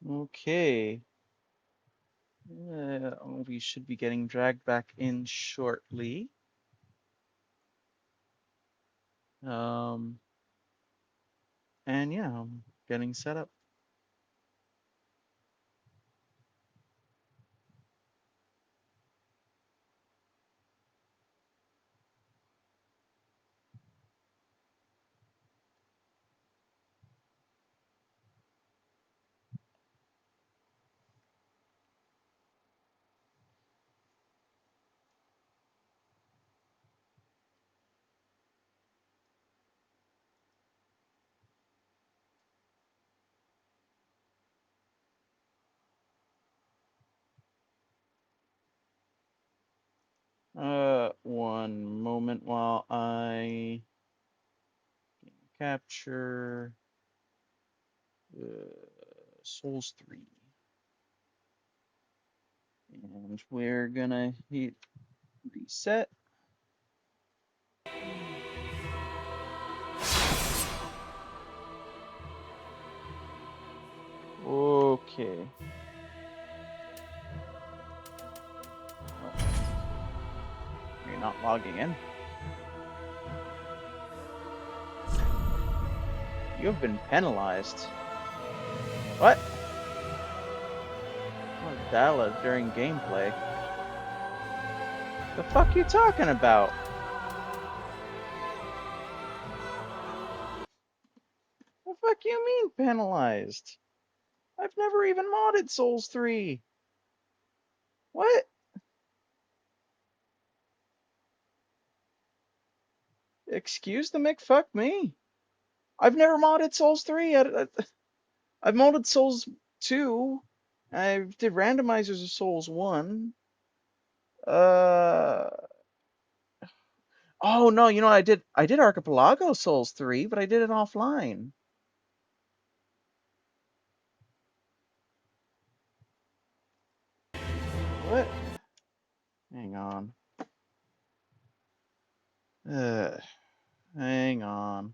Okay. We should be getting dragged back in shortly. Um, and yeah, I'm getting set up. One moment while I capture Souls 3. And we're gonna hit reset. Okay. You're not logging in. You have been penalized. What? Oh, Dala during gameplay. The fuck you talking about? The fuck you mean penalized? I've never even modded Souls 3. What? Excuse the McFuck me. I've never modded Souls 3. I've modded Souls 2. I did randomizers of Souls 1. Uh oh no, you know what I did? I did Archipelago Souls 3, but I did it offline. What? Hang on. Uh, hang on.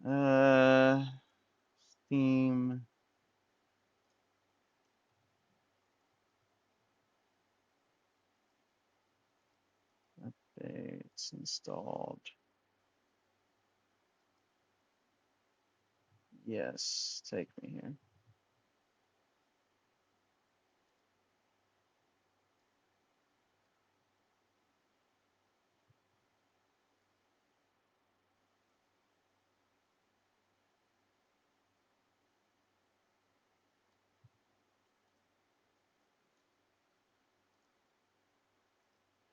Uh, Steam updates installed. Yes, take me here.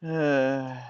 Uh,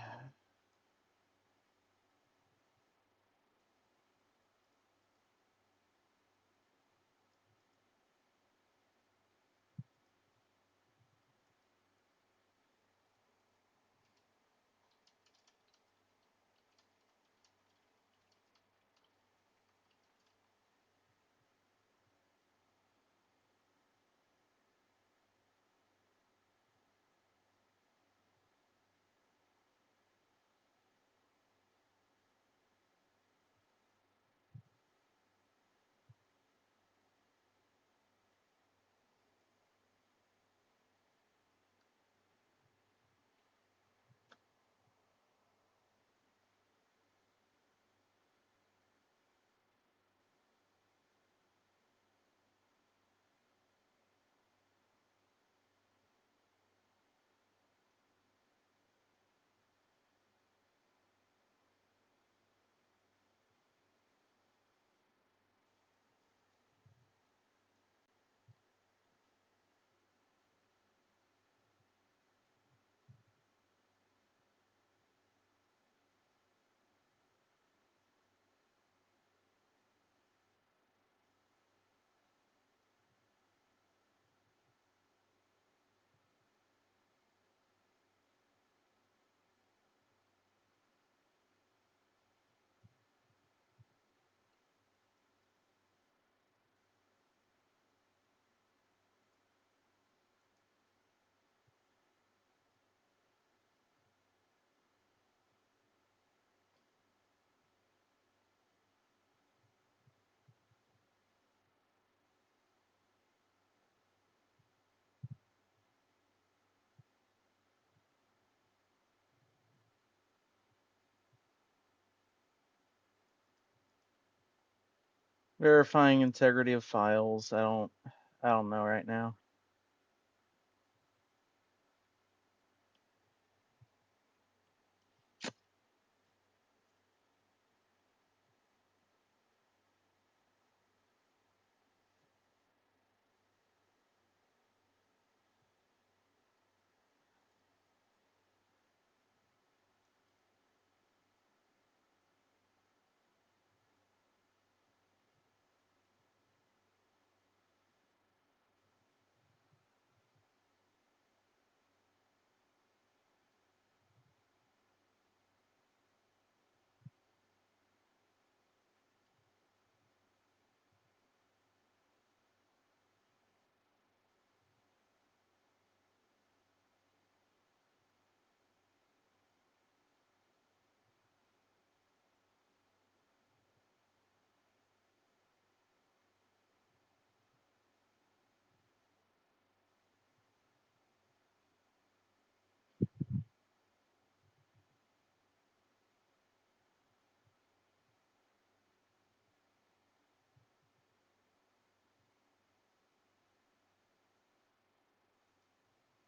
Verifying integrity of files. I don't know right now.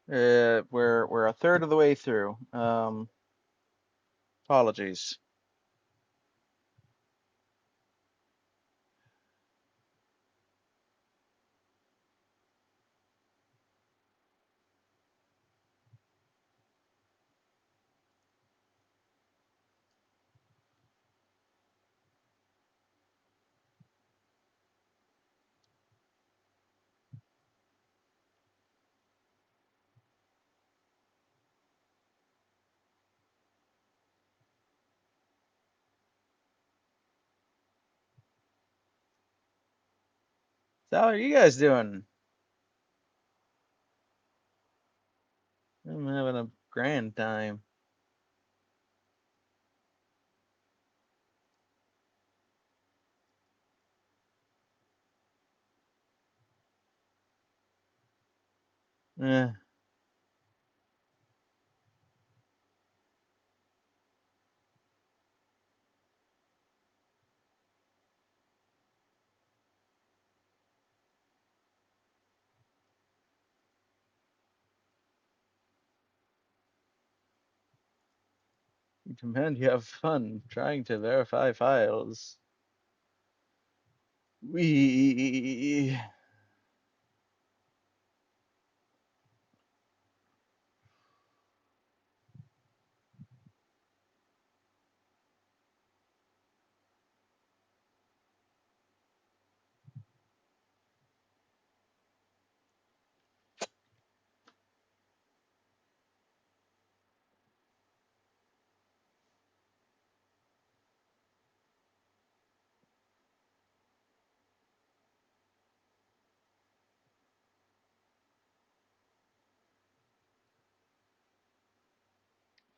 We're a third of the way through. Apologies. So how are you guys doing? I'm having a grand time. Eh, Command you have fun trying to verify files. We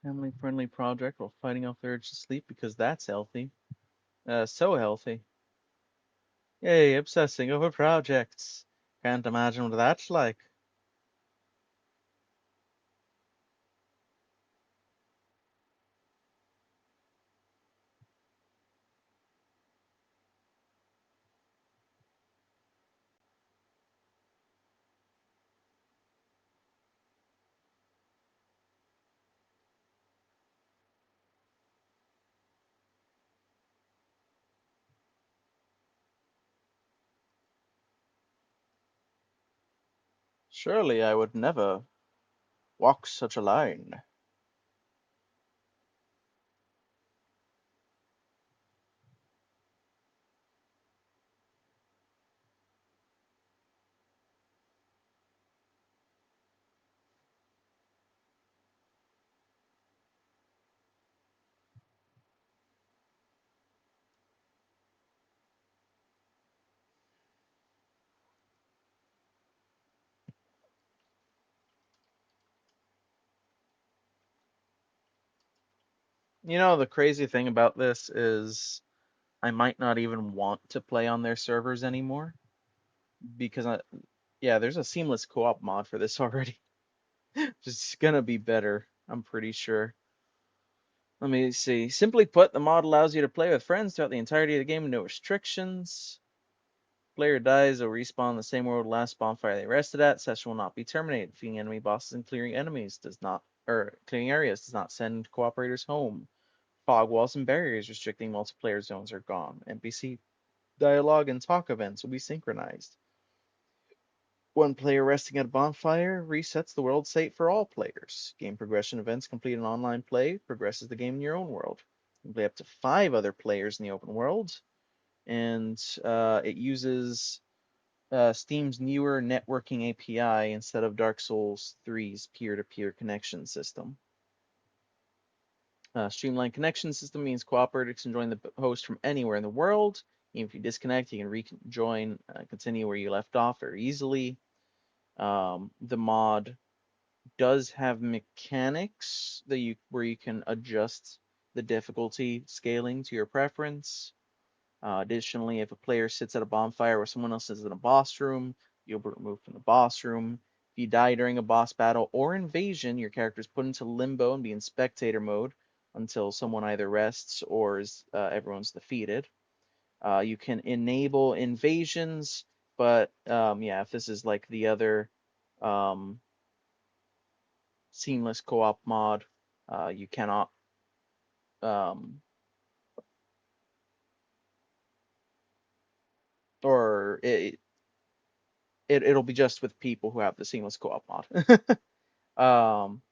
family friendly project while fighting off the urge to sleep because that's healthy. So healthy. Yay, obsessing over projects. Can't imagine what that's like. Surely I would never walk such a line. You know, the crazy thing about this is I might not even want to play on their servers anymore because yeah, there's a seamless co-op mod for this already. Just gonna be better, I'm pretty sure. Let me see. Simply put, the mod allows you to play with friends throughout the entirety of the game with no restrictions. Player dies, they'll respawn in the same world last bonfire they rested at. Session will not be terminated. Defeating enemy bosses and clearing enemies does not, or clearing areas does not send cooperators home. Fog walls and barriers restricting multiplayer zones are gone. NPC dialogue and talk events will be synchronized. One player resting at a bonfire resets the world state for all players. Game progression events complete an online play, progresses the game in your own world. You can play up to 5 other players in the open world, and it uses Steam's newer networking API instead of Dark Souls 3's peer-to-peer connection system. Streamlined connection system means cooperators can join the host from anywhere in the world. Even if you disconnect, you can rejoin, continue where you left off very easily. The mod does have mechanics that where you can adjust the difficulty scaling to your preference. Additionally, if a player sits at a bonfire where someone else is in a boss room, you'll be removed from the boss room. If you die during a boss battle or invasion, your character is put into limbo and be in spectator mode until someone either rests or everyone's defeated. You can enable invasions, but yeah, if this is like the other um, seamless co-op mod, you cannot um, or it'll be just with people who have the seamless co-op mod. um,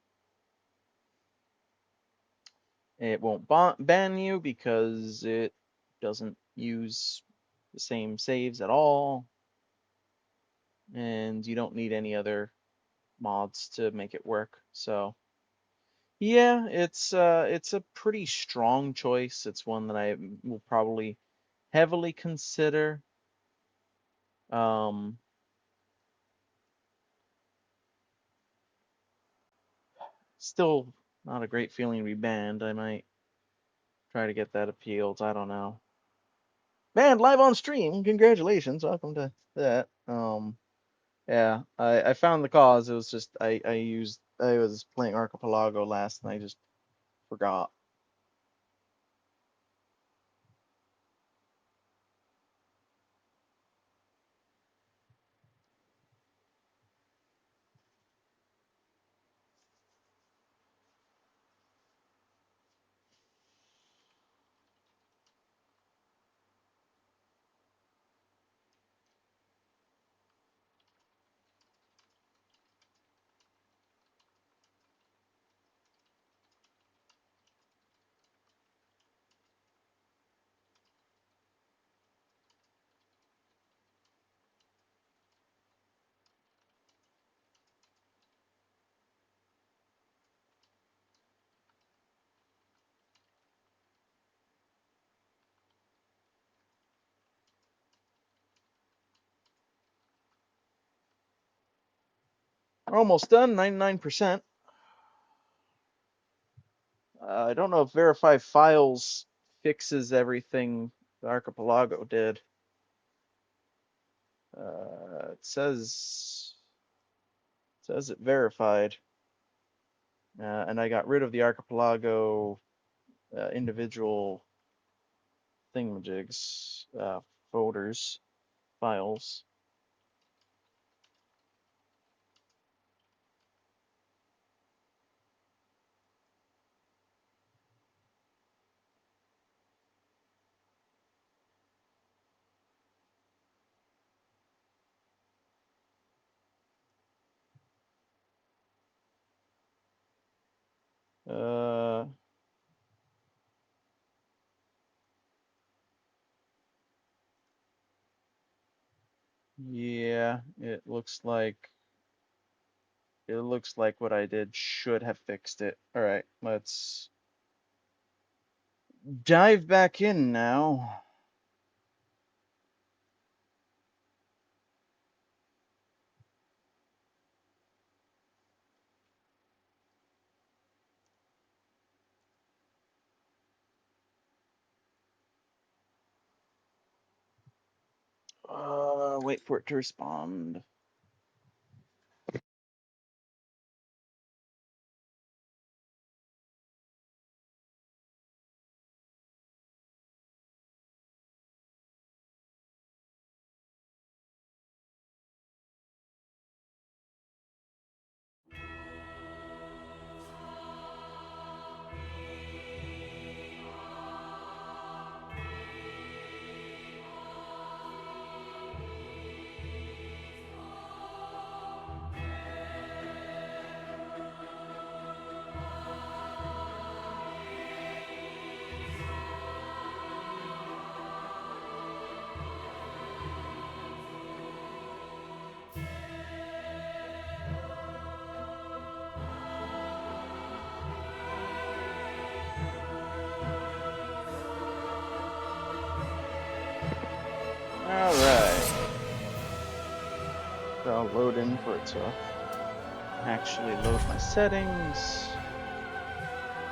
it won't ban you because it doesn't use the same saves at all, and you don't need any other mods to make it work. So yeah, it's a pretty strong choice. It's one that I will probably heavily consider. Um, Still not a great feeling to be banned. I might try to get that appealed. I don't know. Banned live on stream. Congratulations. Welcome to that. Yeah, I found the cause. It was just I was playing Archipelago last and I just forgot. We're almost done, 99%. I don't know if verify files fixes everything the Archipelago did. It says it verified, and I got rid of the Archipelago individual thingamajigs, folders, files. Uh, yeah, it looks like what I did should have fixed it. All right, let's dive back in now. Wait for it to respond. for it to actually load my settings.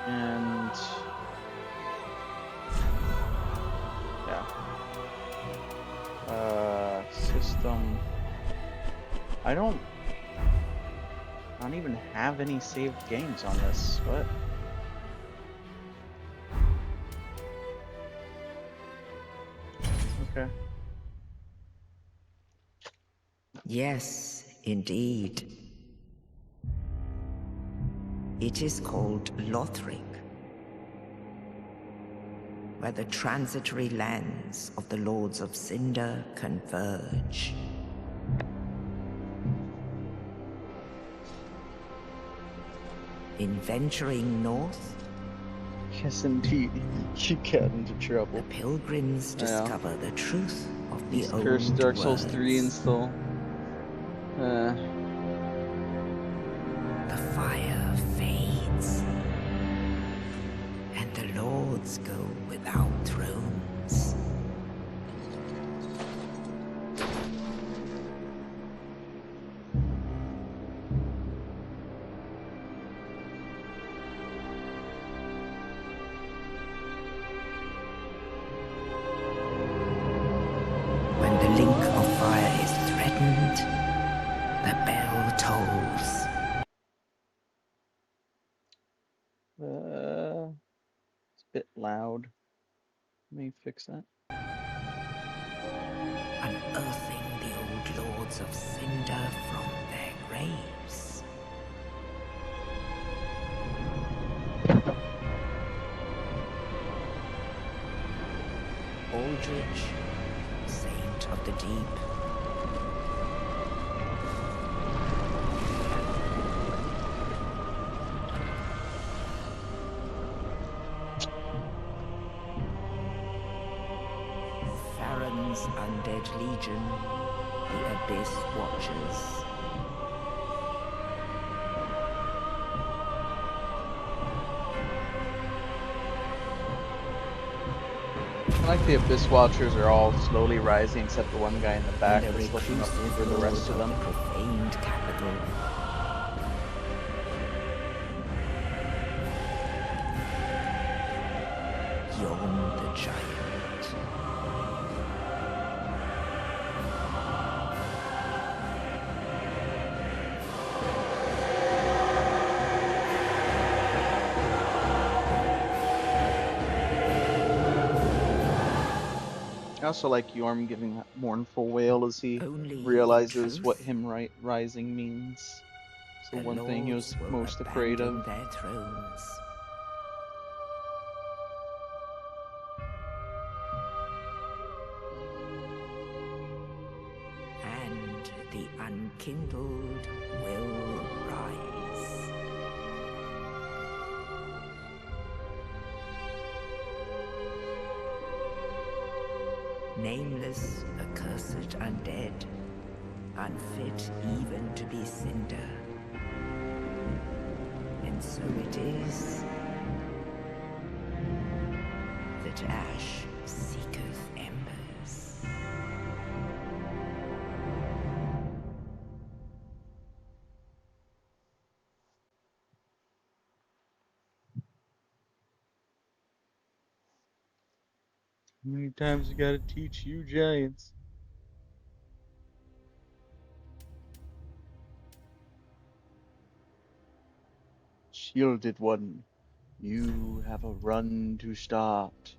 And yeah. System. I don't even have any saved games on this. What? Okay. Yes, indeed. It is called Lothric, where the transitory lands of the Lords of Cinder converge. In venturing north, Yes, indeed. You get into the trouble. pilgrims discover the truth of the These old cursed Dark Souls words. 3 install. The fire fades, and the lords go without thrones. When the link of fire is threatened, the bell tolls. It's a bit loud. Let me fix that. Unearthing the old lords of Cinder from their graves. Aldrich, saint of the deep. Farron's undead legion, the Abyss Watchers. I like the Abyss Watchers are all slowly rising, except the one guy in the back And the that's looking up reclusive for the rest of lord them. the profaned capital. Yon the giant. I also like Yorm giving that mournful wail as he Only in realizes what truth, him rising means. It's the the one thing he was lords will most afraid abandon of. their thrones. And the unkindled will rise. Nameless, accursed undead, unfit even to be cinder. And so it is that ash seeketh embers. How many times you gotta teach you giants? Shielded one, you have a run to start.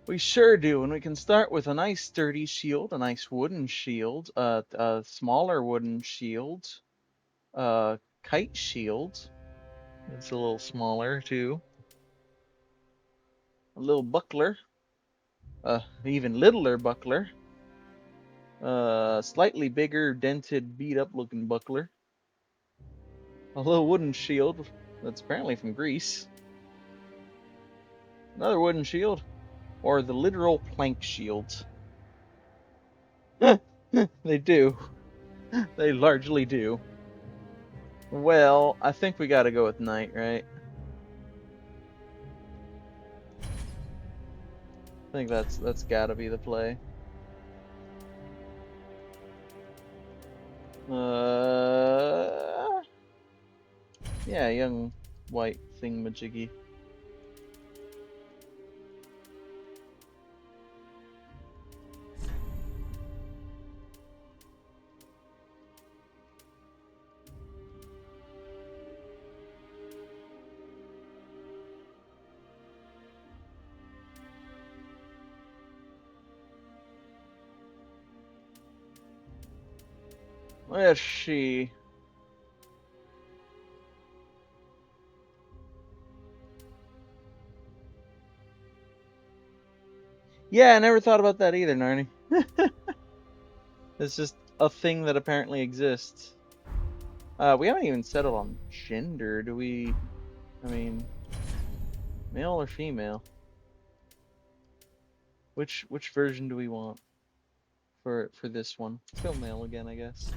We sure do, and we can start with a nice sturdy shield, a nice wooden shield, a smaller wooden shield, a kite shield. It's a little smaller too. A little buckler, even littler buckler. Slightly bigger, dented, beat up looking buckler. A little wooden shield that's apparently from Greece. Another wooden shield, or the literal plank shield. They do. They largely do. Well, I think we gotta go with knight, right? I think that's gotta be the play. Yeah, young white thingamajiggy. Where's she? Yeah, I never thought about that either, Narni. It's just a thing that apparently exists. We haven't even settled on gender, do we? I mean, male or female? Which version do we want for this one? Let's go male again, I guess.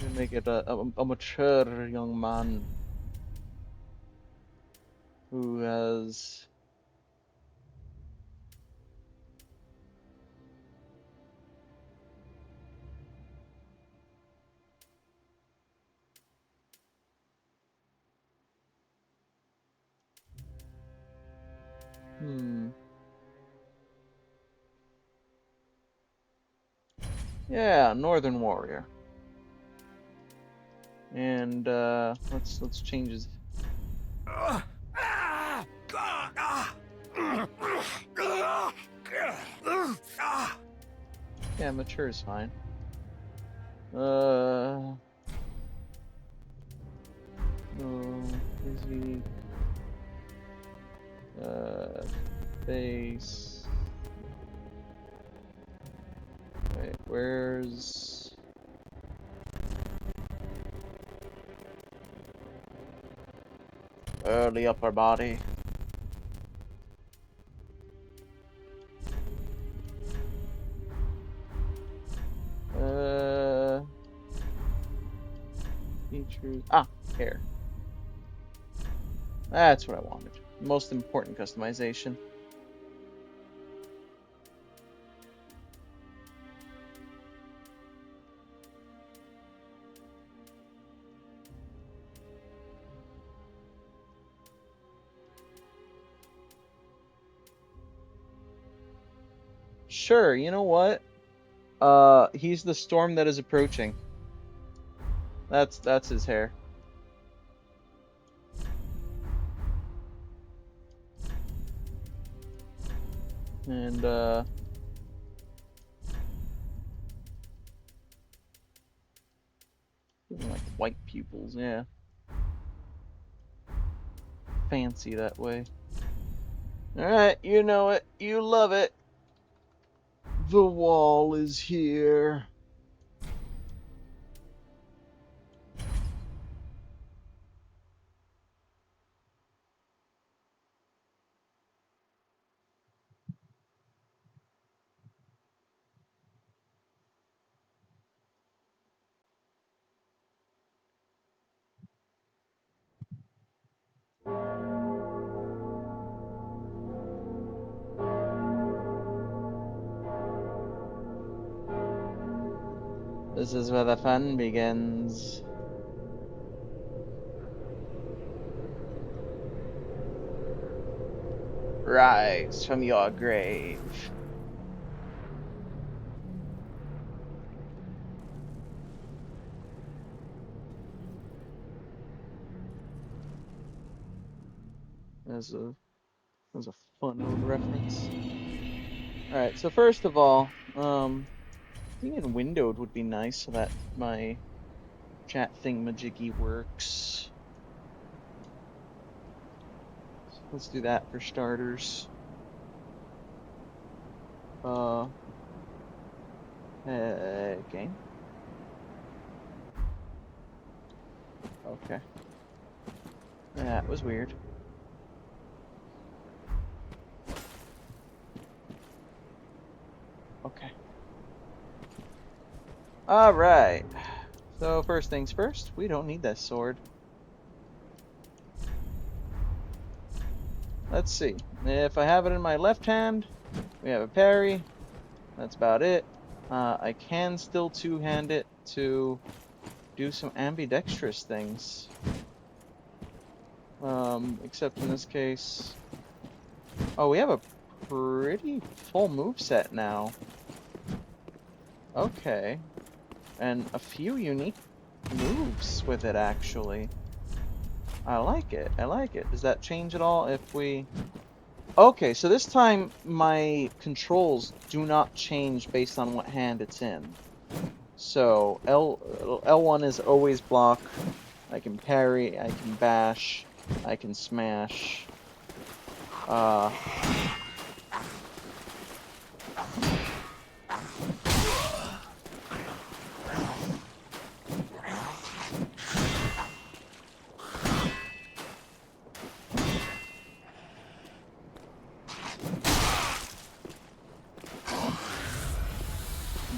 We'll make it a mature young man who has. Yeah, Northern Warrior. And let's change his. Yeah, mature is fine. Physique. Face. Wait, where's... Early upper body. Features. Hair. That's what I wanted. Most important customization. Sure, you know what? He's the storm that is approaching. That's his hair. And like white pupils, yeah. Fancy that way. Alright, you know it. You love it. The wall is here. This is where the fun begins. Rise from your grave. That's a fun little reference. Alright, so first of all, being in windowed would be nice so that my chat thingamajiggy works. So let's do that for starters. Okay. Okay. That was weird. Okay. Alright. So first things first, we don't need that sword. Let's see. If I have it in my left hand, we have a parry. That's about it. I can still two-hand it to do some ambidextrous things. Except in this case... Oh, we have a pretty full moveset now. Okay. And a few unique moves with it, actually. I like it. I like it. Does that change at all if we... Okay, so this time my controls do not change based on what hand it's in. So L1 is always block. I can parry, I can bash, I can smash.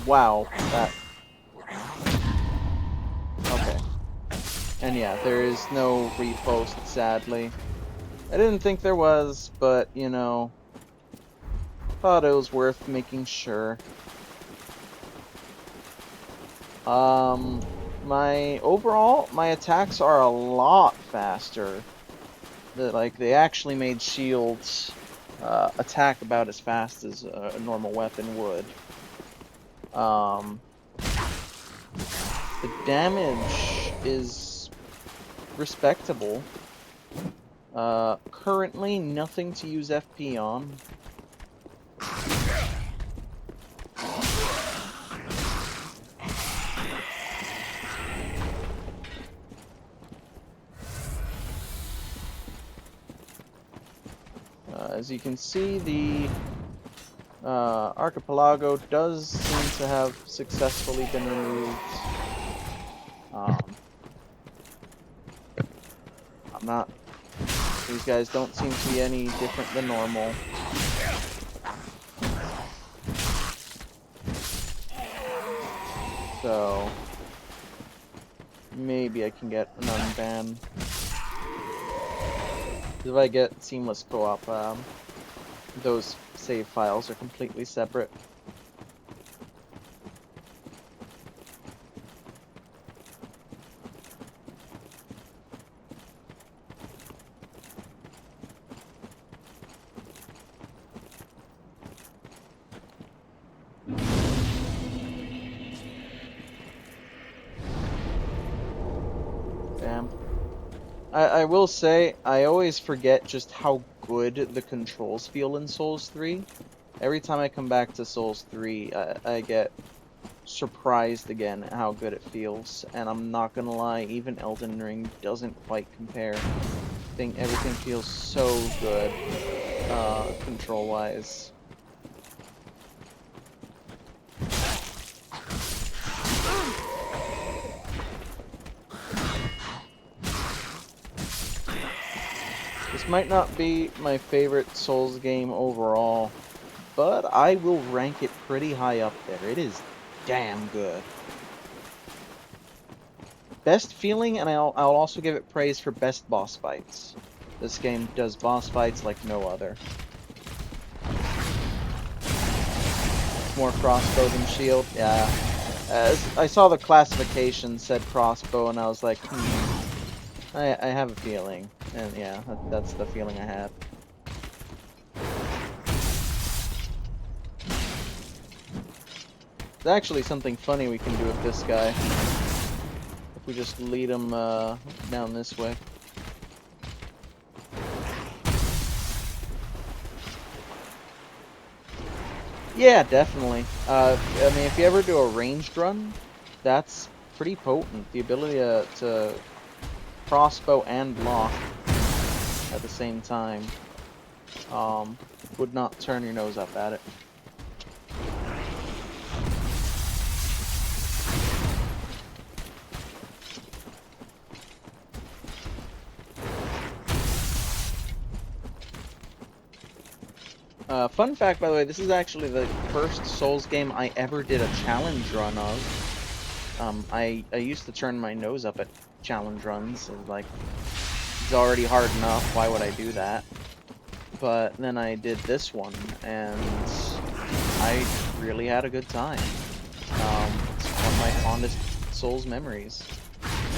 Wow, that... Okay. And yeah, there is no repost, sadly. I didn't think there was, but, you know, thought it was worth making sure. My attacks are a lot faster. They actually made shields attack about as fast as a normal weapon would. The damage is respectable. Currently nothing to use FP on. As you can see, the Archipelago does seem to have successfully been removed. These guys don't seem to be any different than normal. So, maybe I can get an unban. If I get seamless co-op, those save files are completely separate. Damn. I will say, I always forget just how good the controls feel in Souls 3. Every time I come back to Souls 3, I get surprised again at how good it feels. And I'm not gonna lie, even Elden Ring doesn't quite compare. Everything feels so good, control-wise. This might not be my favorite Souls game overall, but I will rank it pretty high up there. It is damn good. Best feeling, and I'll also give it praise for best boss fights. This game does boss fights like no other. More crossbow than shield, yeah. I saw the classification said crossbow, and I was like, I have a feeling. And yeah, that's the feeling I had. There's actually something funny we can do with this guy. If we just lead him down this way. Yeah, definitely. I mean, if you ever do a ranged run, that's pretty potent. The ability to crossbow and block at the same time would not turn your nose up at it. Fun fact, by the way, this is actually the first Souls game I ever did a challenge run of. I used to turn my nose up at challenge runs, and like, it's already hard enough, why would I do that? But then I did this one, and I really had a good time. It's one of my fondest Souls memories.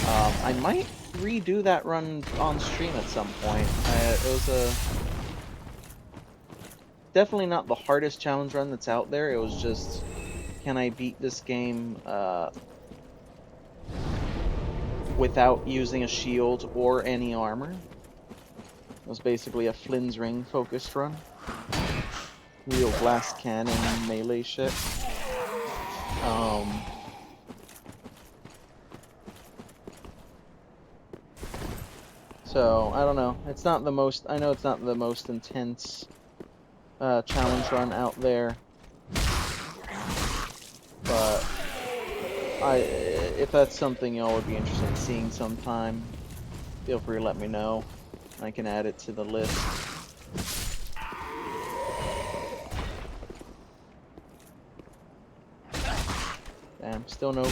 I might redo that run on stream at some point. It was definitely not the hardest challenge run that's out there. It was just, can I beat this game without using a shield or any armor? It was basically a Flynn's Ring focused run. Real glass cannon melee shit. So I don't know. It's not the most. I know it's not the most intense challenge run out there, but if that's something y'all would be interested in seeing sometime, feel free to let me know. I can add it to the list. Damn, still no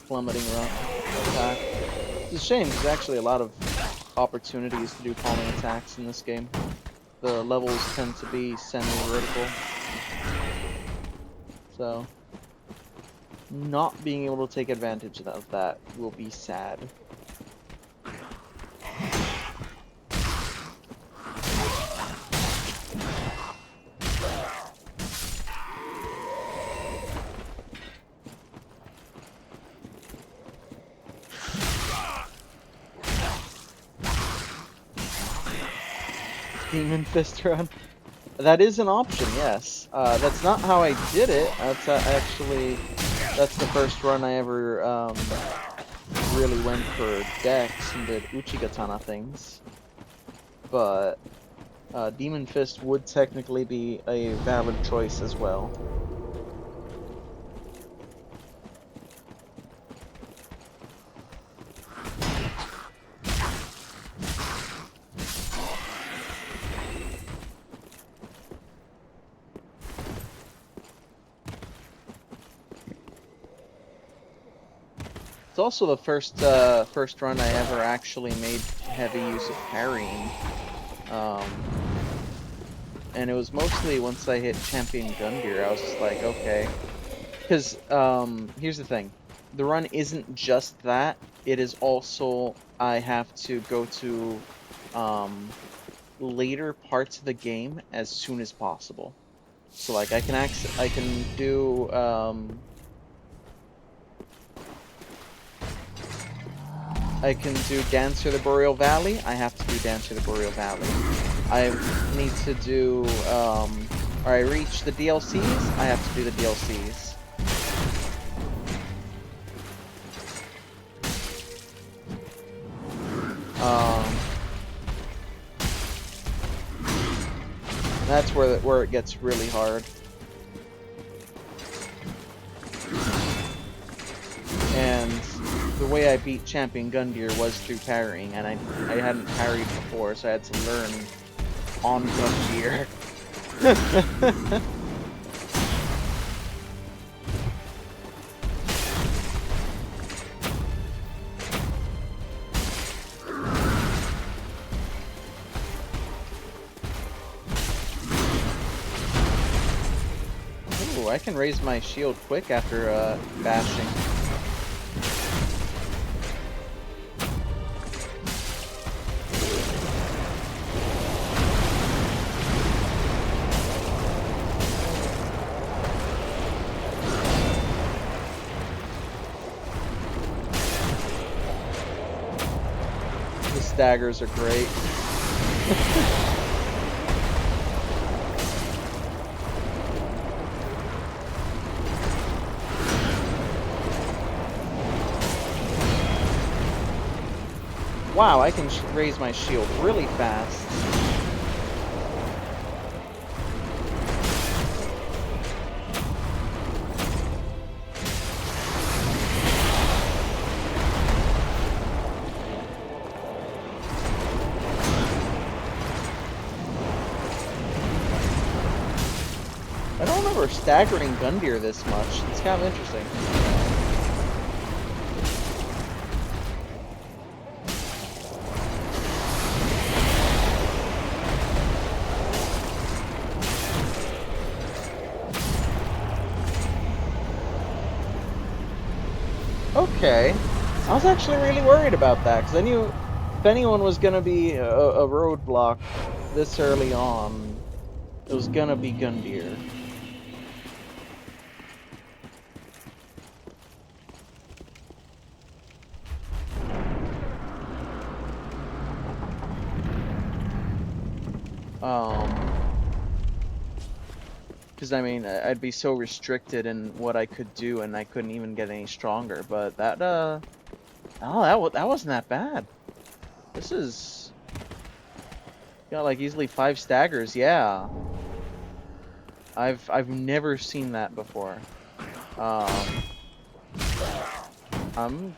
plummeting run attack. It's a shame. There's actually a lot of opportunities to do palming attacks in this game. The levels tend to be semi-vertical, so not being able to take advantage of that will be sad. Demon Fist run. That is an option, yes. That's not how I did it. That's that's the first run I ever really went for Dex and did Uchigatana things. But Demon Fist would technically be a valid choice as well. It's also the first run I ever actually made heavy use of parrying. And it was mostly once I hit Champion Gundyr, I was just like, okay. Because, here's the thing. The run isn't just that, it is also, I have to go to, later parts of the game as soon as possible. So, like, I can do, I can do Dance Through the Boreal Valley, I have to do Dance Through the Boreal Valley. I need to do, or I reach the DLCs, I have to do the DLCs. That's where it gets really hard. And the way I beat Champion Gundyr was through parrying, and I hadn't parried before, so I had to learn on Gundyr. Ooh, I can raise my shield quick after bashing. Daggers are great. Wow, I can raise my shield really fast. I don't remember staggering Gundyr this much. It's kind of interesting. Okay. I was actually really worried about that, because I knew if anyone was going to be a roadblock this early on, it was going to be Gundyr. Because I mean, I'd be so restricted in what I could do, and I couldn't even get any stronger. But that, oh, that wasn't that bad. This is got like easily 5 staggers. Yeah, I've never seen that before. I'm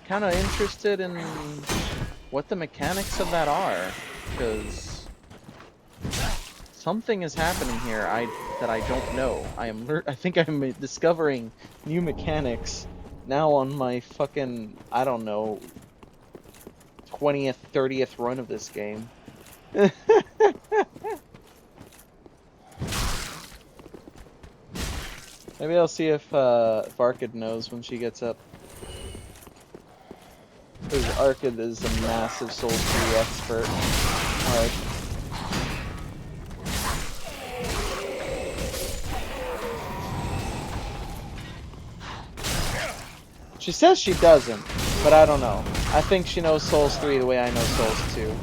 kind of interested in what the mechanics of that are, because something is happening here that I don't know. I think I'm discovering new mechanics now on my fucking, I don't know, 20th, 30th run of this game. Maybe I'll see if Arkad knows when she gets up. Because Arkad is a massive Souls 3 expert. Alright. She says she doesn't, but I don't know. I think she knows Souls 3 the way I know Souls 2.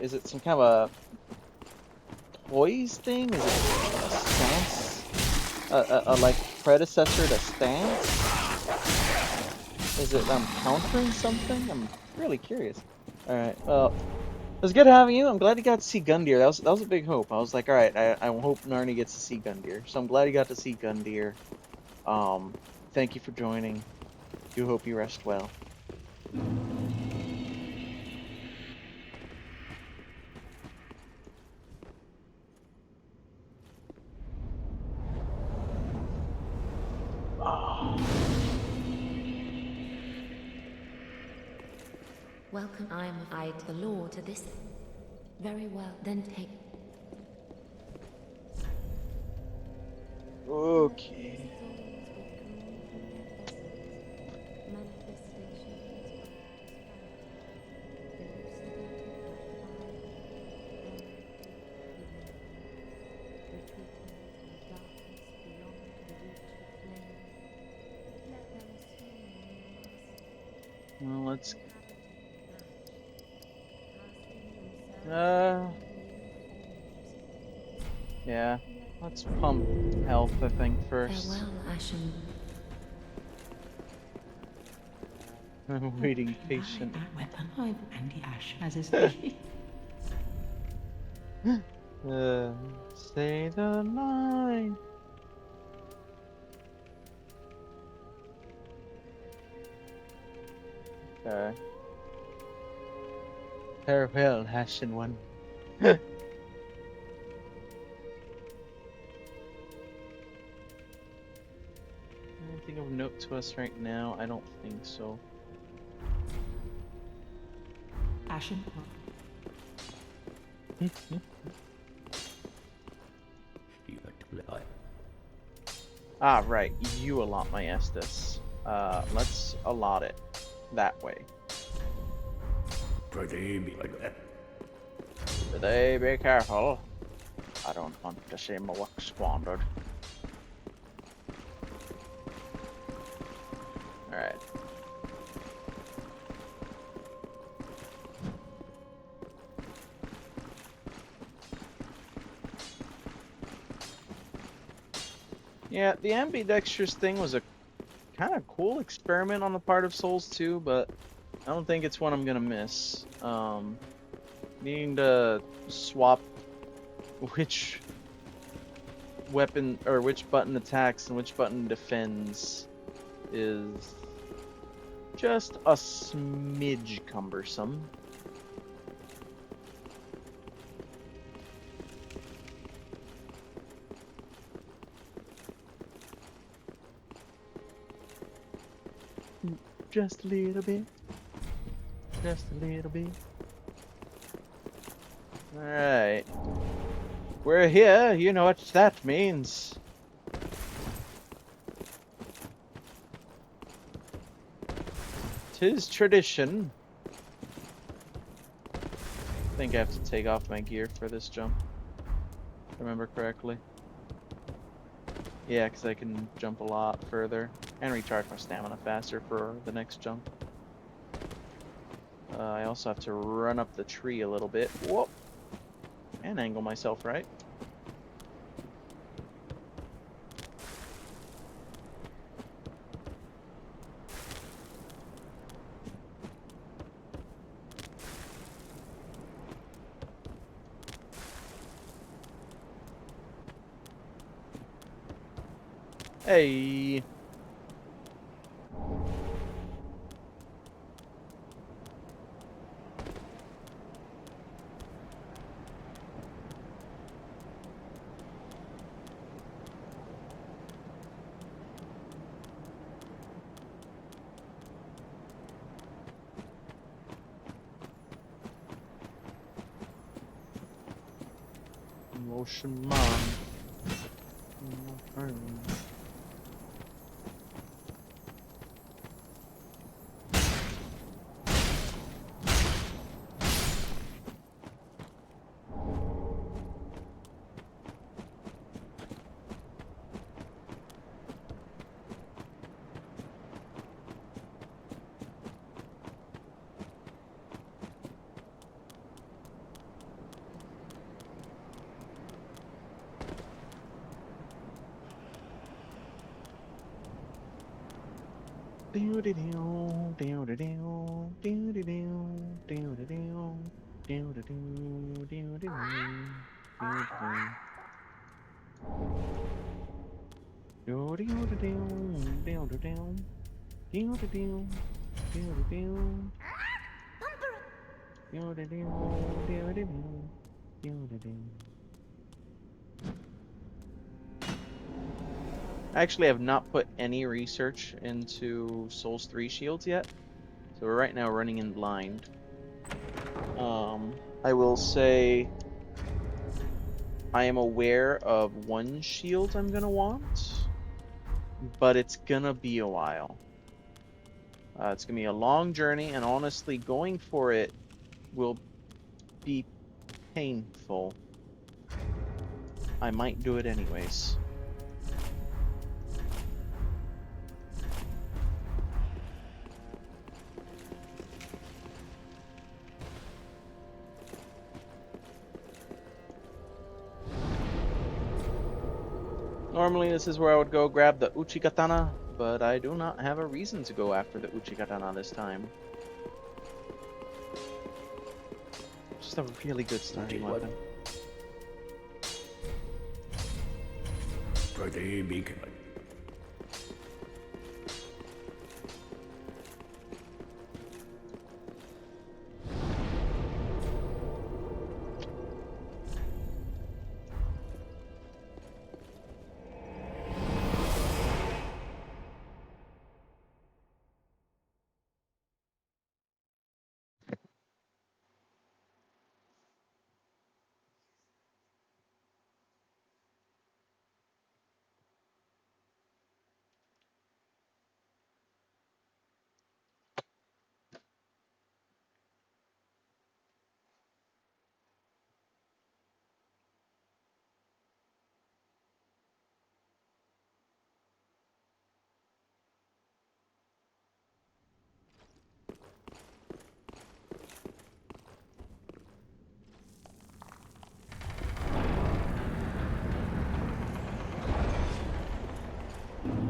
Is it some kind of a poise thing? Is it a stance? Like predecessor to stance? Is it countering something? I'm really curious. Alright, well, it was good having you. I'm glad you got to see Gundyr. That was a big hope. I was like, alright, I hope Narni gets to see Gundyr. So I'm glad you got to see Gundyr. Thank you for joining. Do hope you rest well. Welcome, I am eyed the law to this. Very well, then take. Okay. Well, let's... Yeah, let's pump health, I think, first. Farewell, Ashen. I'm waiting patient. That weapon of Andy Ash as his name. Say the line. Okay. Farewell, Ashen One. Anything of note to us right now? I don't think so. Ashen. Ah, right. You allot my Estus. Let's allot it that way. Today, be careful. I don't want to see my work squandered. Alright. Yeah, the ambidextrous thing was a kind of cool experiment on the part of Souls 2, but I don't think it's one I'm gonna miss. Needing to swap which weapon or which button attacks and which button defends is just a smidge cumbersome. Just a little bit. Just a little bit. Alright. We're here, you know what that means. Tis tradition. I think I have to take off my gear for this jump. If I remember correctly. Yeah, because I can jump a lot further and recharge my stamina faster for the next jump. I also have to run up the tree a little bit. Whoop! And angle myself right. Hey! Motion man. I actually have not put any research into Souls 3 shields yet, so we're right now running in blind. I will say I am aware of one shield I'm gonna want, but it's gonna be a while. It's gonna be a long journey, and honestly, going for it will be painful. I might do it anyways. Normally this is where I would go grab the Uchigatana, but I do not have a reason to go after the Uchigatana this time. Just a really good starting weapon.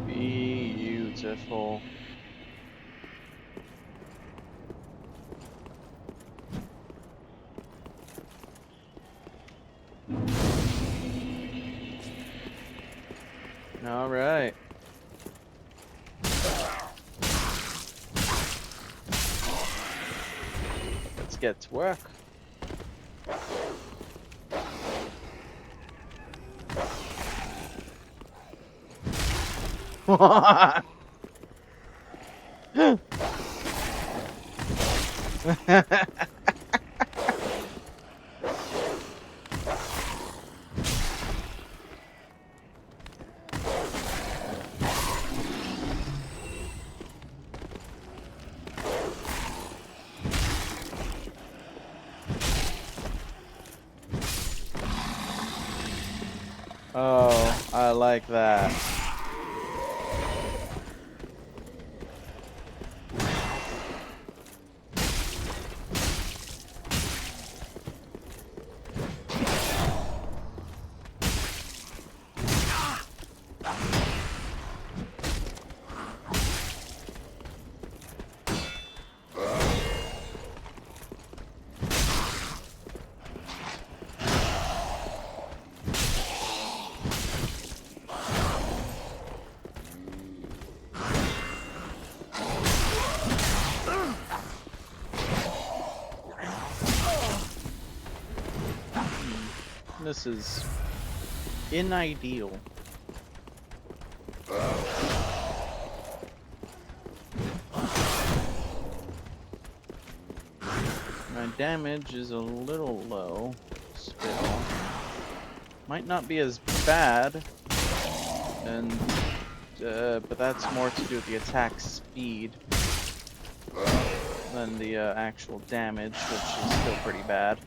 Beautiful. All right. Let's get to work. Oh, I like that. This is unideal. My damage is a little low still. Might not be as bad, and but that's more to do with the attack speed than the actual damage, which is still pretty bad.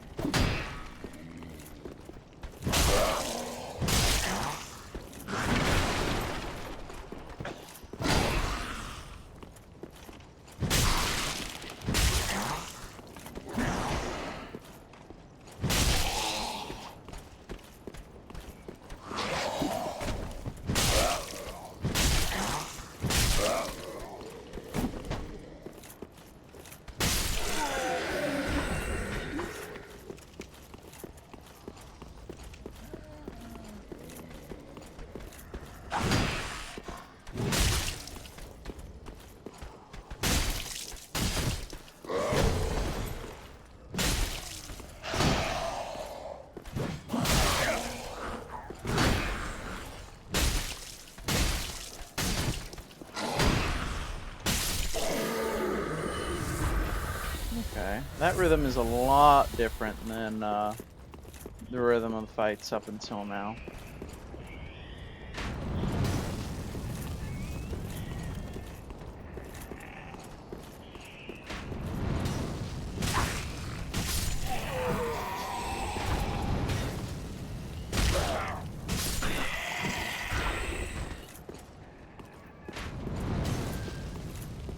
Okay, that rhythm is a lot different than the rhythm of the fights up until now.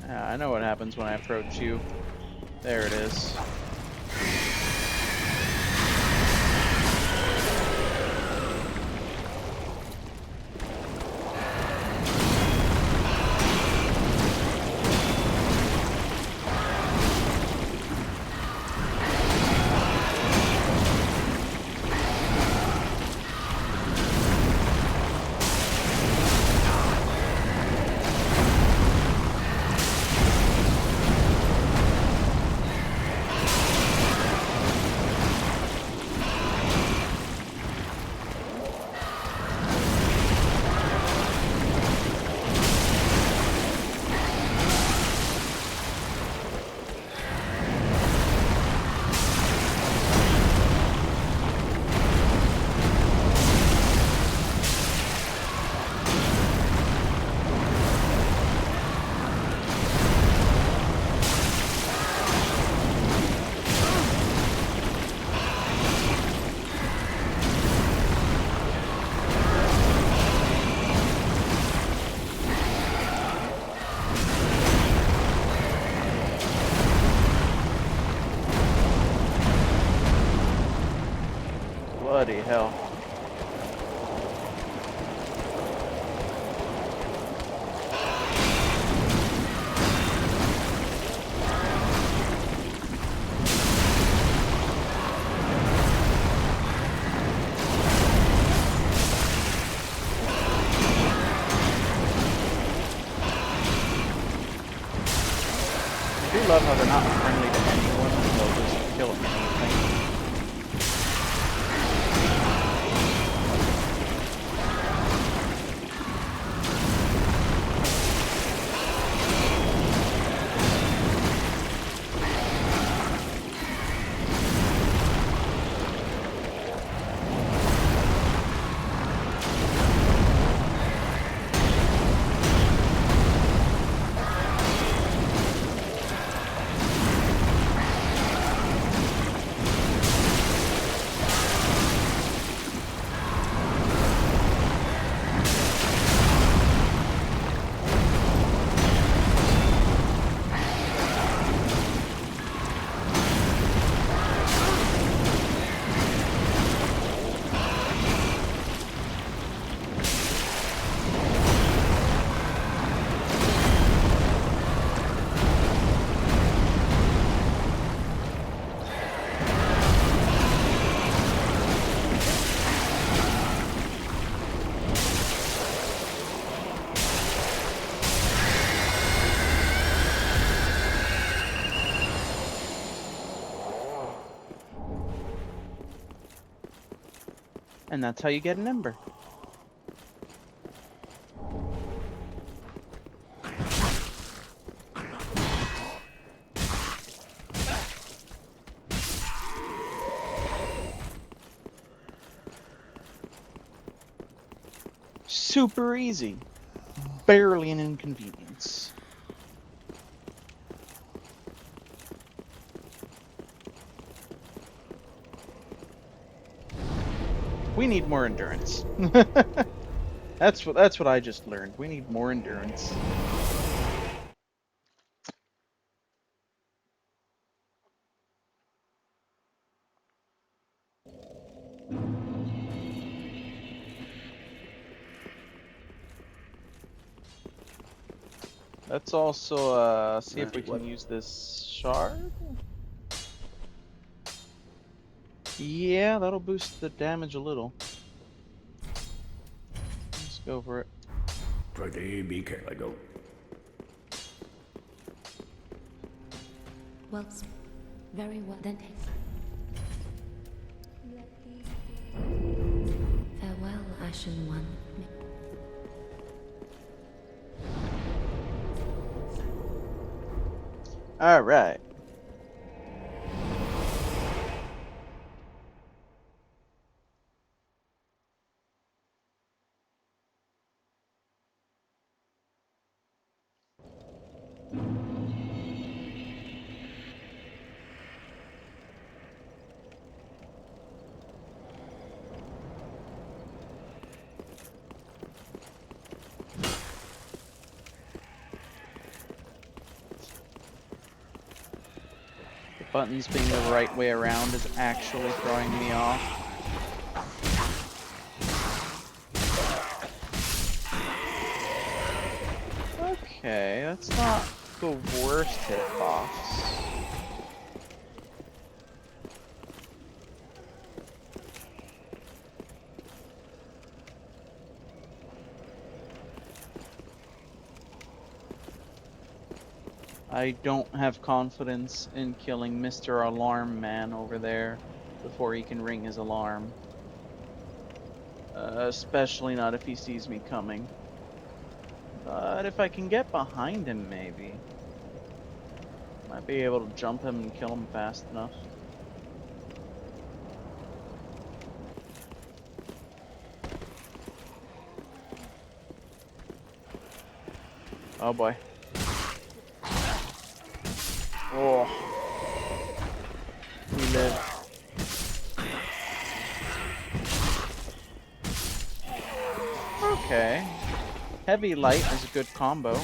Yeah, I know what happens when I approach you. There it is. Bloody hell. I do love how they're not friendly to anyone, they'll just kill anything. And that's how you get an ember. Super easy. Barely an inconvenience. We need more endurance. That's what I just learned. We need more endurance. Let's also see if we can use this shard. Yeah, that'll boost the damage a little. Let's go for it. Pretty be careful. I go. Well, very well. Then take. Farewell, Ashen One. All right. Buttons being the right way around is actually throwing me off. Okay, that's not the worst hitbox. I don't have confidence in killing Mr. Alarm Man over there before he can ring his alarm. Especially not if he sees me coming. But if I can get behind him, maybe. Might be able to jump him and kill him fast enough. Oh boy. Oh. We live. Okay. Heavy light is a good combo.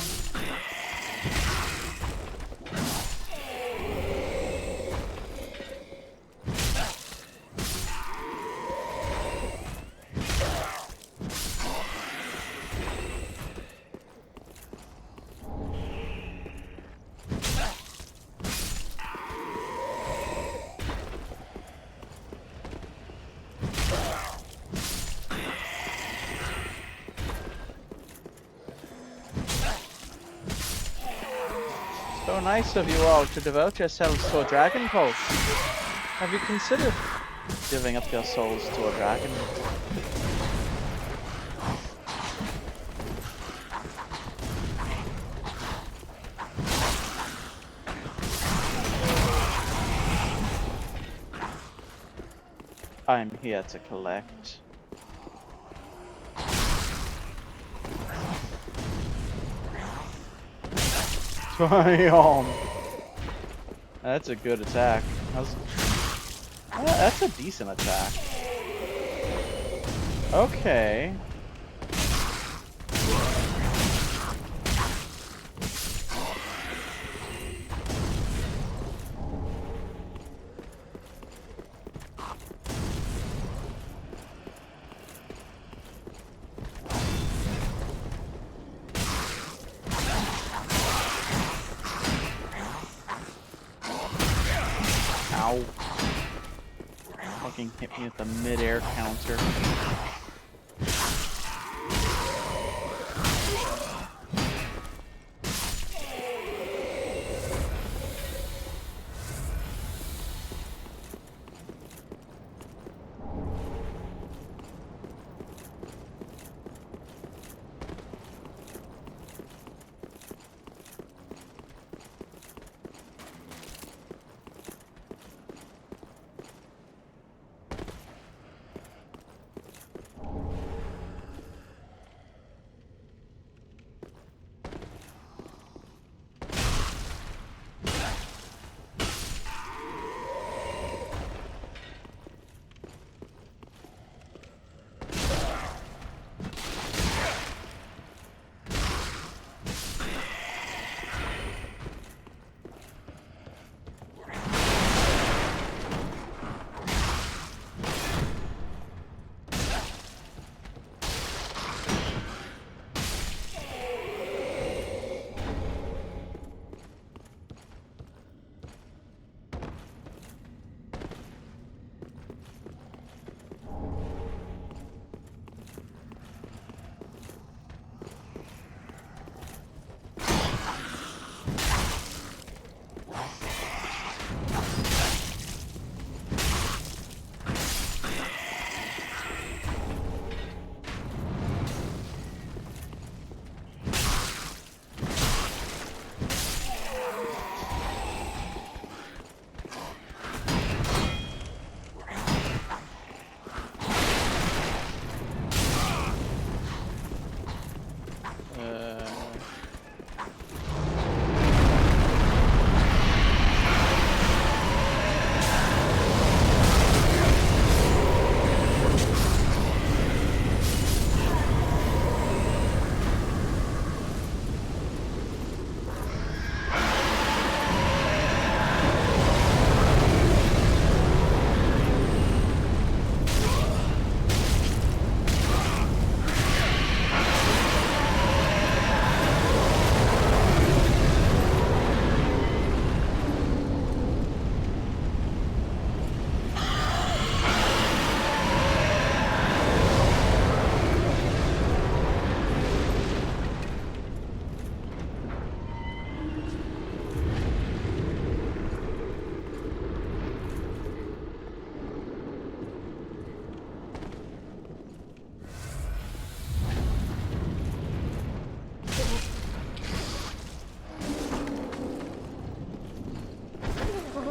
So nice of you all to devote yourselves to a dragon cult. Have you considered giving up your souls to a dragon? I'm here to collect. Damn. That's a good attack. That's a decent attack. Okay. Ow. Fucking hit me with the mid-air counter.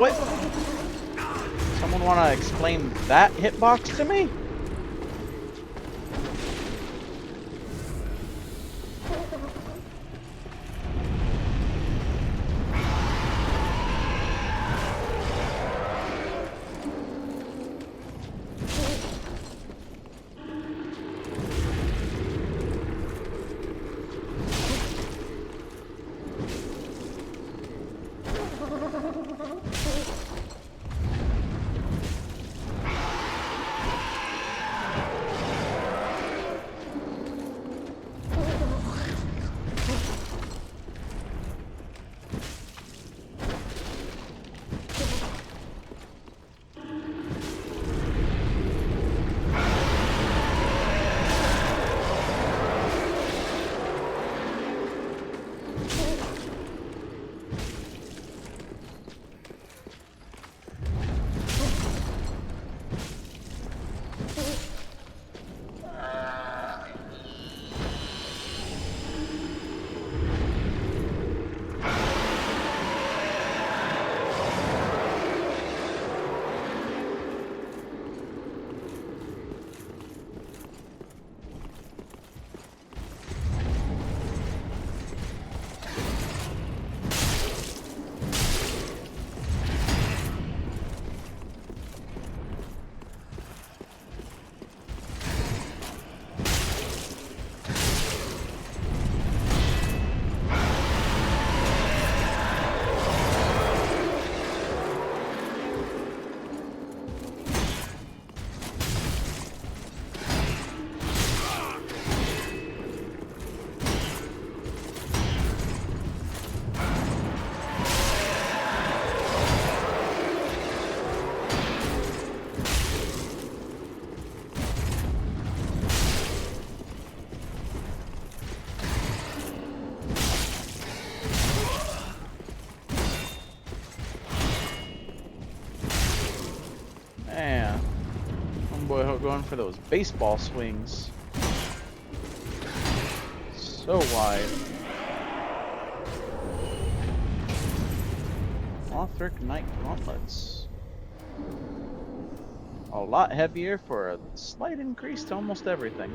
What? Someone want to explain that hitbox to me? Man, homeboy going for those baseball swings. So wide. Lothric Knight Gauntlets. A lot heavier for a slight increase to almost everything.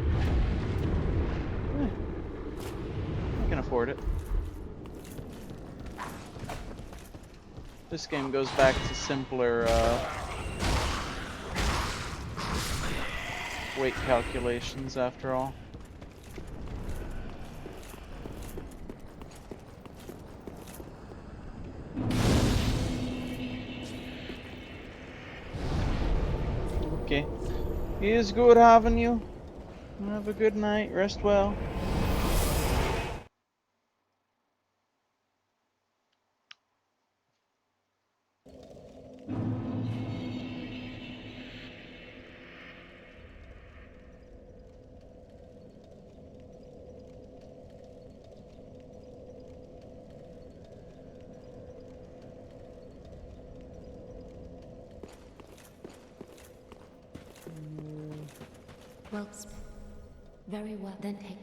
I can afford it. This game goes back to simpler weight calculations after all. Okay. It is good having you. Have a good night. Rest well. Well, very well. Then take.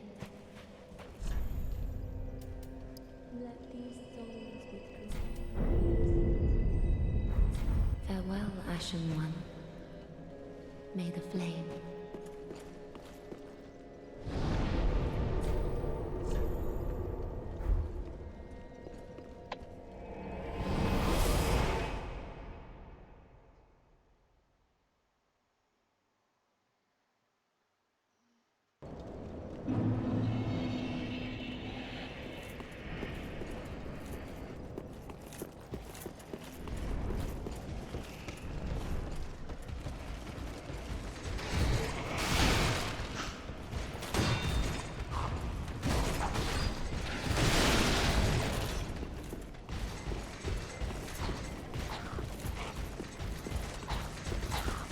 Let these souls withdraw. Farewell, Ashen One. May the flame.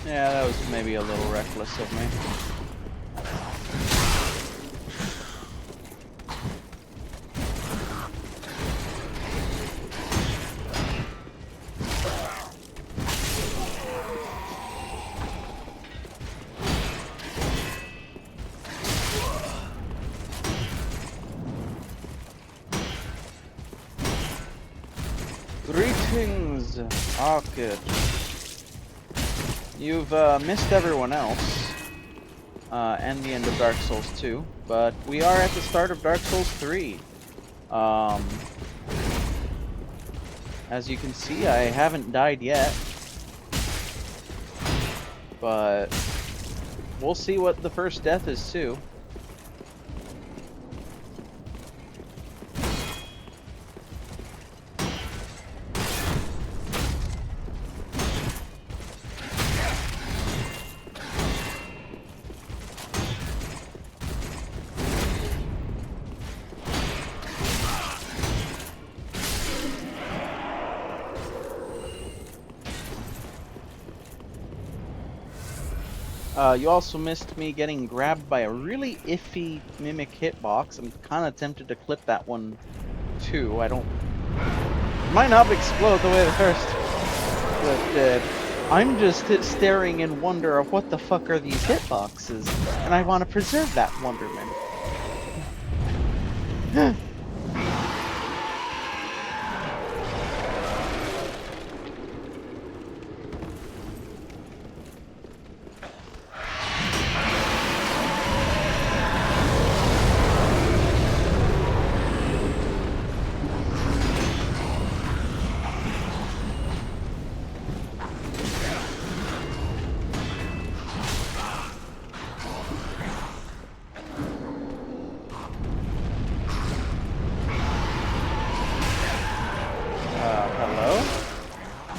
Yeah, that was maybe a little reckless of me. Greetings, Arkid. You've missed everyone else, and the end of Dark Souls 2, but we are at the start of Dark Souls 3. As you can see, I haven't died yet, but we'll see what the first death is too. You also missed me getting grabbed by a really iffy Mimic hitbox. I'm kind of tempted to clip that one too. It might not explode the way the first did. I'm just staring in wonder of what the fuck are these hitboxes, and I want to preserve that wonderment.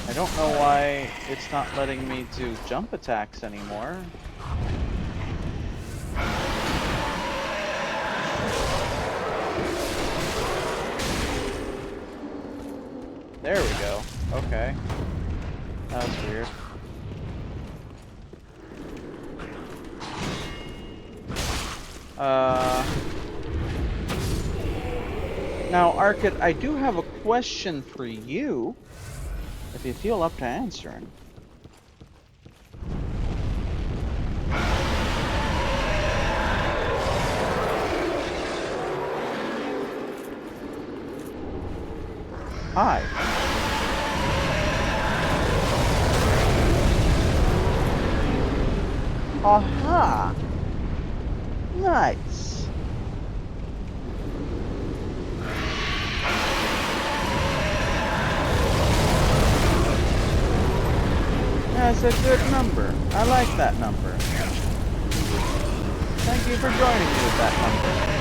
I don't know why it's not letting me do jump attacks anymore. There we go. Okay. That was weird. Now, Arkid, I do have a question for you, if you feel up to answering. Hi. Aha! Nice. That's a good number. I like that number. Thank you for joining me with that number.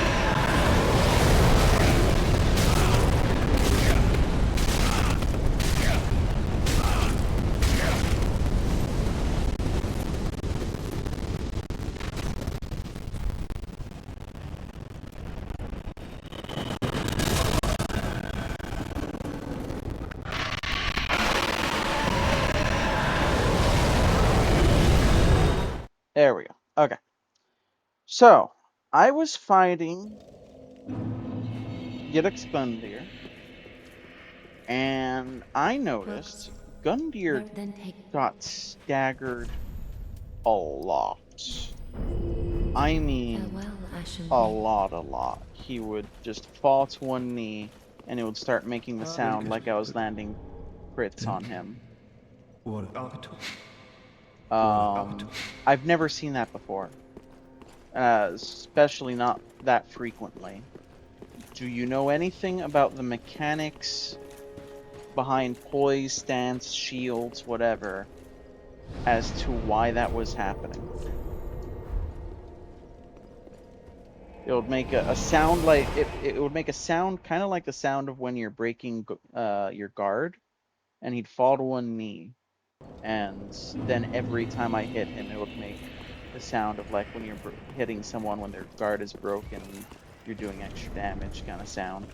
There we go. Okay. So, I was fighting Yggdrasil, and I noticed Gundyr Then take got staggered a lot. I mean, farewell, Ashen a Blade. lot. He would just fall to one knee, and it would start making the sound like I was landing crits on him. I've never seen that before. Especially not that frequently. Do you know anything about the mechanics behind poise, stance, shields, whatever, as to why that was happening? It would make a sound like it would make a sound kind of like the sound of when you're breaking your guard, and he'd fall to one knee, and then every time I hit him, it would make the sound of like when you're hitting someone when their guard is broken, you're doing extra damage kind of sound.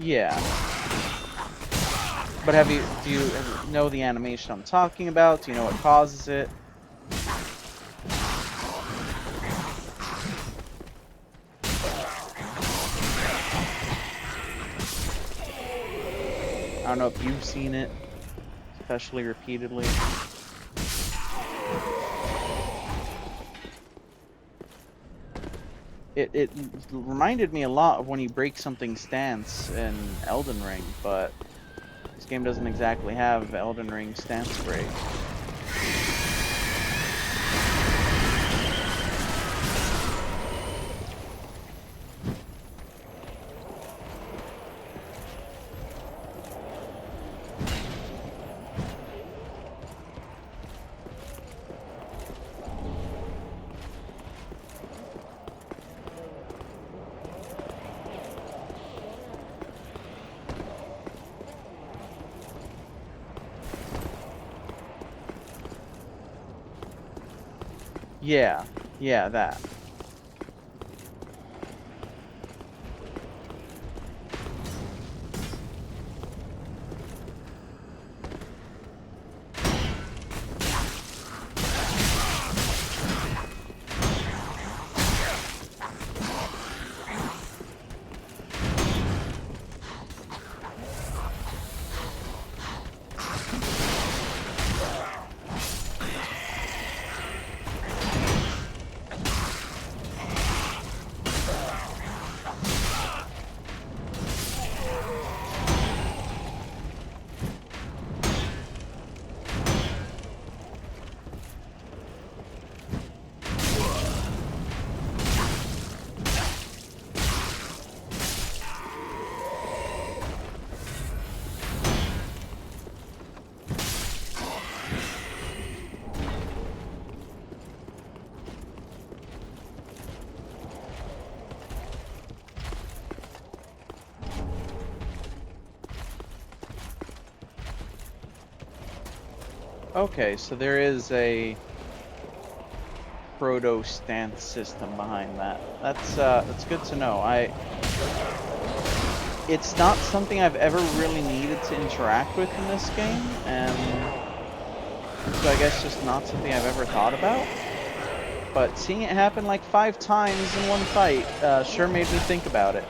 Yeah. But do you know the animation I'm talking about? Do you know what causes it? I don't know if you've seen it, especially repeatedly. It reminded me a lot of when you break something's stance in Elden Ring, but this game doesn't exactly have Elden Ring stance break. Yeah, yeah, that. Okay, so there is a proto stance system behind that. That's good to know. It's not something I've ever really needed to interact with in this game, and so I guess just not something I've ever thought about. But seeing it happen like 5 times in one fight sure made me think about it.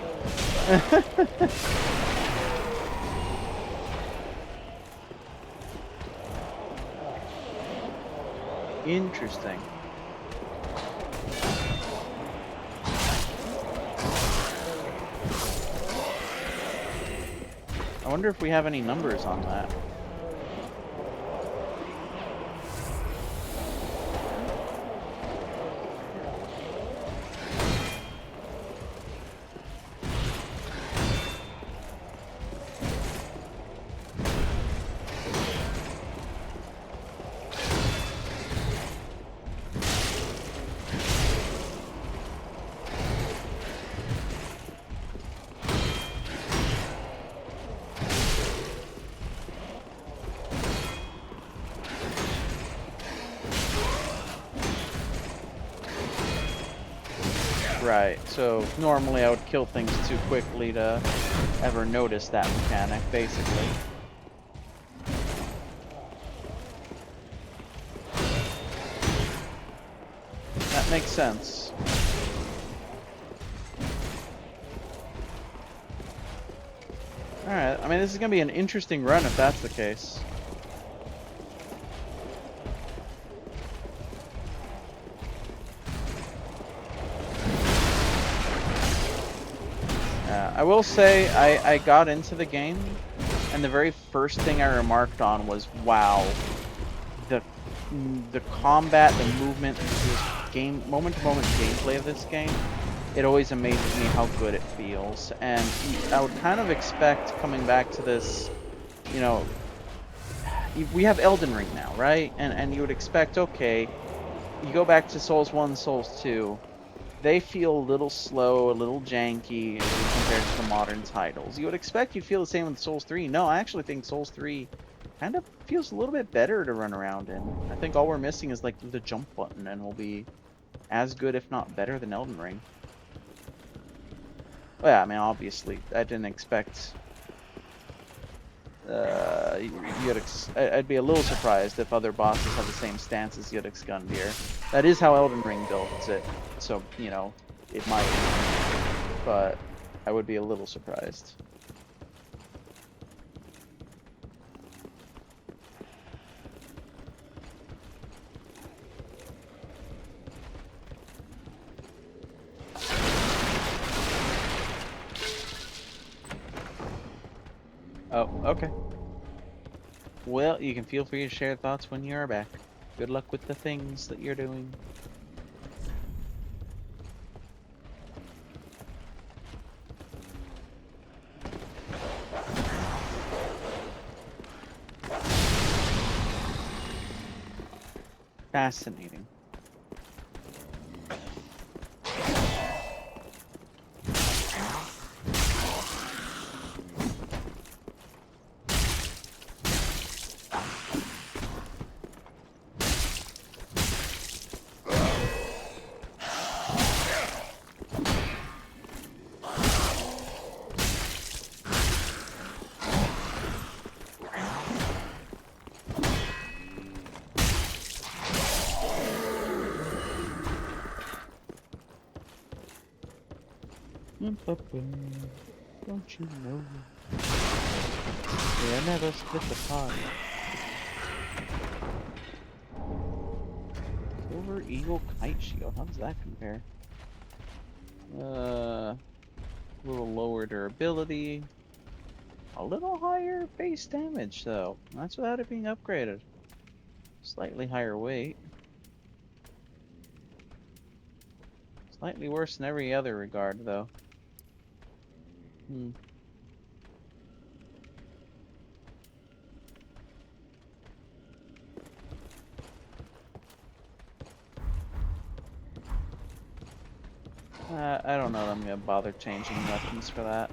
Interesting. I wonder if we have any numbers on that. Right, so normally I would kill things too quickly to ever notice that mechanic, basically. That makes sense. Alright, I mean, this is gonna be an interesting run if that's the case. I will say, I got into the game, and the very first thing I remarked on was, wow, the combat, the movement, moment-to-moment gameplay of this game, it always amazes me how good it feels. And I would kind of expect, coming back to this, you know, we have Elden Ring now, right? And you would expect, okay, you go back to Souls 1, Souls 2, they feel a little slow, a little janky compared to the modern titles. You would expect you'd feel the same with Souls 3. No, I actually think Souls 3 kind of feels a little bit better to run around in. I think all we're missing is like the jump button, and will be as good, if not better, than Elden Ring. Well, yeah, I mean, obviously, I didn't expect I'd be a little surprised if other bosses have the same stance as Yudix Gundyr. That is how Elden Ring builds it, so, you know, it might. But I would be a little surprised. Oh, okay. Well, you can feel free to share thoughts when you are back. Good luck with the things that you're doing. Fascinating. Don't you know? They never split the pie. Silver Eagle Kite Shield. How does that compare? A little lower durability. A little higher base damage, though. That's without it being upgraded. Slightly higher weight. Slightly worse in every other regard, though. I don't know that I'm gonna bother changing weapons for that.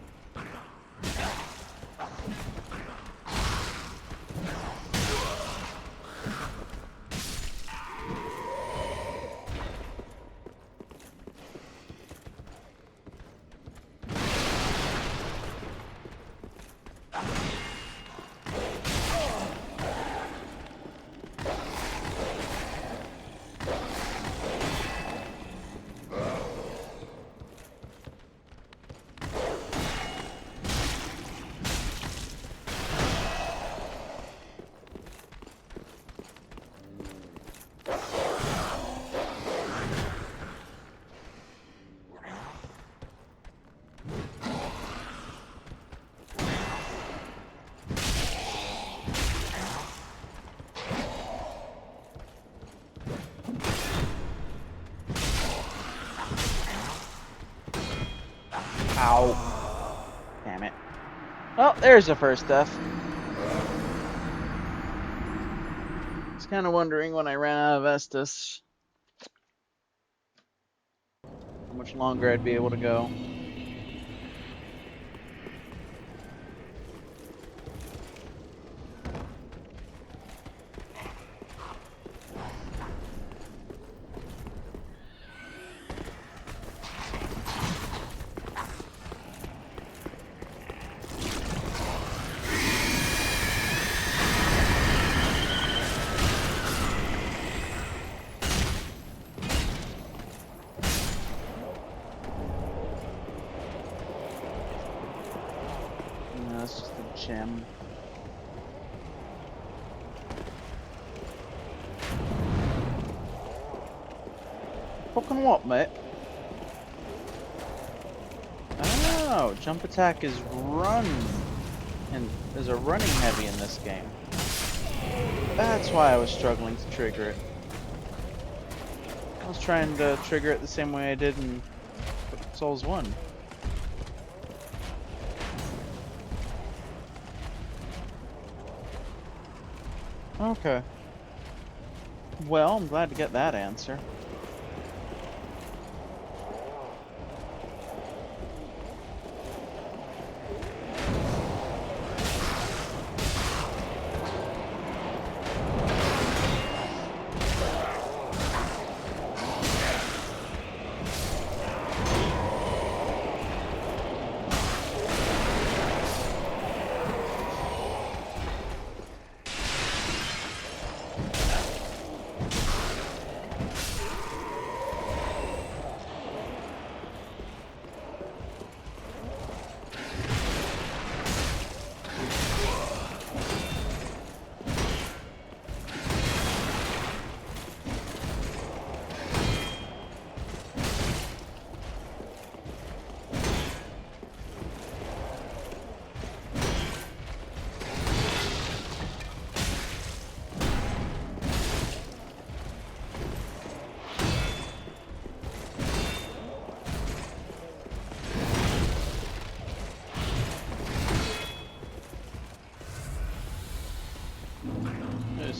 Ow. Damn it. Well, there's the first death. I was kind of wondering when I ran out of Estus how much longer I'd be able to go. That's just a gem. Fucking what, mate? Oh, jump attack is run. And there's a running heavy in this game. That's why I was struggling to trigger it. I was trying to trigger it the same way I did in Souls 1. Okay. Well, I'm glad to get that answer.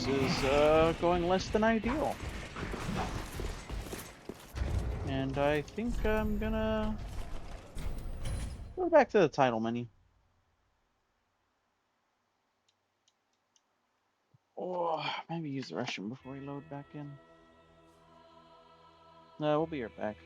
this is going less than ideal. And I think I'm gonna go back to the title menu. Or maybe use the restroom before we load back in. No, we'll be right back.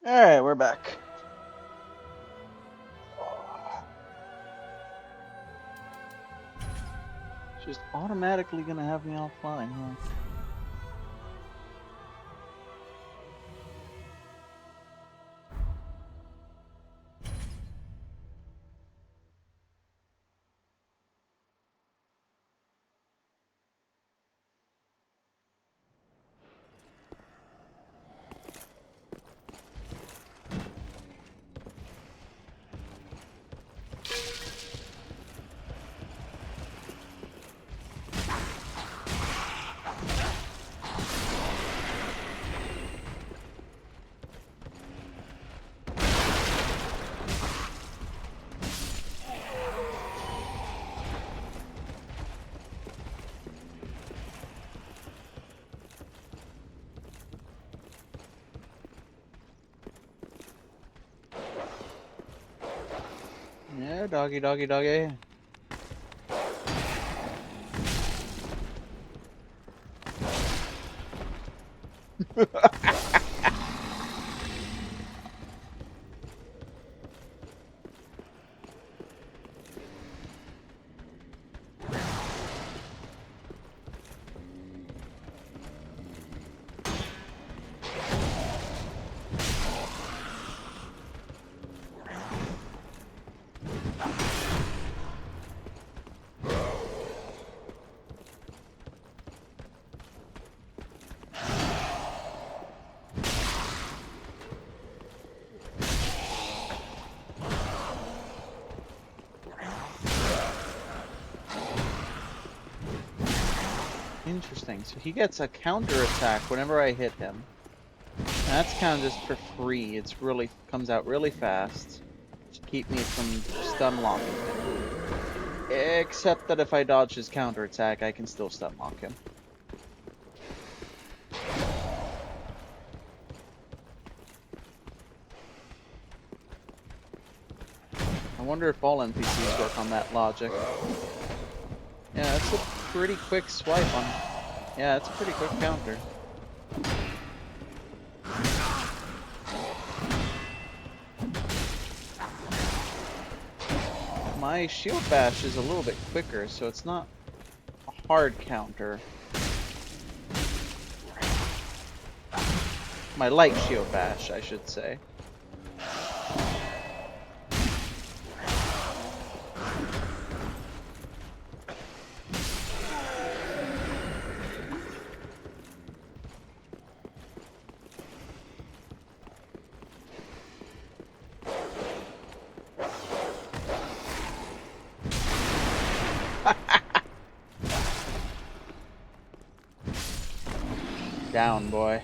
Alright, we're back. It's just automatically gonna have me offline, huh? Yeah, doggy, doggy, doggy. Interesting. So he gets a counter attack whenever I hit him. And that's kind of just for free. It's really comes out really fast to keep me from stun locking him. Except that if I dodge his counter attack, I can still stun lock him. I wonder if all NPCs work on that logic. Yeah, that's a pretty quick swipe on. Yeah, that's a pretty quick counter. My shield bash is a little bit quicker, so it's not a hard counter. My light shield bash, I should say. Down, boy.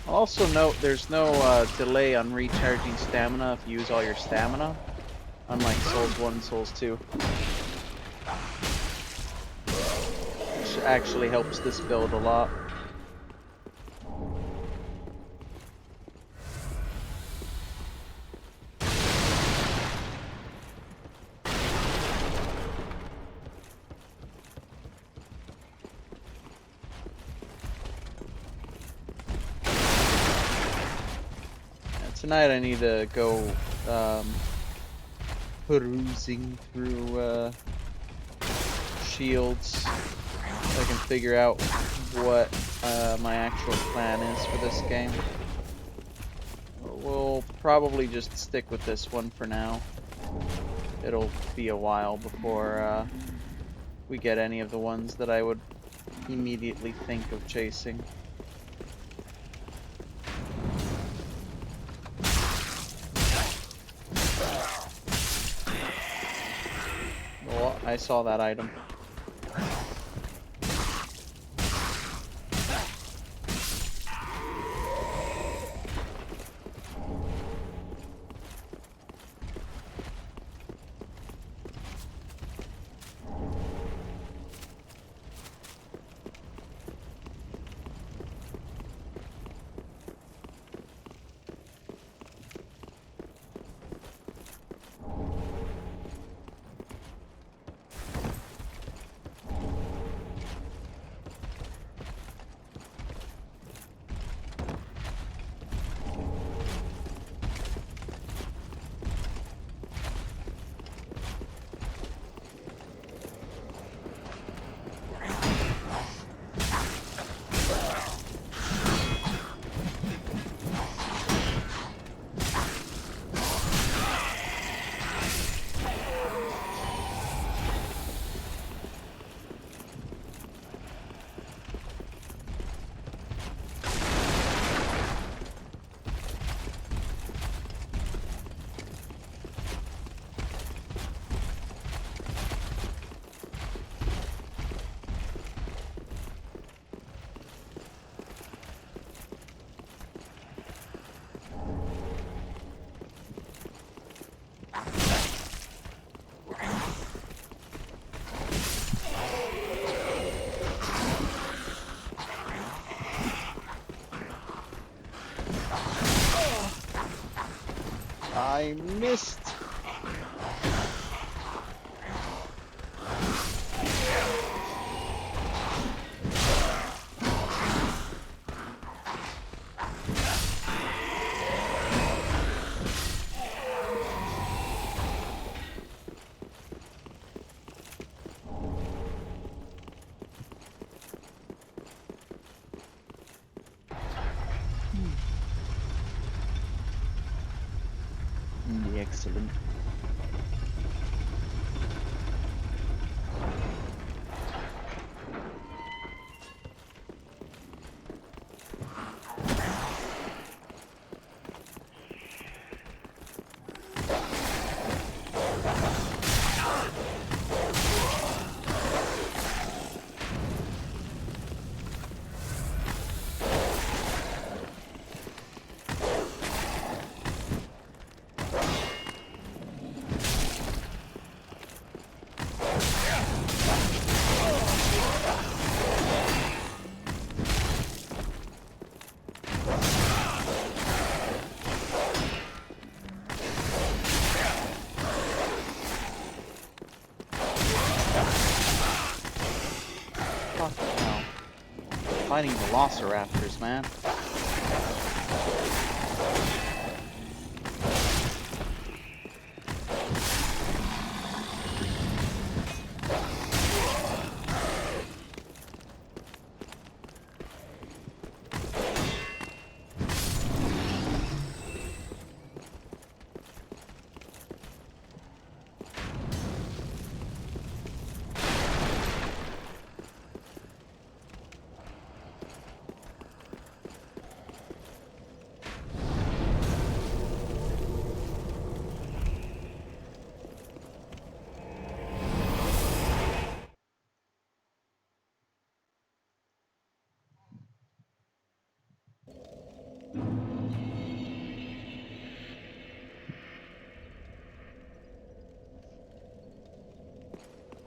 Also note, there's no delay on recharging stamina if you use all your stamina, unlike Souls 1 and Souls 2. Which actually helps this build a lot. Tonight I need to go perusing through shields so I can figure out what my actual plan is for this game. We'll probably just stick with this one for now. It'll be a while before we get any of the ones that I would immediately think of chasing. I saw that item. I missed. Excellent. Fucking hell. Fighting velociraptors, man.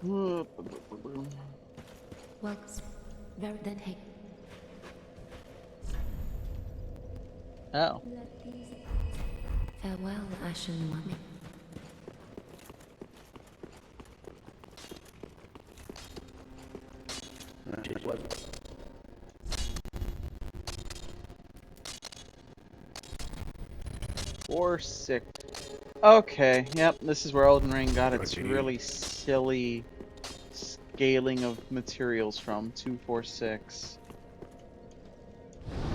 Well, very then take. Oh. Let these farewell, Ashen Mummy. What? 4, 6. Okay, yep, this is where Elden Ring got its Continue. really silly scaling of materials from. 2, 4, 6.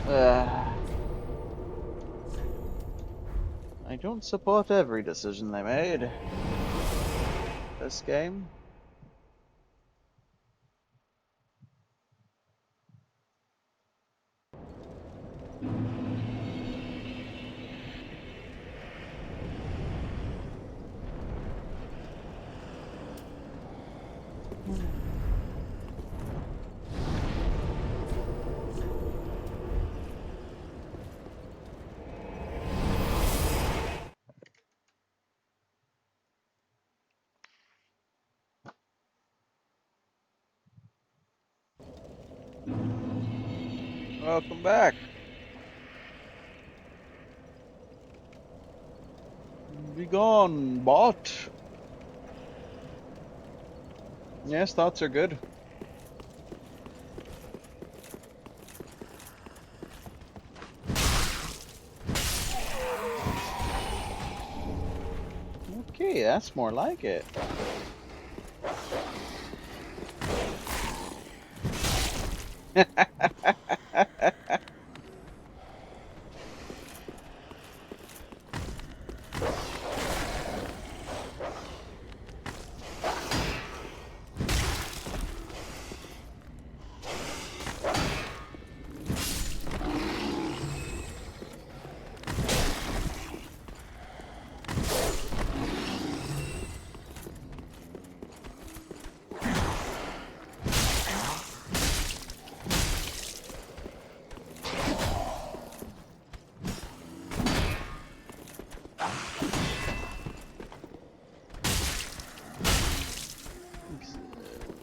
I don't support every decision they made. This game. Welcome back. Be gone, bot. Yes, thoughts are good. Okay, that's more like it.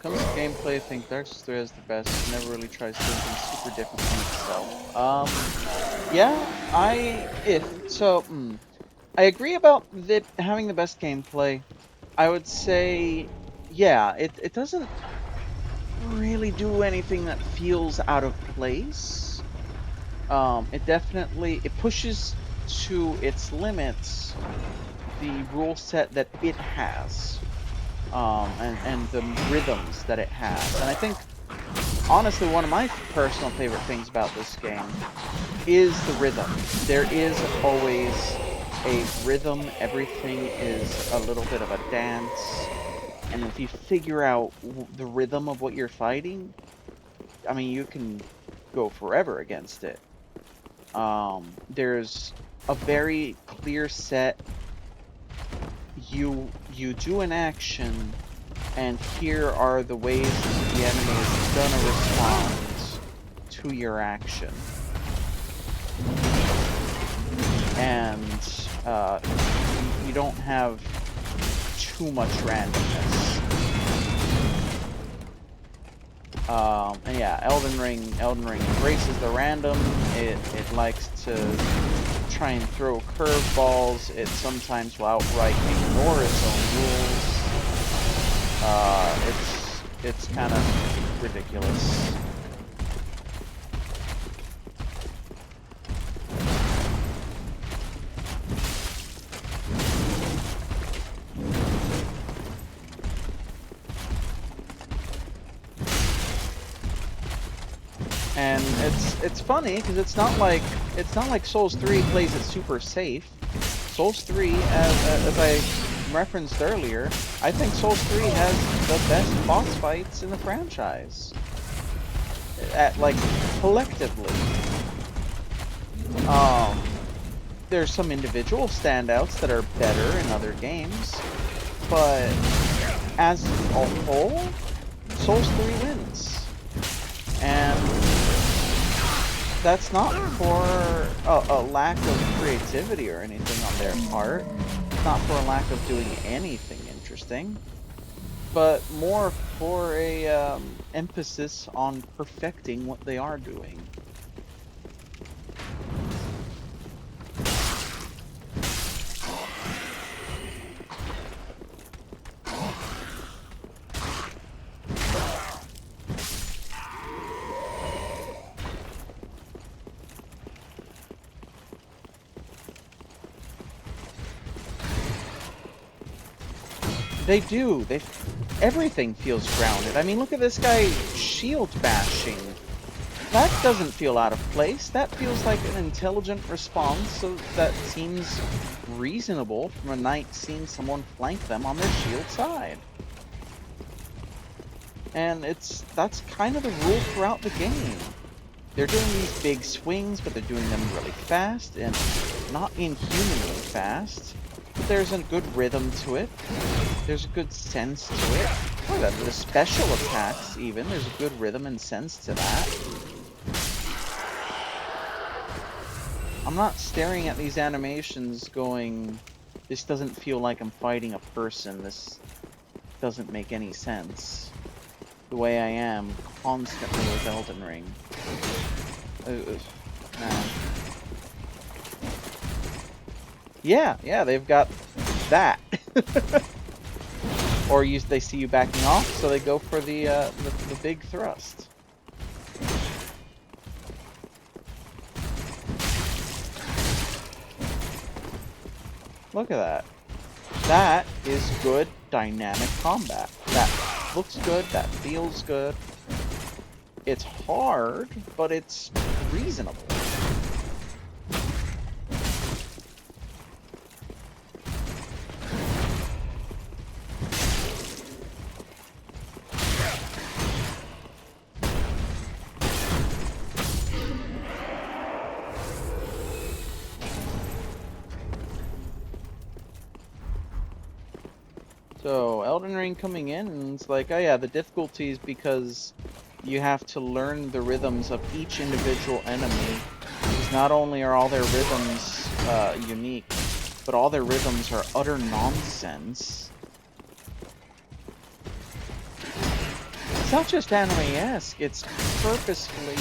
Comes to gameplay, I think Dark Souls 3 is the best. It never really tries to do anything super different from itself. Yeah, I agree about having the best gameplay. I would say, yeah, it doesn't really do anything that feels out of place. It definitely it pushes to its limits the rule set that it has, and the rhythms that it has. And I think, honestly, one of my personal favorite things about this game is the rhythm. There is always a rhythm. Everything is a little bit of a dance. And if you figure out the rhythm of what you're fighting, I mean, you can go forever against it. There's a very clear set. You do an action, and here are the ways that the enemy is gonna respond to your action. And you don't have too much randomness. And yeah, Elden Ring embraces the random. It likes to try and throw curveballs. It sometimes will outright ignore its own rules. It's kind of ridiculous. And it's funny because it's not like Souls 3 plays it super safe. Souls 3, as I referenced earlier, I think Souls 3 has the best boss fights in the franchise. Like collectively. There's some individual standouts that are better in other games, but as a whole, Souls 3 wins. And that's not for a lack of creativity or anything on their part. It's not for a lack of doing anything interesting, but more for a emphasis on perfecting what they are doing. They do. Everything feels grounded. I mean, look at this guy shield bashing. That doesn't feel out of place. That feels like an intelligent response, so that seems reasonable from a knight seeing someone flank them on their shield side. And that's kind of the rule throughout the game. They're doing these big swings, but they're doing them really fast and not inhumanly fast. But there's a good rhythm to it. There's a good sense to it. Look at that, the special attacks even, there's a good rhythm and sense to that. I'm not staring at these animations going, this doesn't feel like I'm fighting a person, this doesn't make any sense. The way I am constantly with Elden Ring. Man. Yeah, they've got that. Or they see you backing off, so they go for the big thrust. Look at that. That is good dynamic combat. That looks good, that feels good. It's hard, but it's reasonable. So, Elden Ring coming in, and it's like, oh yeah, the difficulty is because you have to learn the rhythms of each individual enemy. Because not only are all their rhythms unique, but all their rhythms are utter nonsense. It's not just anime-esque, it's purposefully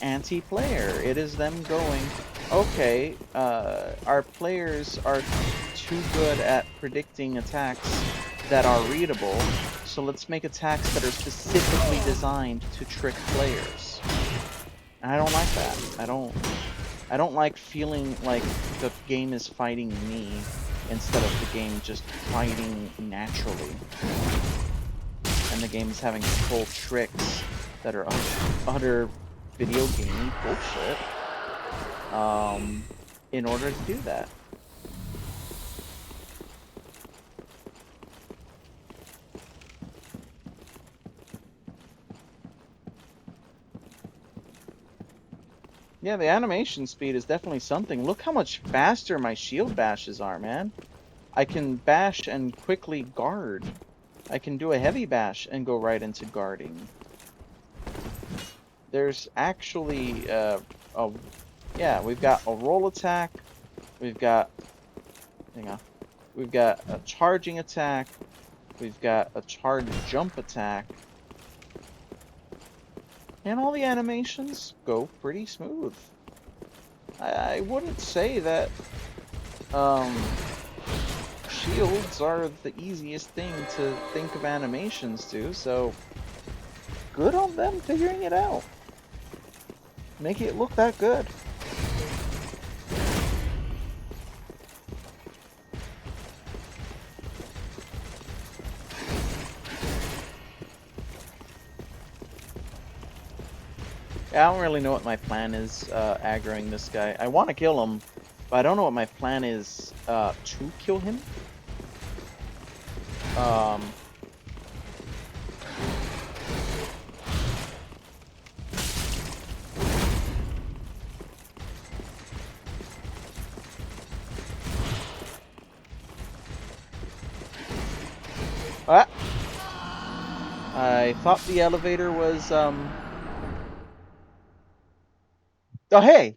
anti-player. It is them going, okay, our players are too good at predicting attacks that are readable, so let's make attacks that are specifically designed to trick players. And I don't like that. I don't like feeling like the game is fighting me instead of the game just fighting naturally. And the game is having to pull tricks that are utter video game bullshit in order to do that. Yeah, the animation speed is definitely something. Look how much faster my shield bashes are, man. I can bash and quickly guard. I can do a heavy bash and go right into guarding. There's actually, yeah, we've got a roll attack. We've got, hang on. We've got a charging attack. We've got a charge jump attack. And all the animations go pretty smooth. I wouldn't say that shields are the easiest thing to think of animations to, so good on them figuring it out. Make it look that good. Yeah, I don't really know what my plan is aggroing this guy. I want to kill him, but I don't know what my plan is to kill him. Ah! I thought the elevator was, Oh, hey!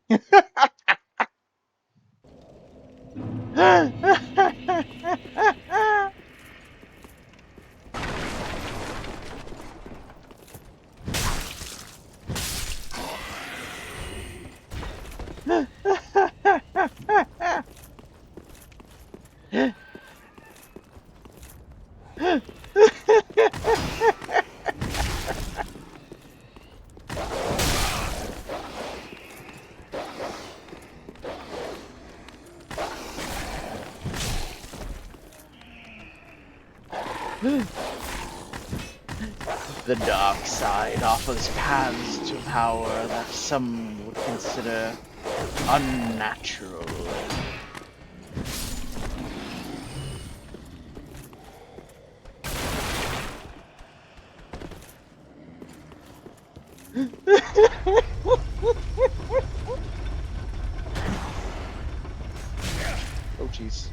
The dark side offers paths to power that some would consider unnatural. Oh, jeez.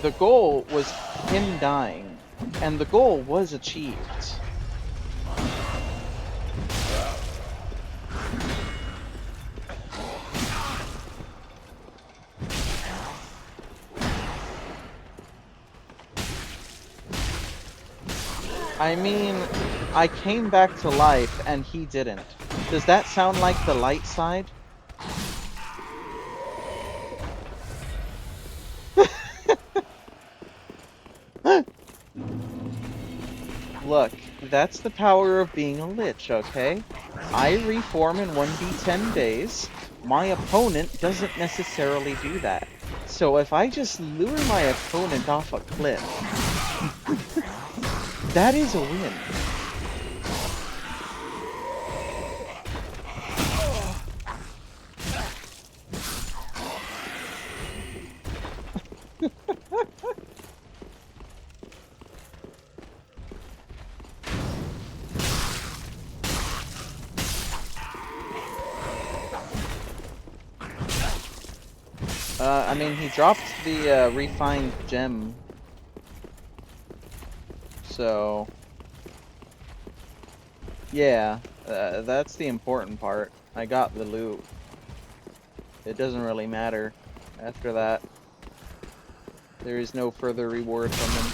The goal was him dying, and the goal was achieved. I mean, I came back to life and he didn't. Does that sound like the light side? Look, that's the power of being a lich, okay? I reform in 1d10 days. My opponent doesn't necessarily do that. So if I just lure my opponent off a cliff, that is a win. I mean, he dropped the refined gem, so yeah, that's the important part. I got the loot. It doesn't really matter after that. There is no further reward from him.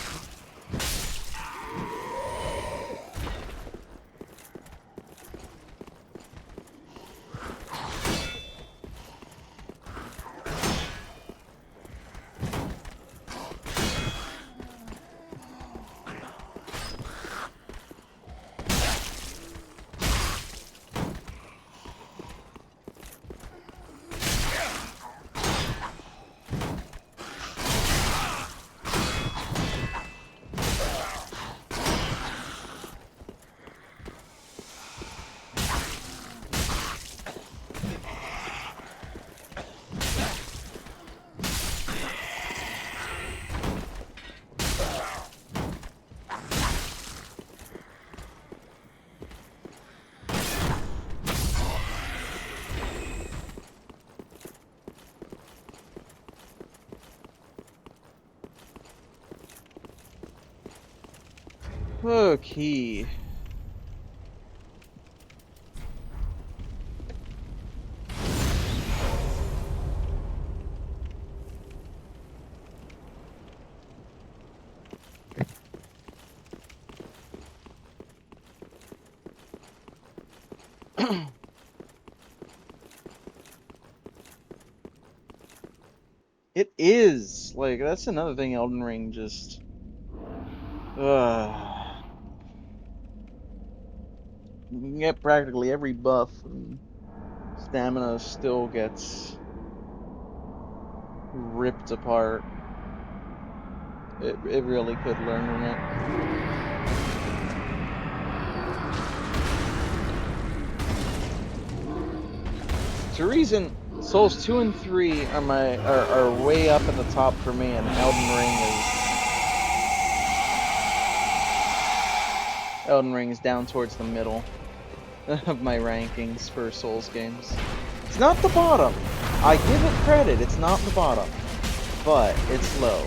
Okay. It is like that's another thing Elden Ring just you can get practically every buff and stamina still gets ripped apart. It really could learn from it. It's a reason Souls 2 and 3 are way up at the top for me, and Elden Ring is down towards the middle of my rankings for Souls games. It's not the bottom. I give it credit, it's not the bottom, but it's low.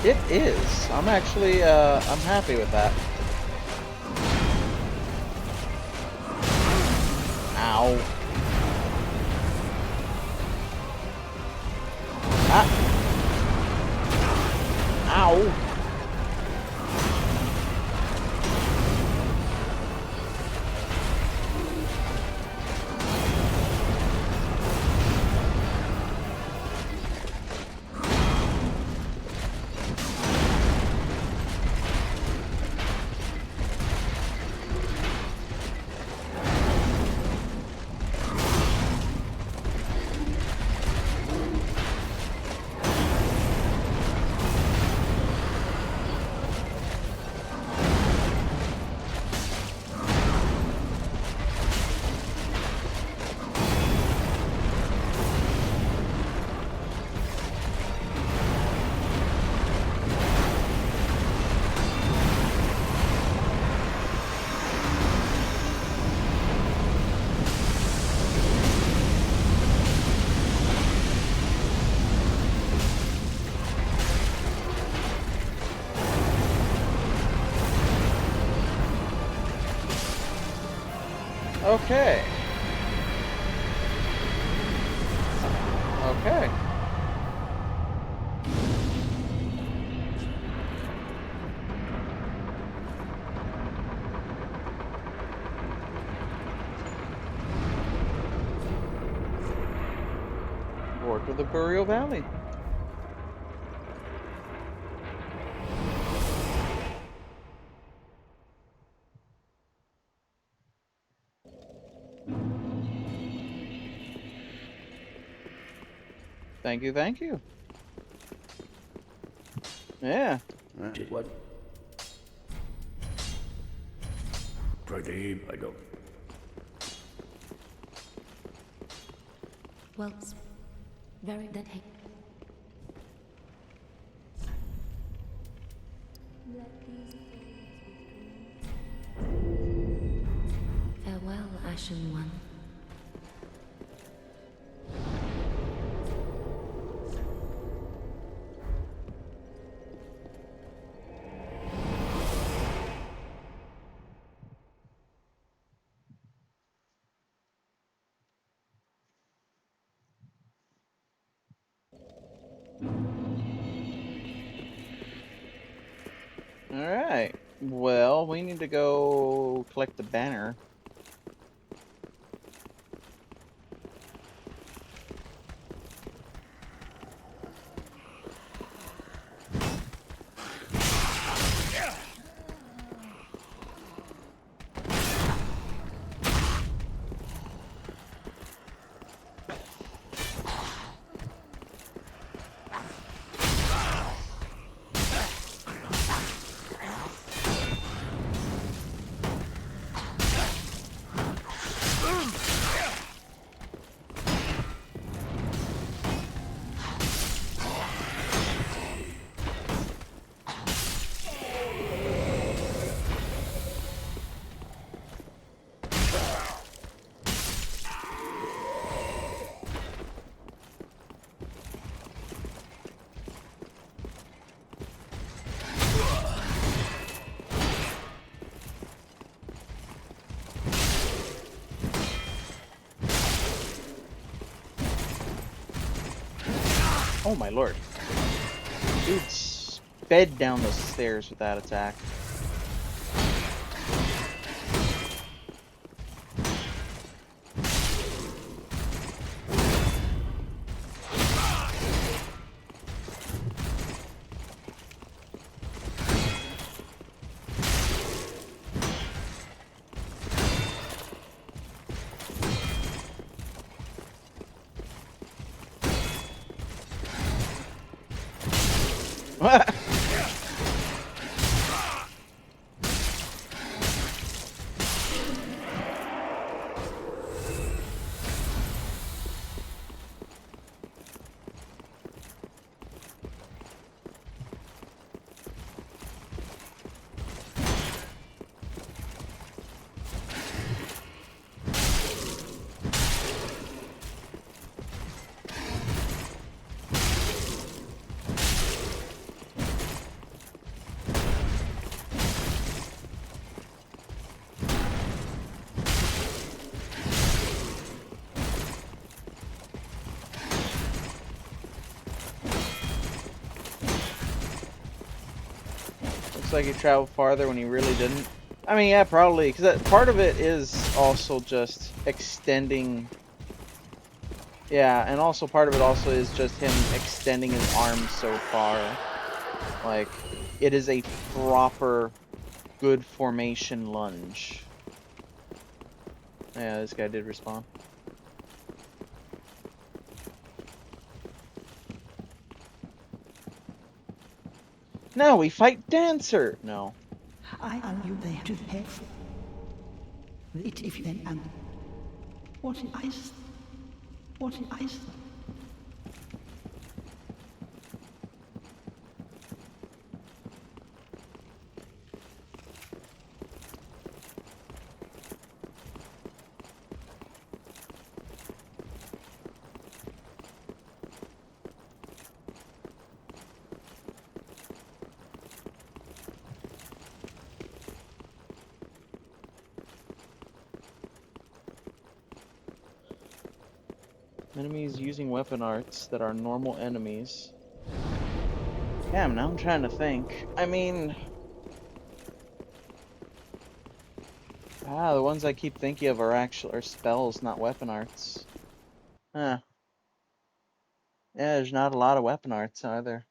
It is. I'm actually, I'm happy with that. Ow. Ah. Ow. Okay. Okay. Orc of the Burial Valley. Thank you, thank you. Yeah. What? Pradeep, I go. Well, very then take. Farewell, Ashen One. All right. Well, we need to go collect the banner. Oh my lord. Dude sped down the stairs with that attack. Looks like he traveled farther when he really didn't. I mean, yeah, probably, because part of it is also just extending. Yeah, and also part of it also is just him extending his arms so far. Like, it is a proper good formation lunge. Yeah, this guy did respawn. Now we fight Dancer! No. I are you there to pay for it if then and what is what is Enemies using weapon arts that are normal enemies. Damn, now I'm trying to think. I mean... the ones I keep thinking of are spells, not weapon arts. Huh. Yeah, there's not a lot of weapon arts, are there?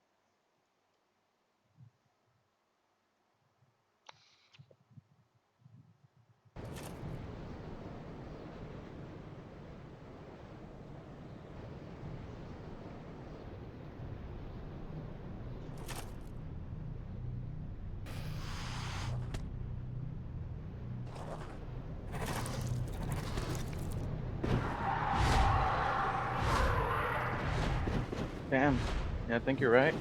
Damn. Yeah, I think you're right.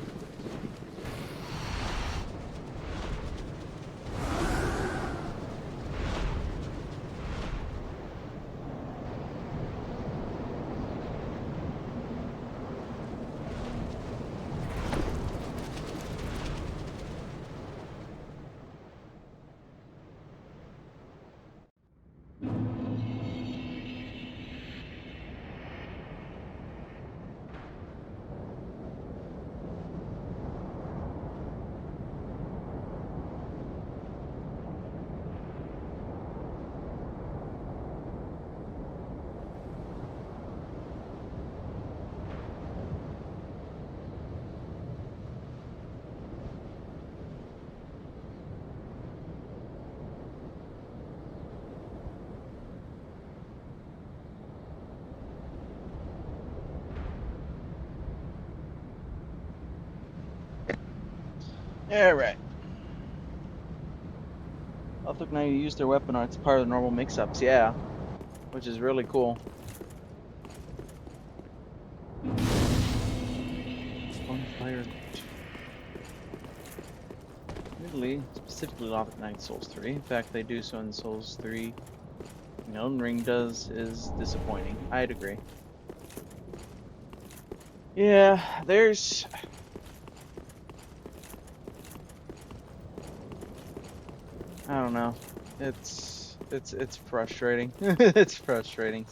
Alright. Oh, look, now you use their weapon arts part of the normal mix-ups, yeah. Which is really cool. Bonfire. Admittedly, specifically Logic Knight Souls 3. In fact, they do so in Souls 3. Elden Ring does is disappointing. I'd agree. Yeah, there's... I don't know. It's frustrating. It's frustrating.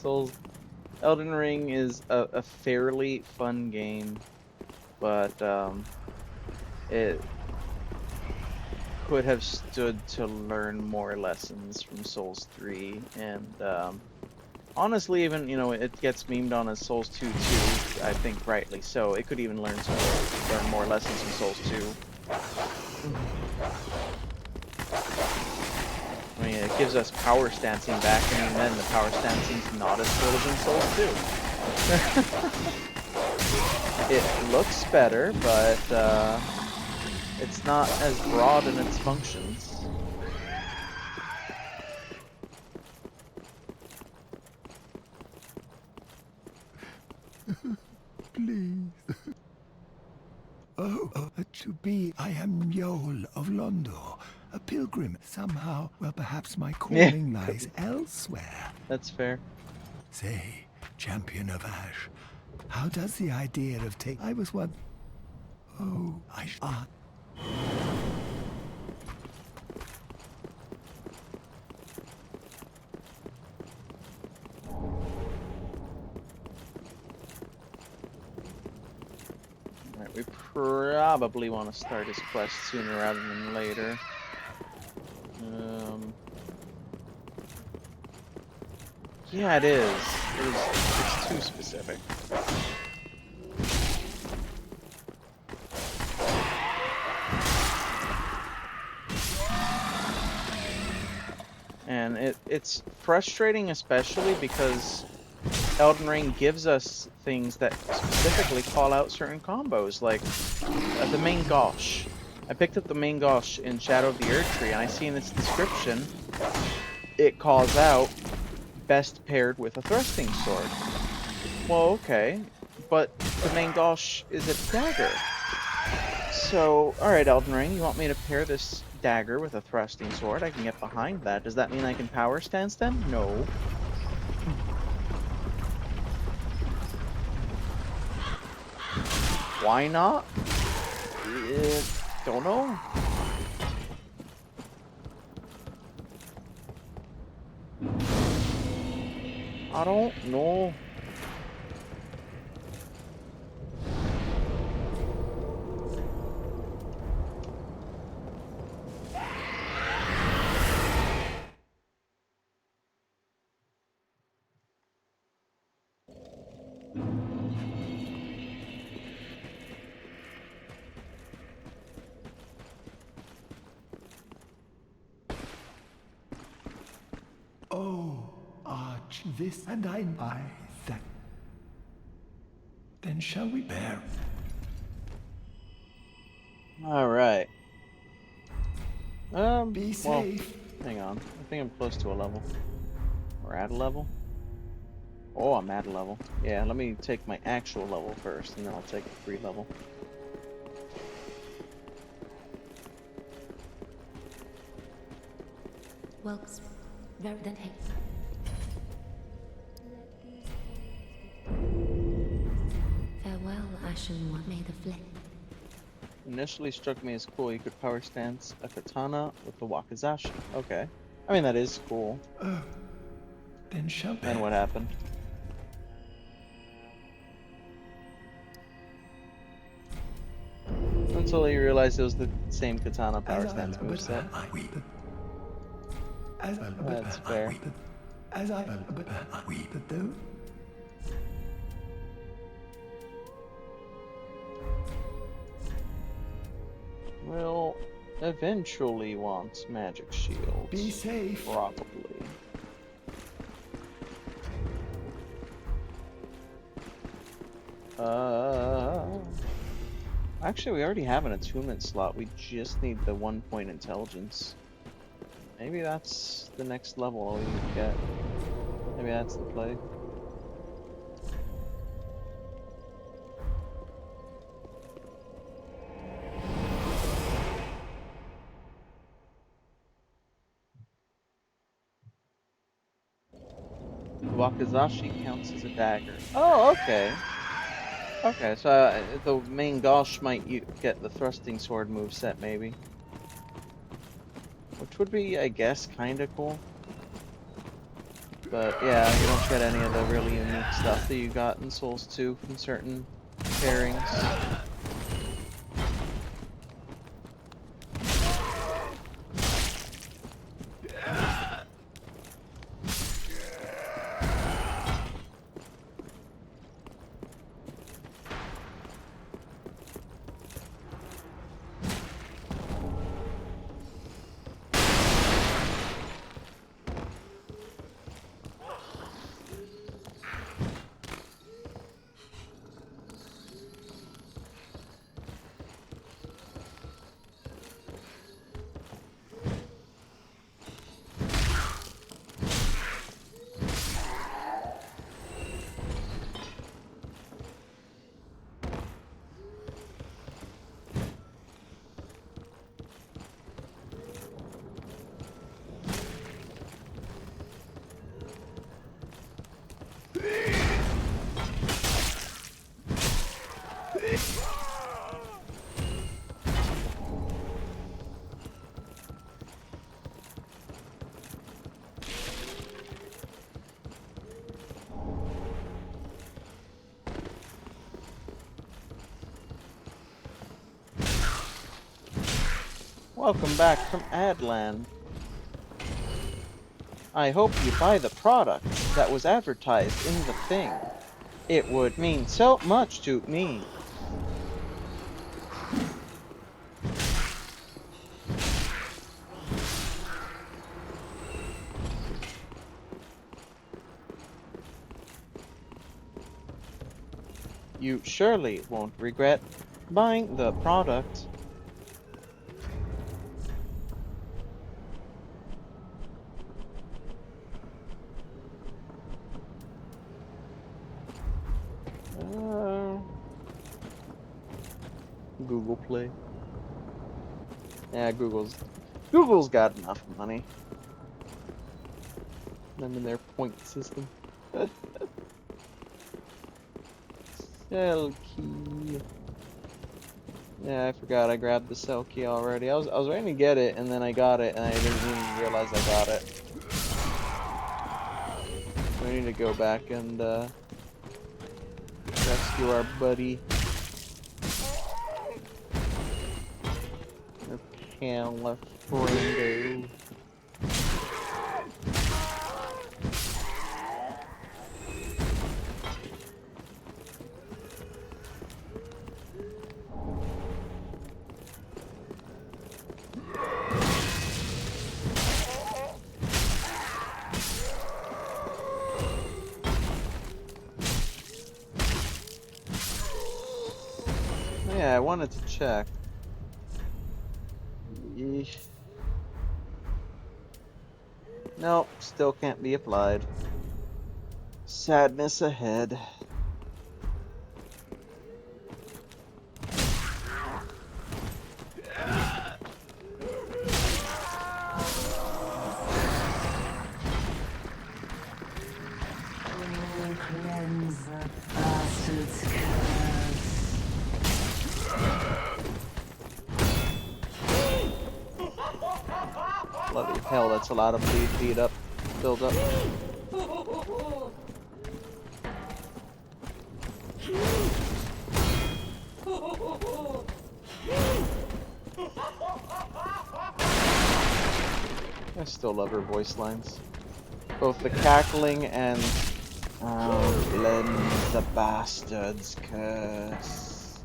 Elden Ring is a fairly fun game, but it could have stood to learn more lessons from Souls 3, and honestly, even, you know, it gets memed on as Souls 2 too, I think rightly so. It could even learn more lessons from Souls 2. I mean, it gives us power stancing back, and even then the power stancing's not as good as in Souls 2. It looks better, but it's not as broad in its functions. Please. To be, I am Yol of Londo, a pilgrim. Somehow, well, perhaps my calling lies elsewhere. That's fair. Say, champion of Ash, how does the idea of I was one... Oh, We probably want to start his quest sooner rather than later. Yeah, it is. It's too specific. And it's frustrating, especially because Elden Ring gives us things that specifically call out certain combos, like the main Gosh. I picked up the main Gosh in Shadow of the Erdtree, and I see in its description it calls out best paired with a thrusting sword. Well, okay, but the main Gosh is a dagger. So, alright, Elden Ring, you want me to pair this dagger with a thrusting sword? I can get behind that. Does that mean I can power stance then? No. Why not? Don't know. I don't know. much this, and I thank. Then shall we bear? All right. Be Well, safe. hang on. I think I'm close to a level. We're at a level? Oh, I'm at a level. Yeah, let me take my actual level first, and then I'll take the free level. Welcome. Very then take. Farewell, Ashen One. May the flame. Initially struck me as cool. You could power stance a katana with the wakizashi. Okay. I mean, that is cool. Then shall Then bear. what happened? Until you realized it was the same katana power stance moveset. That's fair. As I though. Will eventually want magic shields. Be safe. Probably. Actually, we already have an attunement slot. We just need the 1-point intelligence. Maybe that's the next level we need to get. Maybe that's the play. Wakizashi counts as a dagger. Oh, okay. Okay, so the main Gosh might get the thrusting sword moveset, maybe. Which would be, I guess, kinda cool. But yeah, you don't get any of the really unique stuff that you got in Souls 2 from certain pairings. Welcome back from Adland. I hope you buy the product that was advertised in the thing. It would mean so much to me. You surely won't regret buying the product. Google Play. Yeah, Google's got enough money. Them in their point system. Cell key. Yeah, I forgot I grabbed the cell key already. I was waiting to get it, and then I got it, and I didn't even realize I got it. We need to go back and rescue our buddy. Our California. Yeah, I wanted to check. Yeesh. Nope, still can't be applied. Sadness ahead. Cleanse the bastard's curse. Bloody hell, that's a lot of bleed beat up, build up. I still love her voice lines. Both the cackling and cleanse the bastard's curse.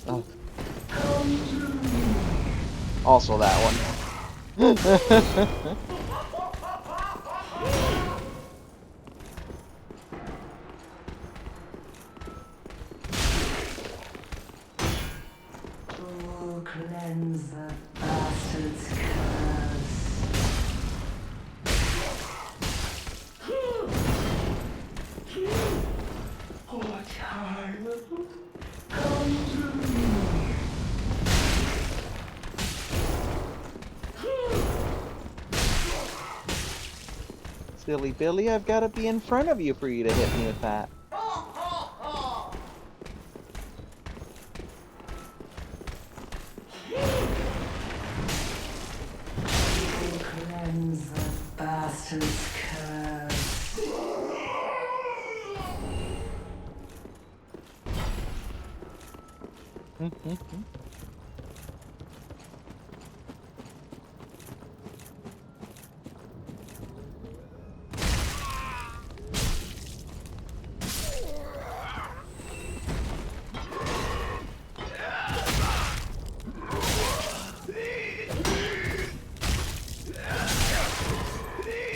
Oh. Also that one. Oh, cleanse the bastard's curse. What time? Come to me. Silly Billy, I've got to be in front of you for you to hit me with that. Cleanse the bastard's curse.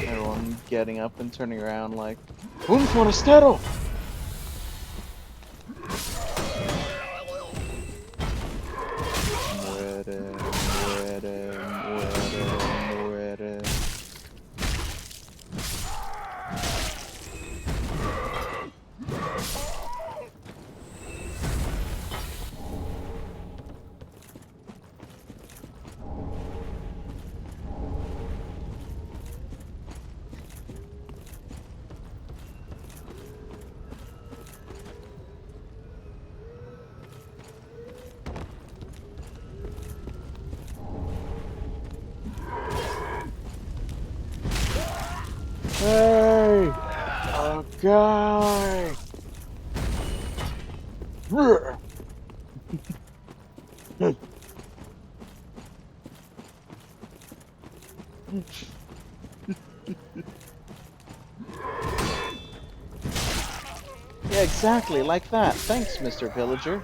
Everyone getting up and turning around like, un forastero! Muere, muere, muere, muere. Hey! A guy! Brr. Yeah, exactly, like that. Thanks, Mr. Villager.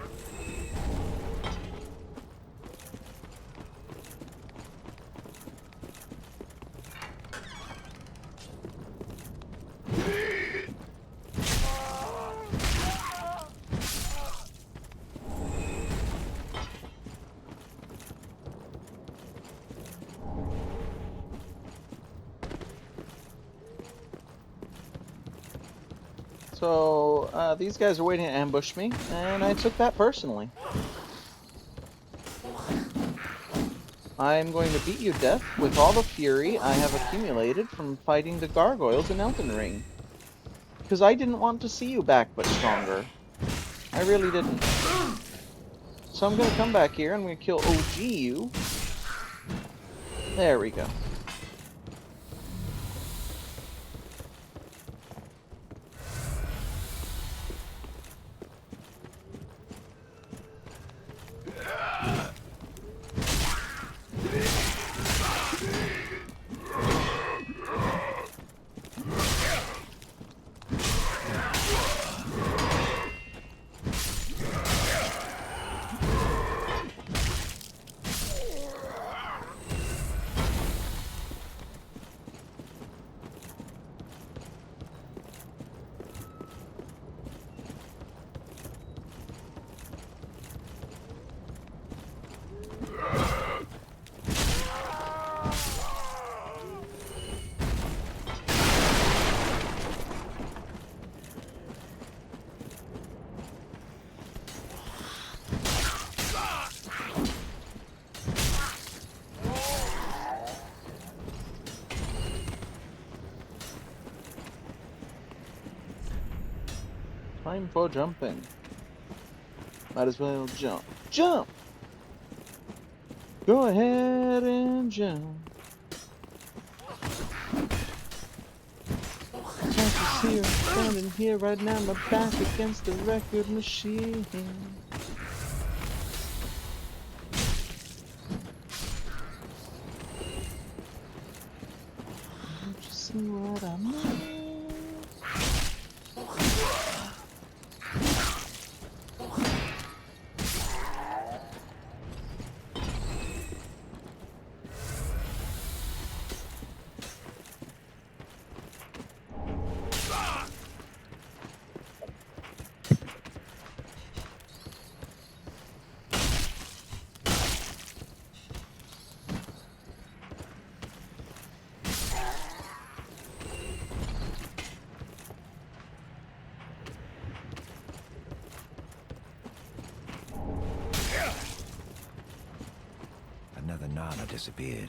So, these guys are waiting to ambush me, and I took that personally. I'm going to beat you to death with all the fury I have accumulated from fighting the gargoyles in Elden Ring. Because I didn't want to see you back, but stronger. I really didn't. So I'm going to come back here, and I'm going to kill OG you. There we go. Time for jumping. Might as well jump. Jump! Go ahead and jump. Can't you see her standing here right now? My back against the record machine. Don't you see what I mean? Another Nana disappeared.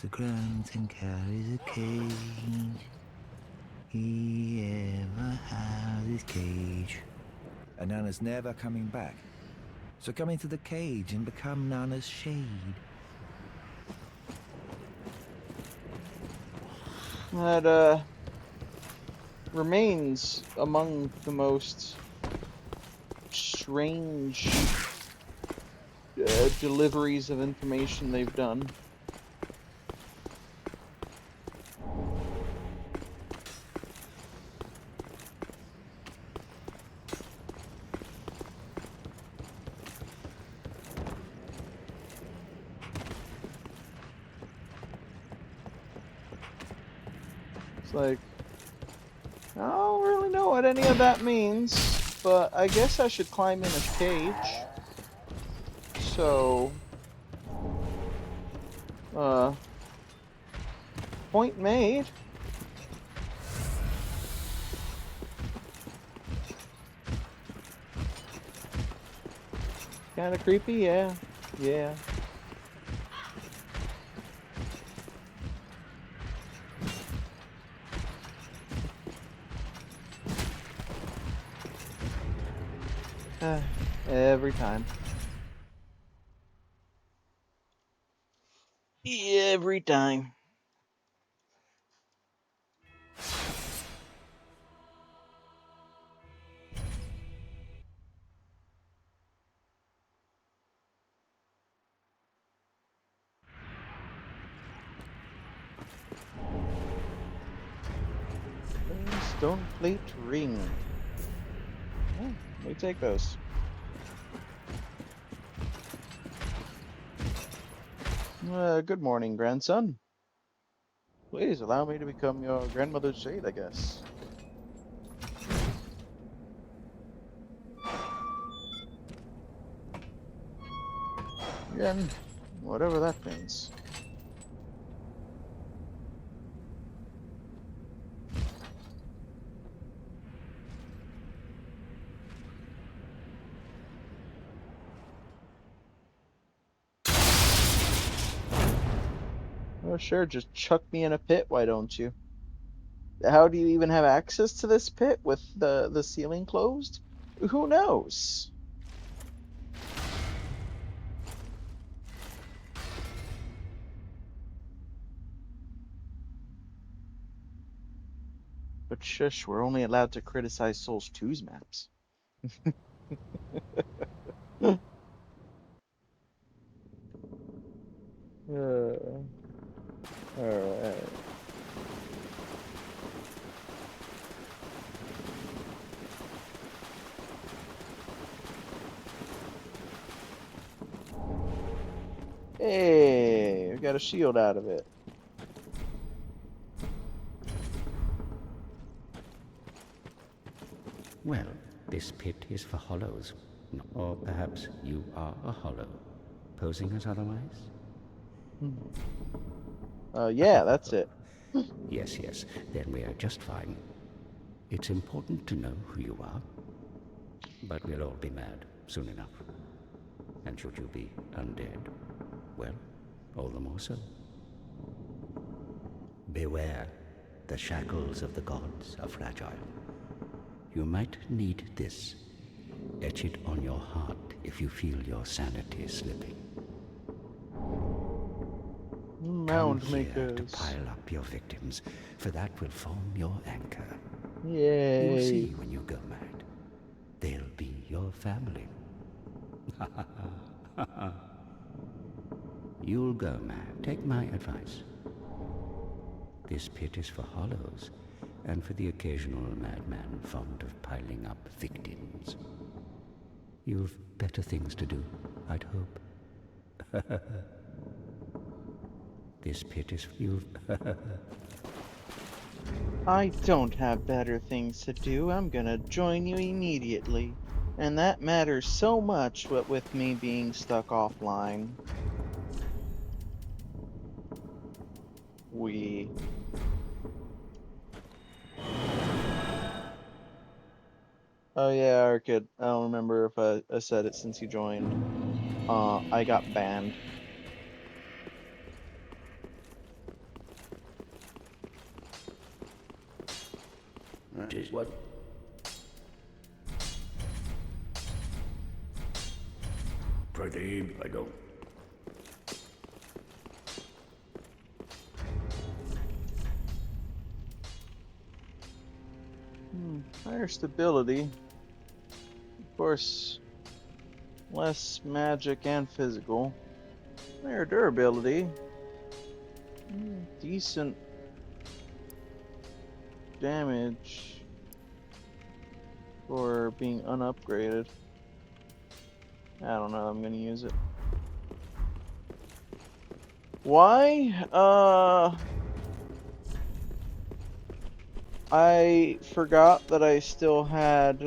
The Grunton carries a cage. He ever has his cage. And Nana's never coming back. So come into the cage and become Nana's shade. That remains among the most strange deliveries of information they've done. It's like, I don't really know what any of that means, but I guess I should climb in a cage. So, point made. Kinda creepy, yeah. Yeah. Every time. Every time. Stone plate ring. Oh, let me take those. Good morning, grandson. Please allow me to become your grandmother's shade, I guess. Again, whatever that means. Oh, sure, just chuck me in a pit, why don't you? How do you even have access to this pit with the ceiling closed? Who knows? But shush, we're only allowed to criticize Souls 2's maps. Alright. Hey, we got a shield out of it. Well, this pit is for hollows. Or perhaps you are a hollow, posing as otherwise? Yeah, that's it. Yes, yes, then we are just fine. It's important to know who you are, but we'll all be mad soon enough. And should you be undead, well, all the more so. Beware, the shackles of the gods are fragile. You might need this. Etch it on your heart if you feel your sanity slipping. Come Mound here to makers. pile up your victims, for that will form your anchor. You'll Yay. see when you go mad. They'll be your family. You'll go mad. Take my advice. This pit is for hollows, and for the occasional madman fond of piling up victims. You've better things to do, I'd hope. This pit is for you. I don't have better things to do. I'm gonna join you immediately. And that matters so much, what with me being stuck offline. Oh yeah, Arcade. I don't remember if I said it since you joined. I got banned. Just what? Pradeep, I go. Higher stability. Of course, less magic and physical. Higher durability. Decent damage for being unupgraded. I don't know, I'm gonna use it. Why? I forgot that I still had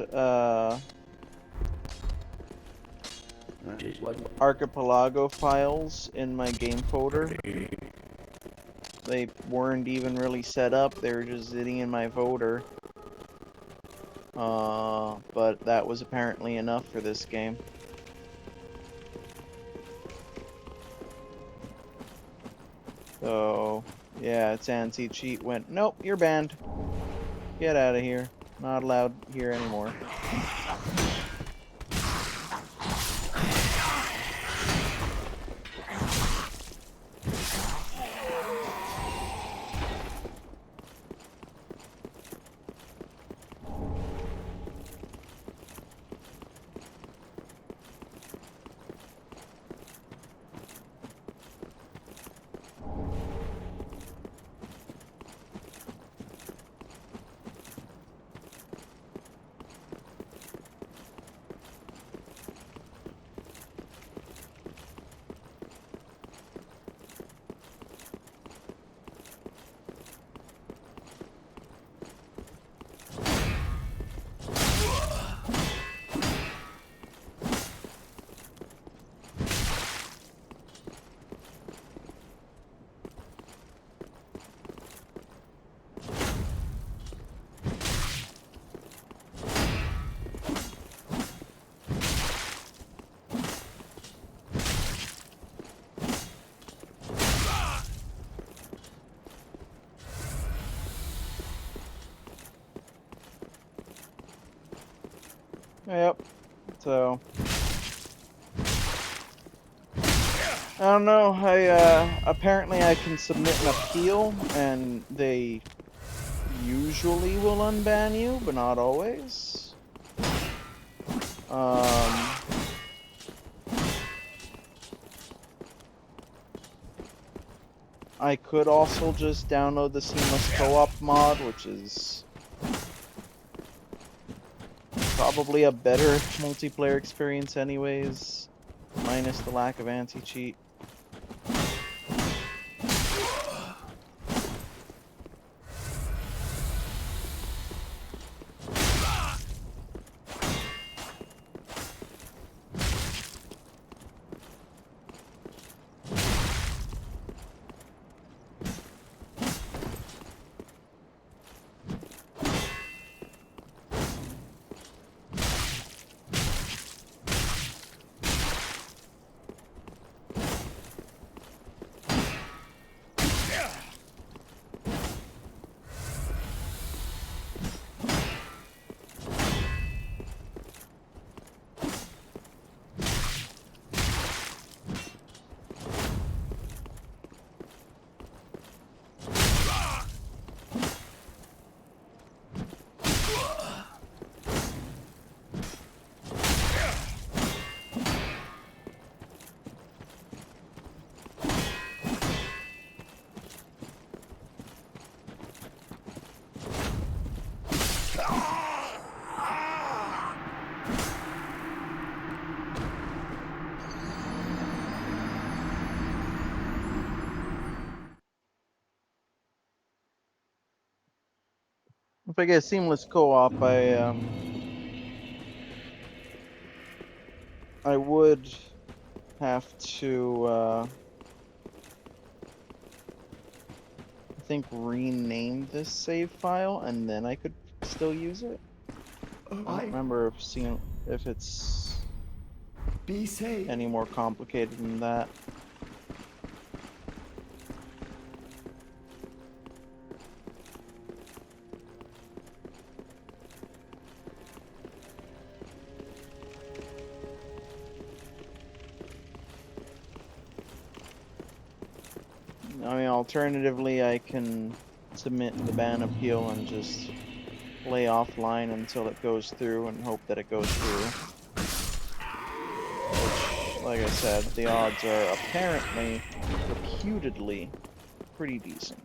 Just what? Archipelago files in my game folder. They weren't even really set up, they were just sitting in my folder. But that was apparently enough for this game. So, yeah, its anti-cheat went, nope, you're banned. Get out of here. Not allowed here anymore. Yep. So I don't know. Apparently I can submit an appeal, and they usually will unban you, but not always. I could also just download the Seamless Co-op mod, which is probably a better multiplayer experience anyways, minus the lack of anti-cheat. If I get seamless co-op, I would have to I think rename this save file and then I could still use it. I don't remember if it's Be safe. any more complicated than that. I mean, alternatively, I can submit the ban appeal and just play offline until it goes through and hope that it goes through. Which, like I said, the odds are apparently, reputedly, pretty decent.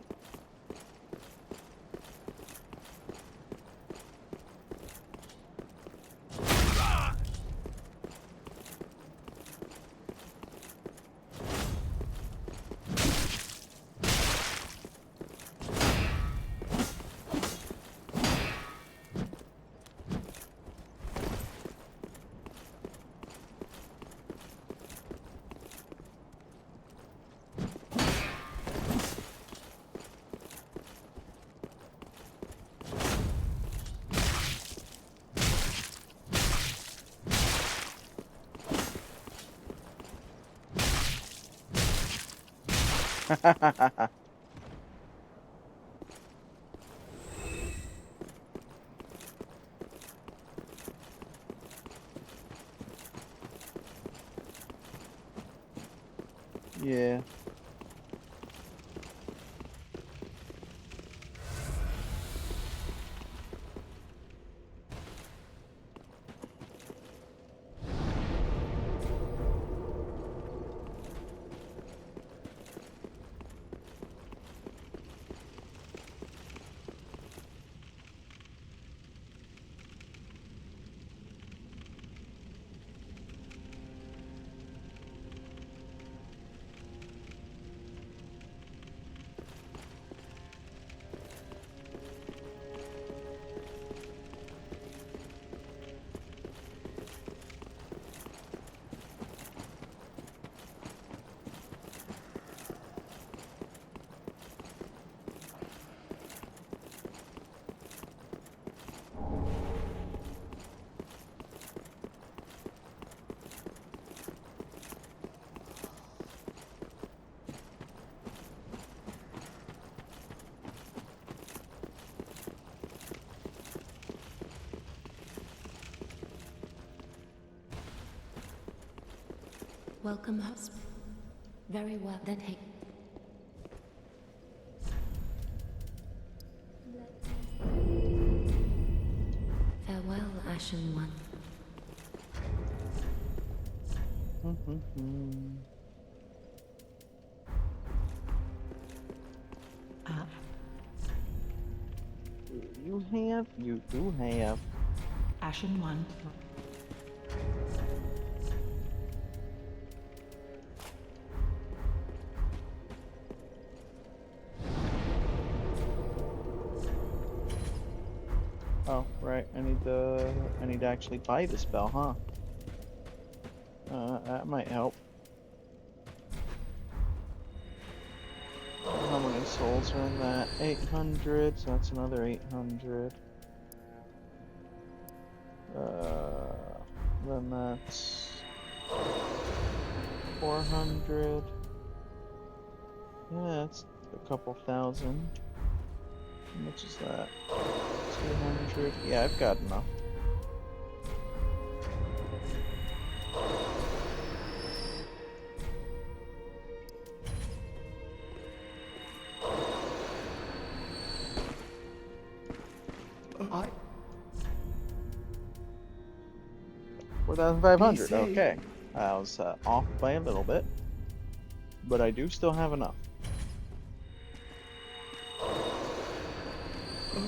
Yeah. Welcome, husband. Very well, then take. Farewell, Ashen One. You do have. Ashen One. Oh, right. I need to actually buy the spell, huh? That might help. How many souls are in that? 800, so that's another 800. Then that's 400. Yeah, that's a couple thousand. How much is that? 200. Yeah, I've got enough. I 4,500. Be safe. Okay. I was off by a little bit, but I do still have enough.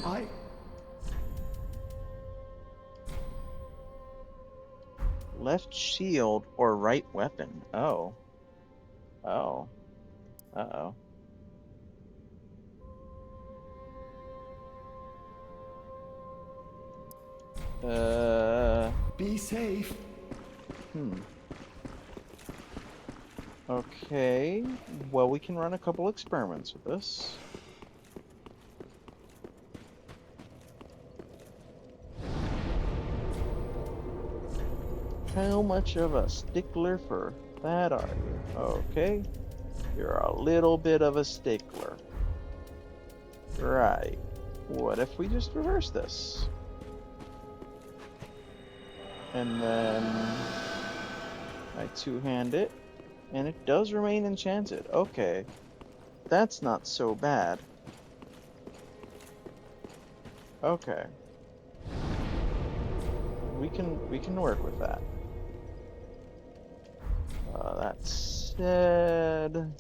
I Left shield or right weapon? Oh. Oh. Uh-oh. Be safe. Okay. Well, we can run a couple experiments with this. How much of a stickler for that are you? Okay. You're a little bit of a stickler. Right. What if we just reverse this? And then I two-hand it, and it does remain enchanted. Okay. That's not so bad. Okay. We can work with that. That said,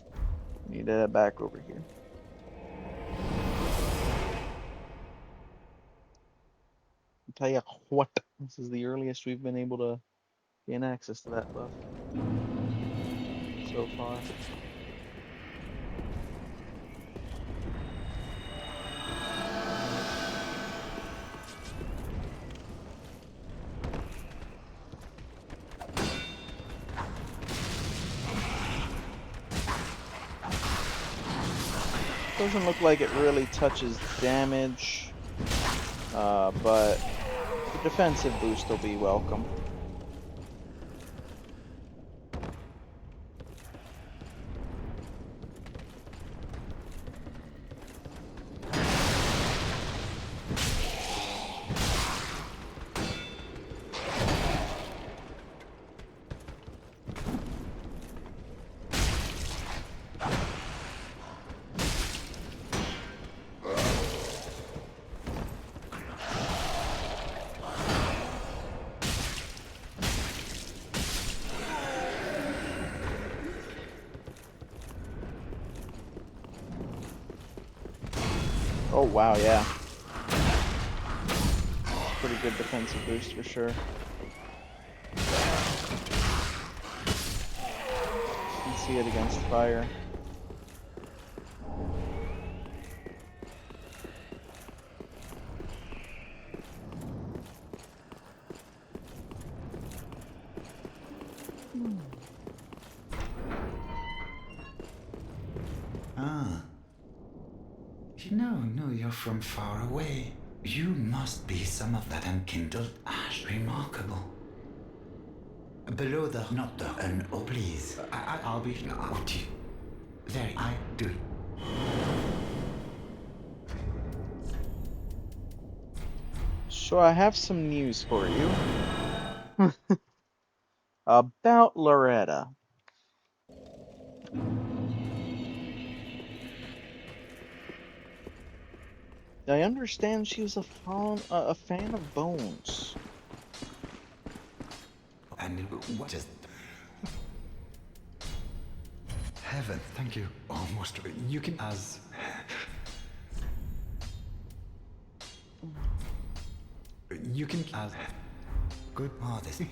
need to head back over here. I'll tell you what, this is the earliest we've been able to gain access to that buff so far. Doesn't look like it really touches damage, but the defensive boost will be welcome. Oh wow, yeah. Pretty good defensive boost for sure. You can see it against fire. Ah. No, you're from far away. You must be some of that unkindled ash. Remarkable. Below the not the oh please. I'll be out. There I do. So I have some news for you. About Loretta. I understand she was a fan of Bones. And what just heaven, thank you. Almost you can as you can as good artist.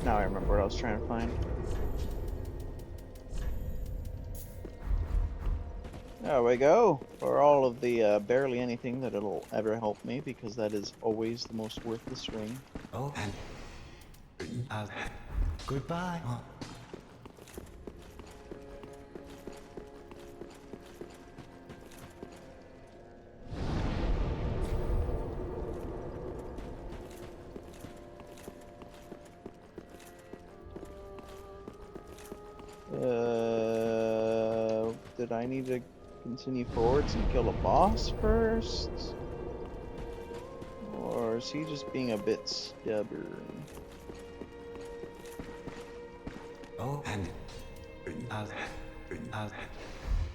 Now I remember what I was trying to find. There we go. For all of the barely anything that it'll ever help me, because that is always the most worthless ring. Oh, and goodbye. Did I need to continue forwards and kill a boss first? Or is he just being a bit stubborn? Oh, and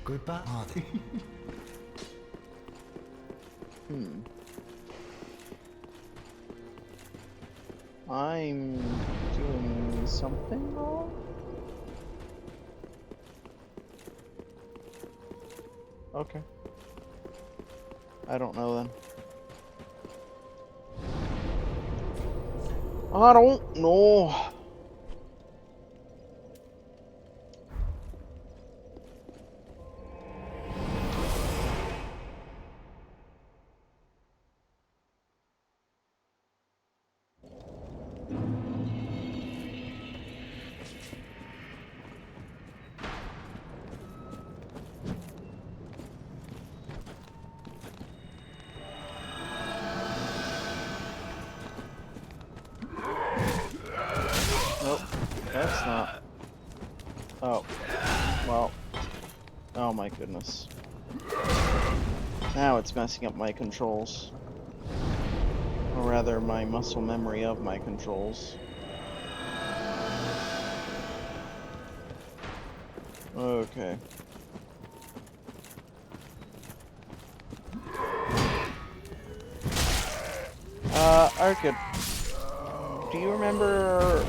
goodbye. I'm doing something wrong? Okay. I don't know then. I don't know. Nope, that's not. Oh, well. Oh my goodness. Now it's messing up my controls. Or rather, my muscle memory of my controls. Okay. Arkad, do you remember,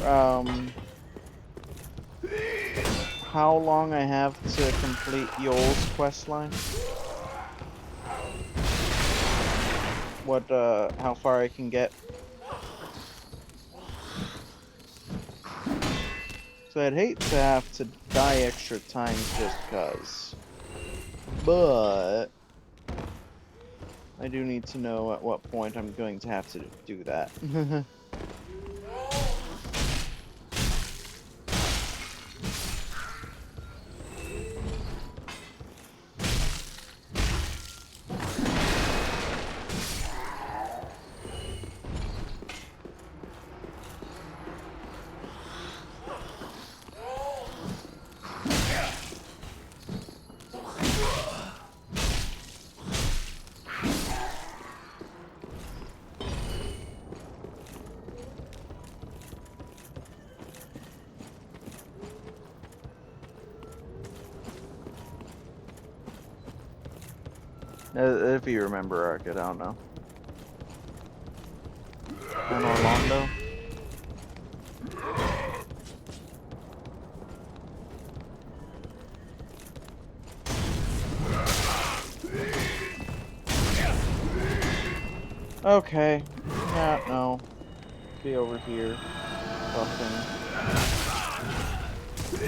how long I have to complete Yoel's questline? What, how far I can get? So I'd hate to have to die extra times just cause. But I do need to know at what point I'm going to have to do that. If you remember Arkad, I don't know. And Orlando? Okay. Yeah, no. Be over here. Fucking.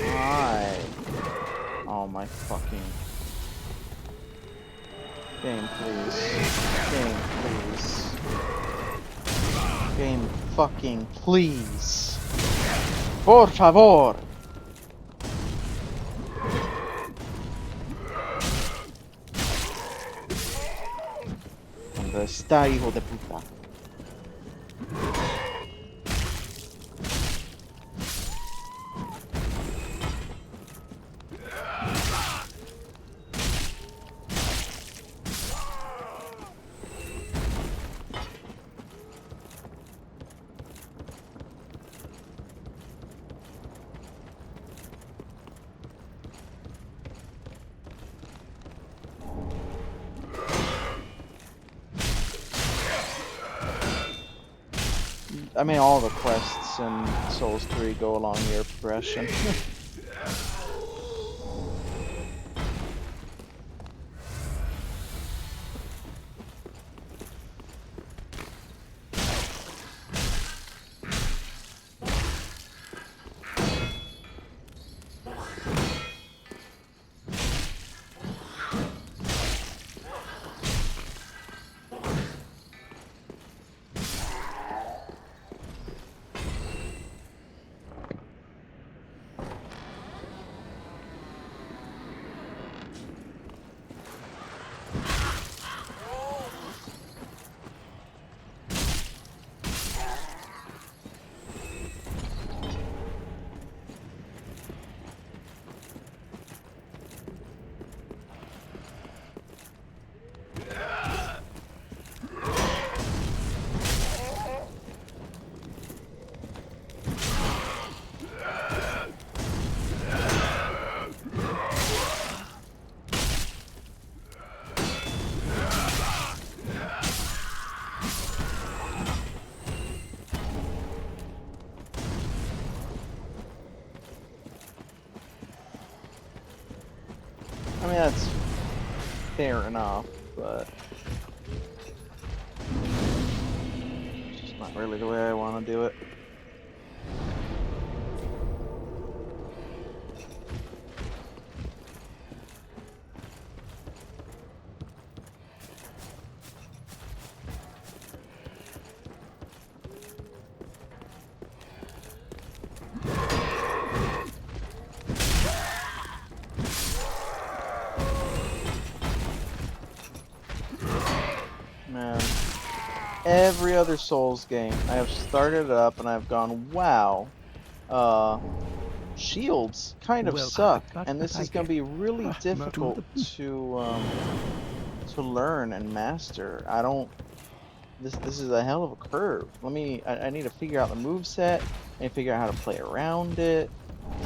Hi. Oh my fucking. Game, please. Game, please. Game, fucking, please. Por favor. ¿Dónde está, hijo de puta? I mean, all the quests in Souls 3 go along your progression. I mean, that's fair enough, but it's just not really the way I want to do it. Man, every other Souls game, I have started it up and I've gone, wow, uh, shields kind of Well, suck, but and this I is going to get- be really to difficult the- to learn and master. I don't. This is a hell of a curve. I need to figure out the move set and figure out how to play around it.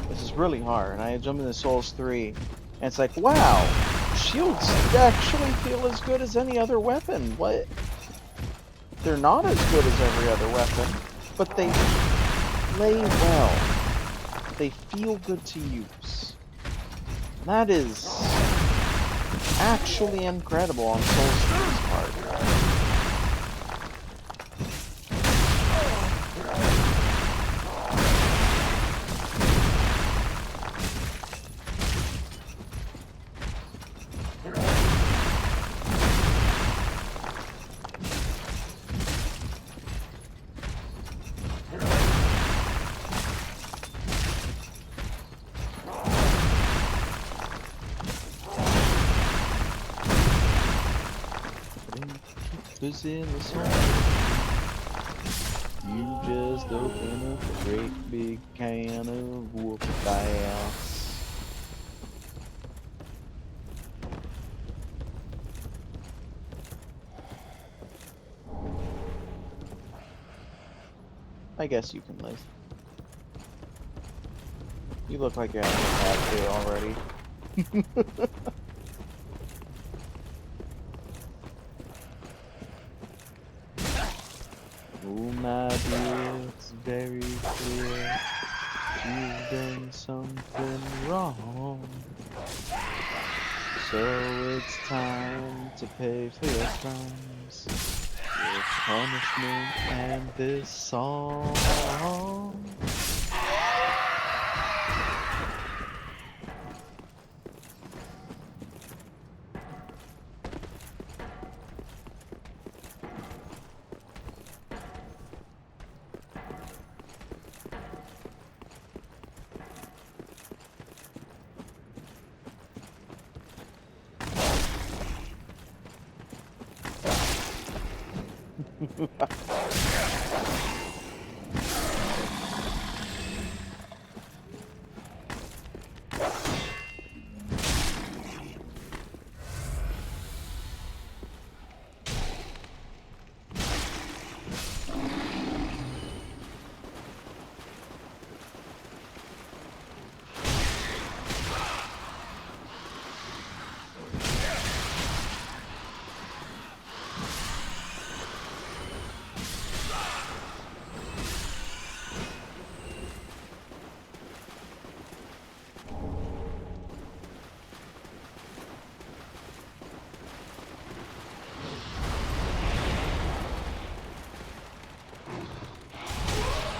This is really hard. I jump into Souls 3, and it's like, wow, shields actually feel as good as any other weapon. What? They're not as good as every other weapon, but they play well. They feel good to use. That is actually incredible on Souls 3's part. Who's in the song? You just open up a great big can of whoop ass. I guess you can live. You look like you're having a bad day already. Oh my dear, it's very clear you've done something wrong. So it's time to pay for your crimes with punishment and this song.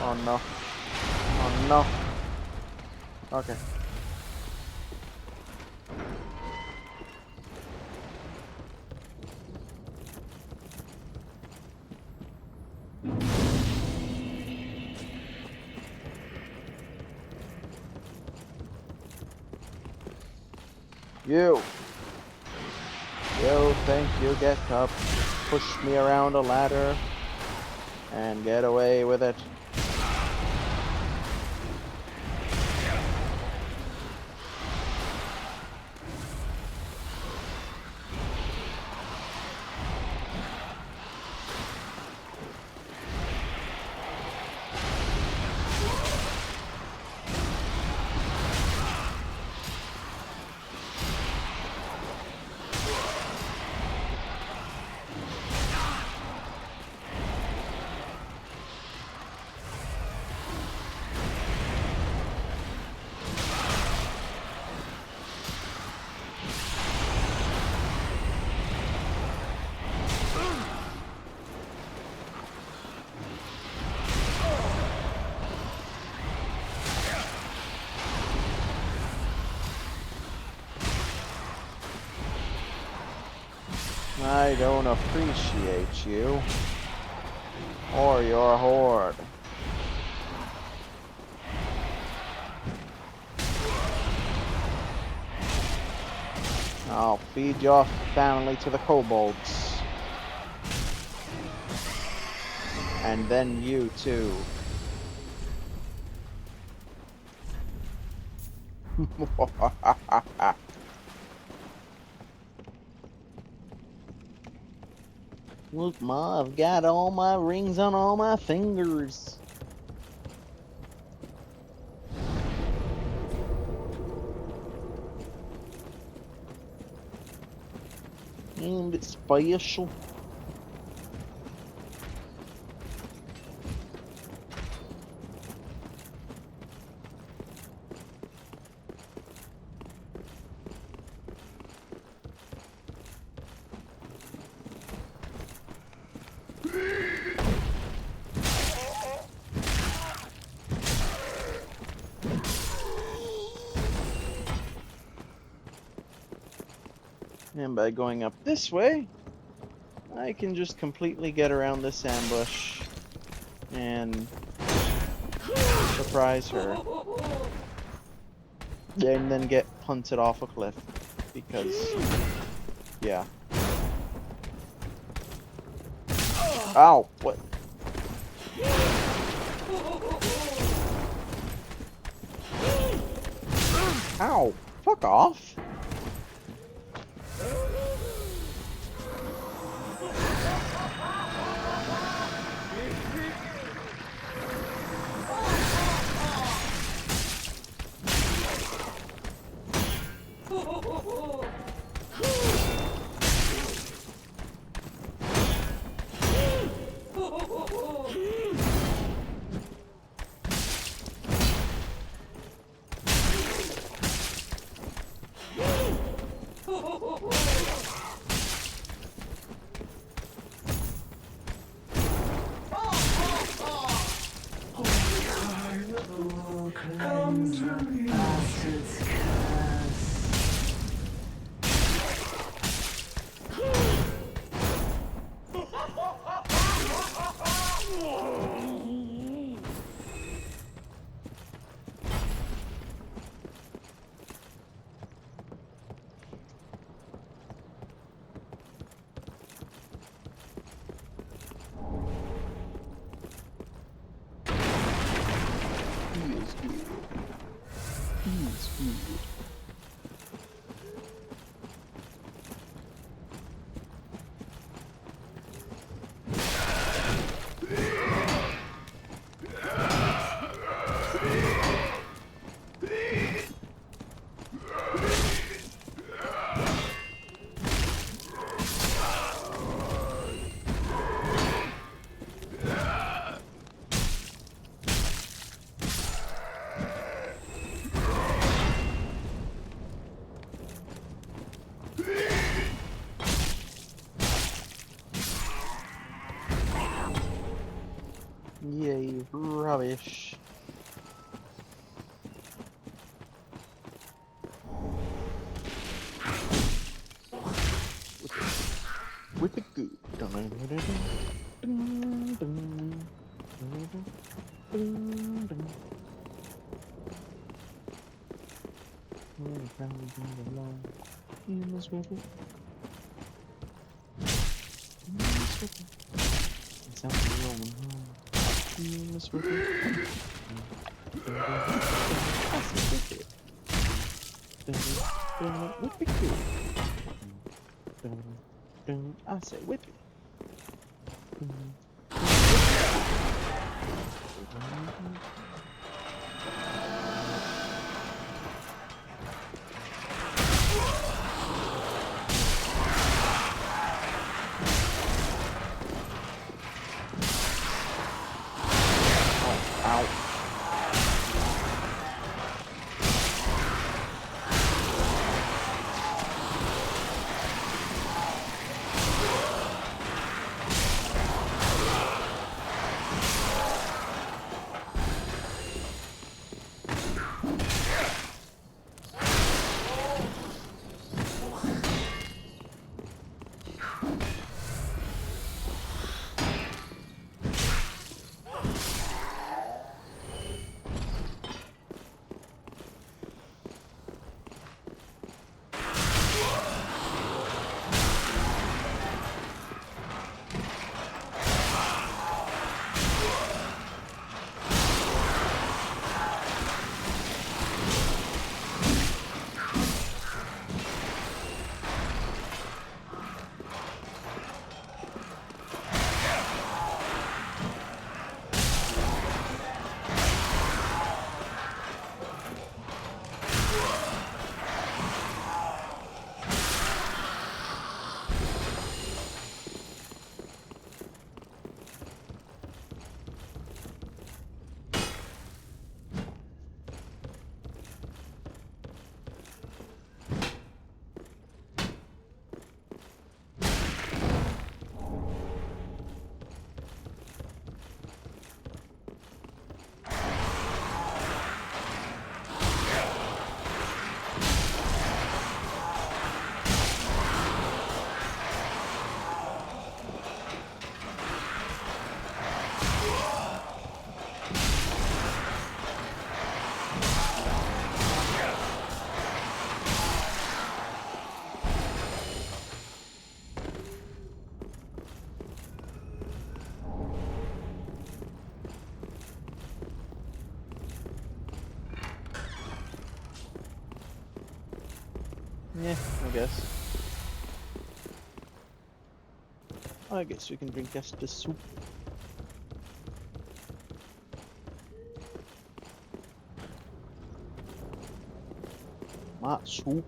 Oh no. Oh no. Okay. You think you get to push me around a ladder and get away with it? I don't appreciate you or your horde. I'll feed your family to the kobolds. And then you too. Look, Ma, I've got all my rings on all my fingers. And it's special. And by going up this way, I can just completely get around this ambush and surprise her. And then get punted off a cliff. Because, yeah. Ow! What? Ow! Fuck off! Yay, rubbish. Whip it good. You must whip it. You must whip it. It sounds like a Roman, huh? You must whip it. Whip it good. I say whip it. Ow. Yeah, I guess. I guess we can drink Estus soup. Mat soup.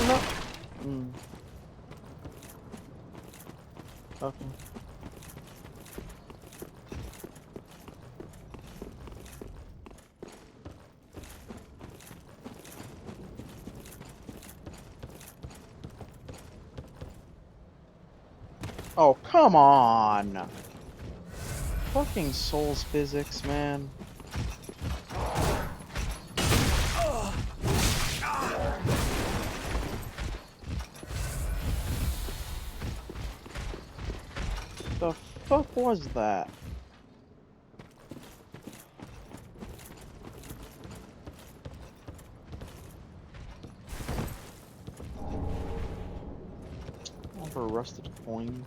No. Okay. Oh, come on! Fucking Souls physics, man. The fuck was that? Have a rusted coin.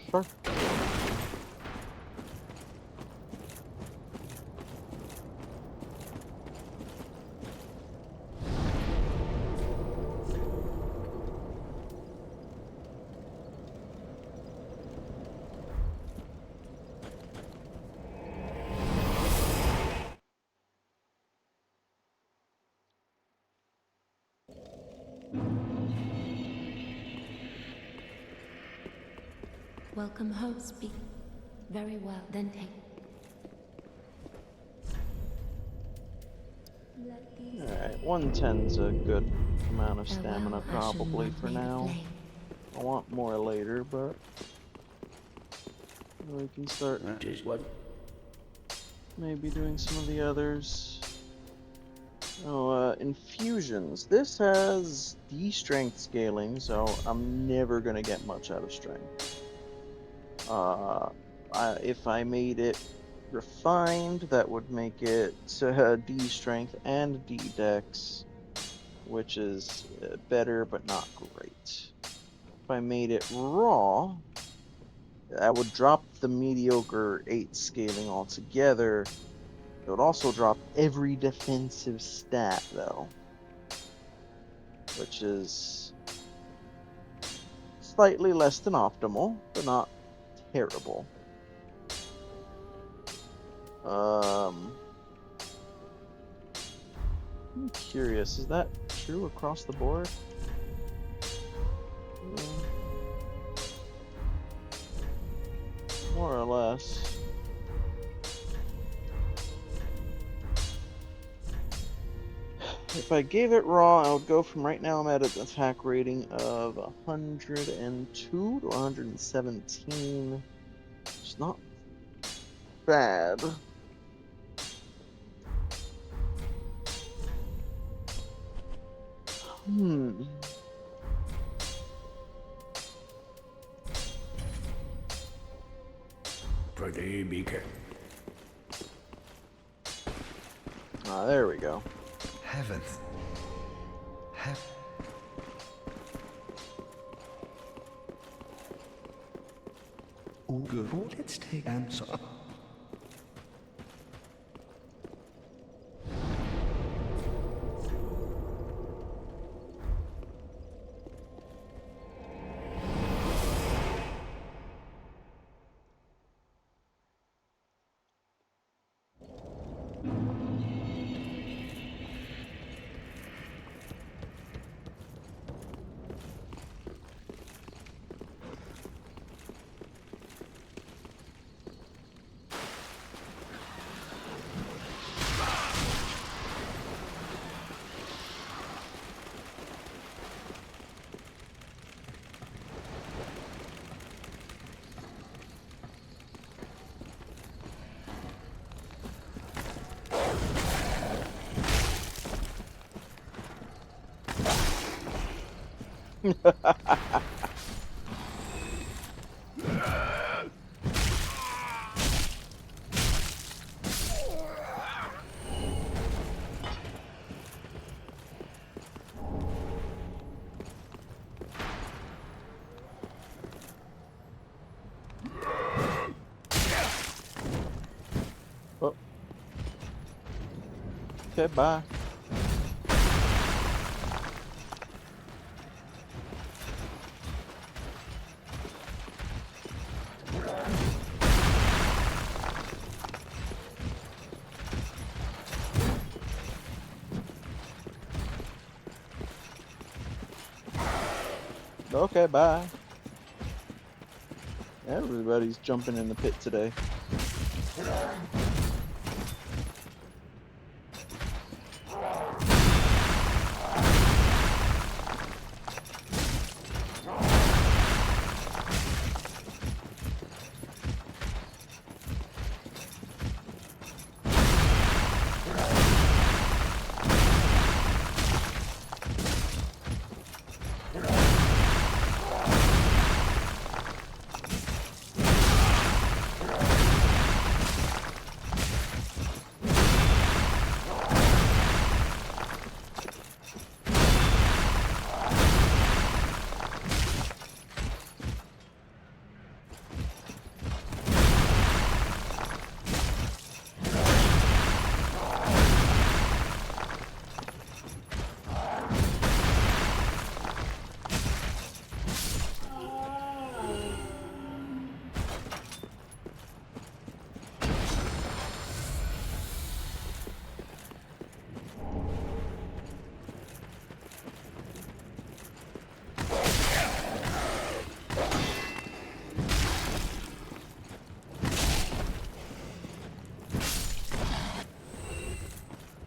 Sure. Welcome home, speak. Very well, then take. Alright, 110's a good amount of Farewell, stamina ashen probably one for made of now. flame. I want more later, but we can start Just what? maybe doing some of the others. Oh, infusions. This has D-strength scaling, so I'm never gonna get much out of strength. If I made it refined, that would make it D-strength and D-dex, which is better but not great. If I made it raw, I would drop the mediocre 8 scaling altogether. It would also drop every defensive stat, though, which is slightly less than optimal, but not terrible. I'm curious, is that true across the board? More or less. If I gave it raw, I would go from right now I'm at an attack rating of 102 to 117. It's not bad. Pretty beacon. Ah, there we go. Heavens. Oh, good. Let's take answer. Oh. Okay, bye. Okay, bye. Everybody's jumping in the pit today.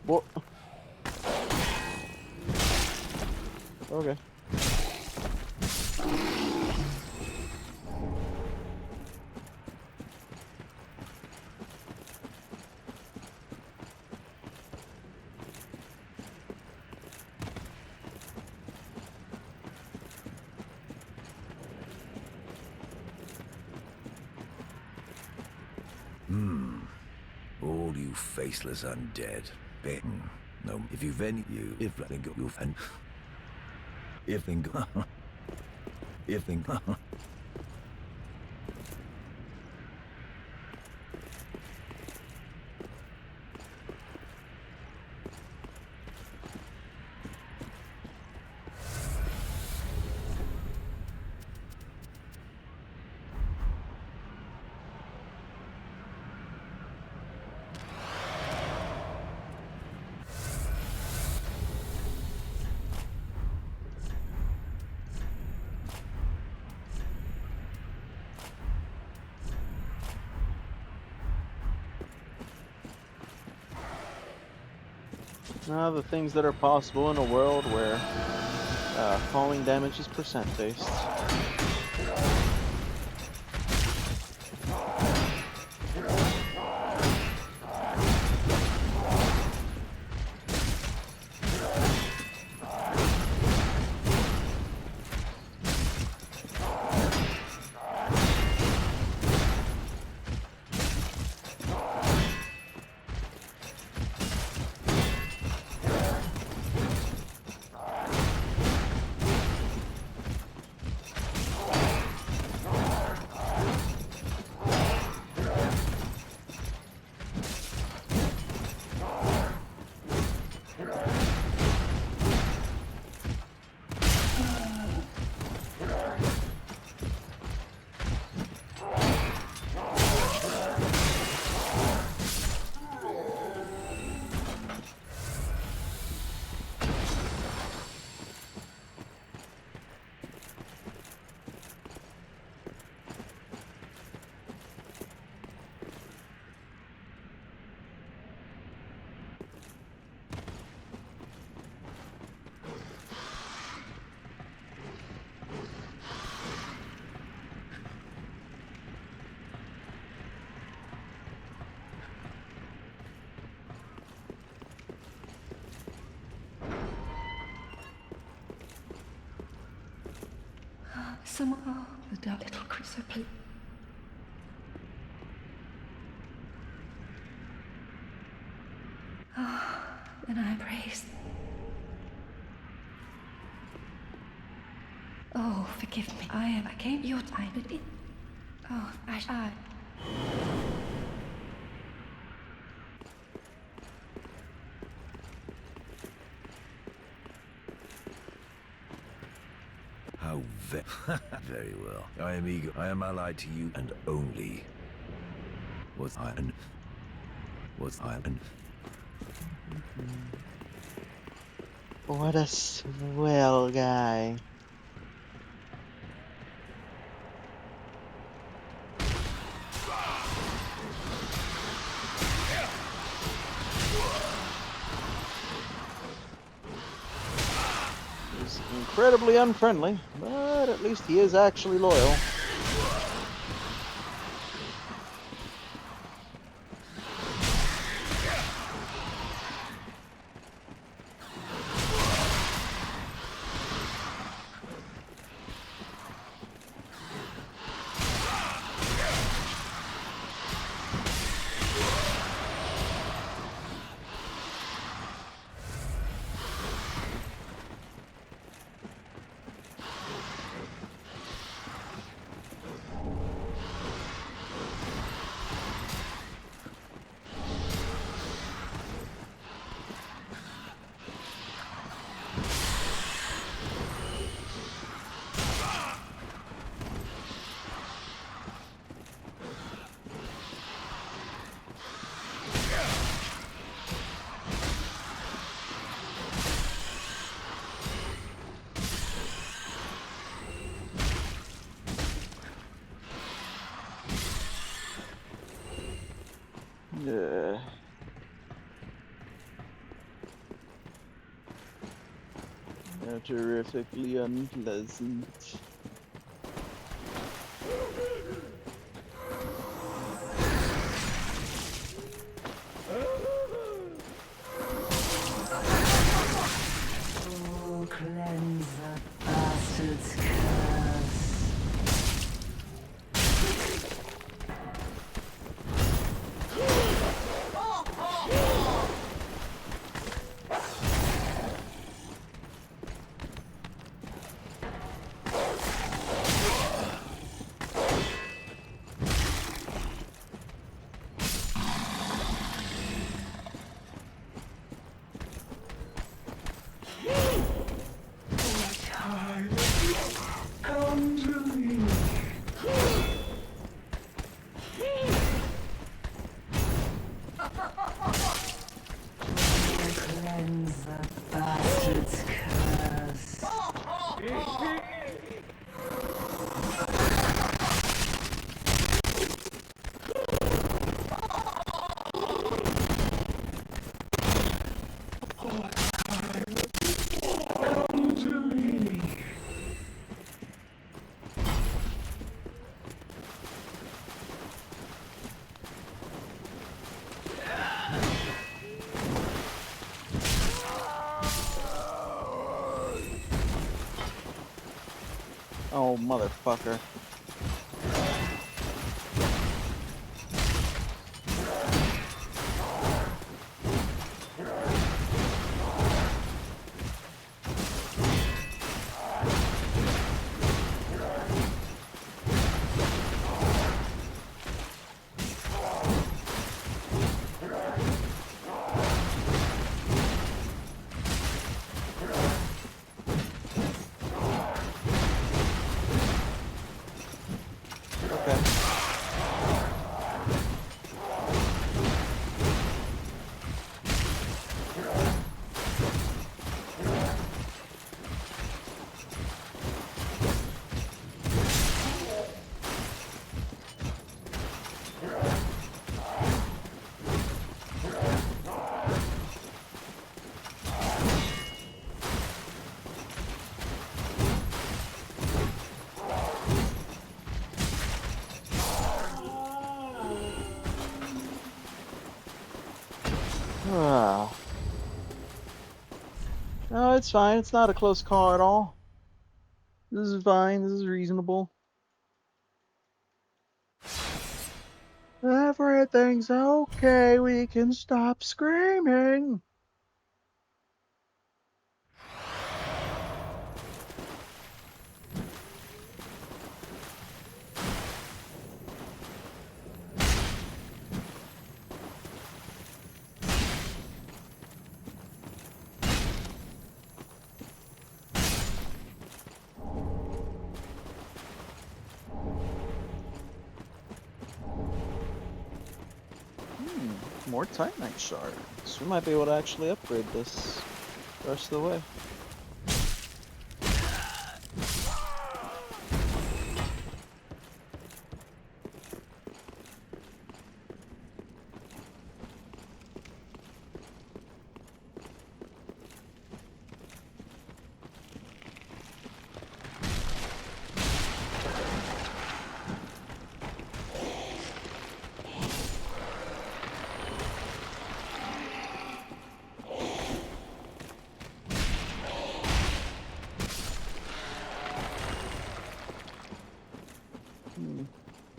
What? Okay. All you faceless undead. Bitten. No, if you've any you, if think you've and if think if think Now the things that are possible in a world where falling damage is percent based. Someone, oh, the dark little creature, please. Oh, then I praise. Oh, forgive me. I came your time, but it. Oh, I. How very well. I am eager. I am allied to you and only. Was I an... What a swell guy. He's incredibly unfriendly, but at least he is actually loyal. They're terrifically unpleasant. Oh, cleanse the bastard's curse. Come to me. Cleanse the bastard's curse. Come to me. Oh, motherfucker. No, it's fine. It's not a close call at all. This is fine. This is reasonable. Everything's okay. We can stop screaming. More Titanite shards. We might be able to actually upgrade this the rest of the way.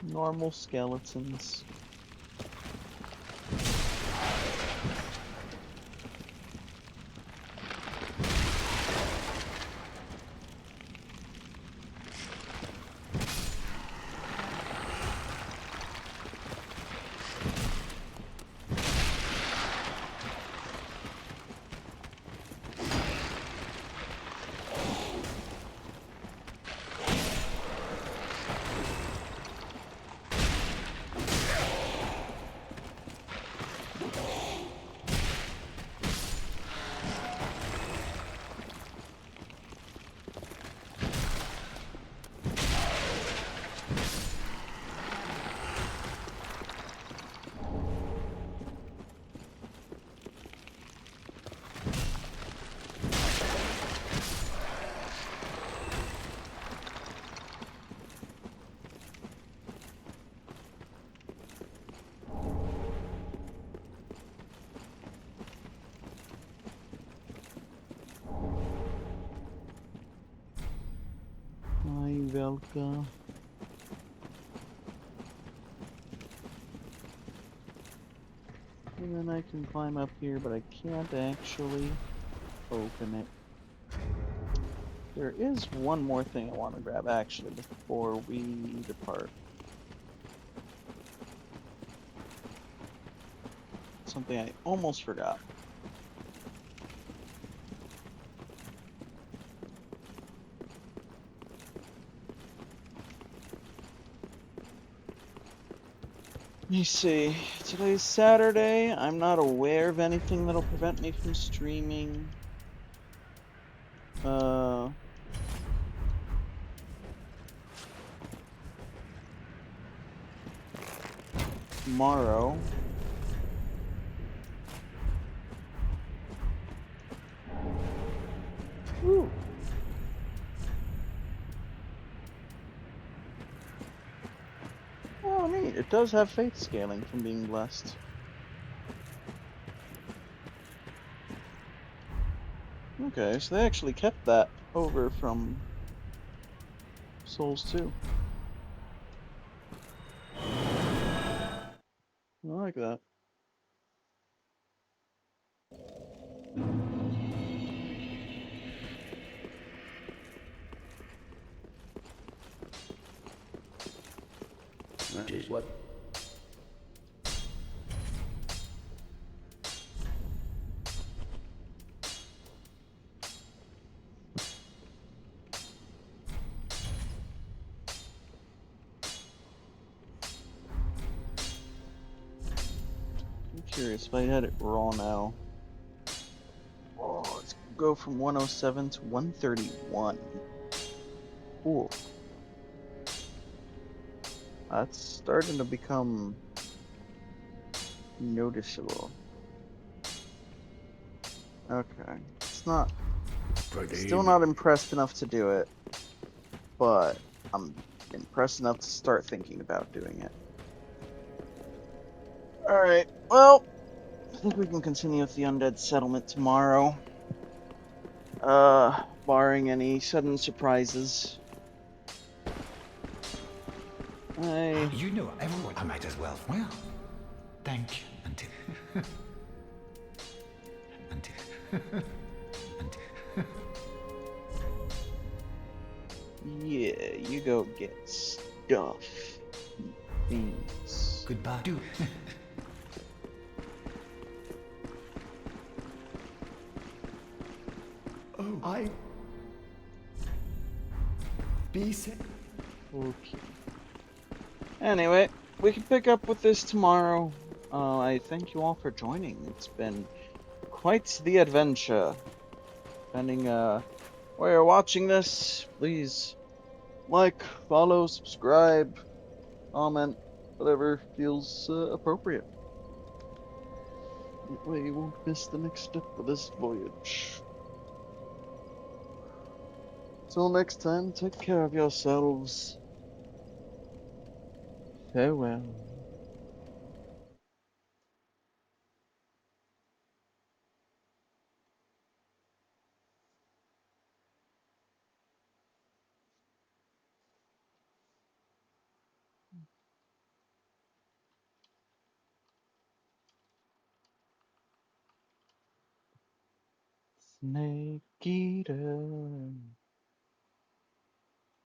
Normal skeletons. Hi, Velka. And then I can climb up here, but I can't actually open it. There is one more thing I want to grab actually before we depart. Something I almost forgot. Let me see. Today's Saturday. I'm not aware of anything that'll prevent me from streaming. Tomorrow. Woo. Oh, neat. It does have faith scaling from being blessed. Okay, so they actually kept that over from Souls 2. I like that. That is what. I'm curious if I had it raw now. Oh, let's go from 107 to 131. Cool. That's starting to become noticeable. Okay. It's not. Still not impressed enough to do it, but I'm impressed enough to start thinking about doing it. Alright, well, I think we can continue with the Undead Settlement tomorrow. Barring any sudden surprises. You know everyone. I might as well. Well, thank you. Until. until. until. Yeah, you go get stuff. Things. Goodbye. Do. Oh, I... Be safe. Okay. Anyway, we can pick up with this tomorrow. I thank you all for joining. It's been quite the adventure. Depending where you're watching this, please like, follow, subscribe, comment, whatever feels appropriate. That way you won't miss the next step of this voyage. Till next time, take care of yourselves. Farewell. Snake Eater.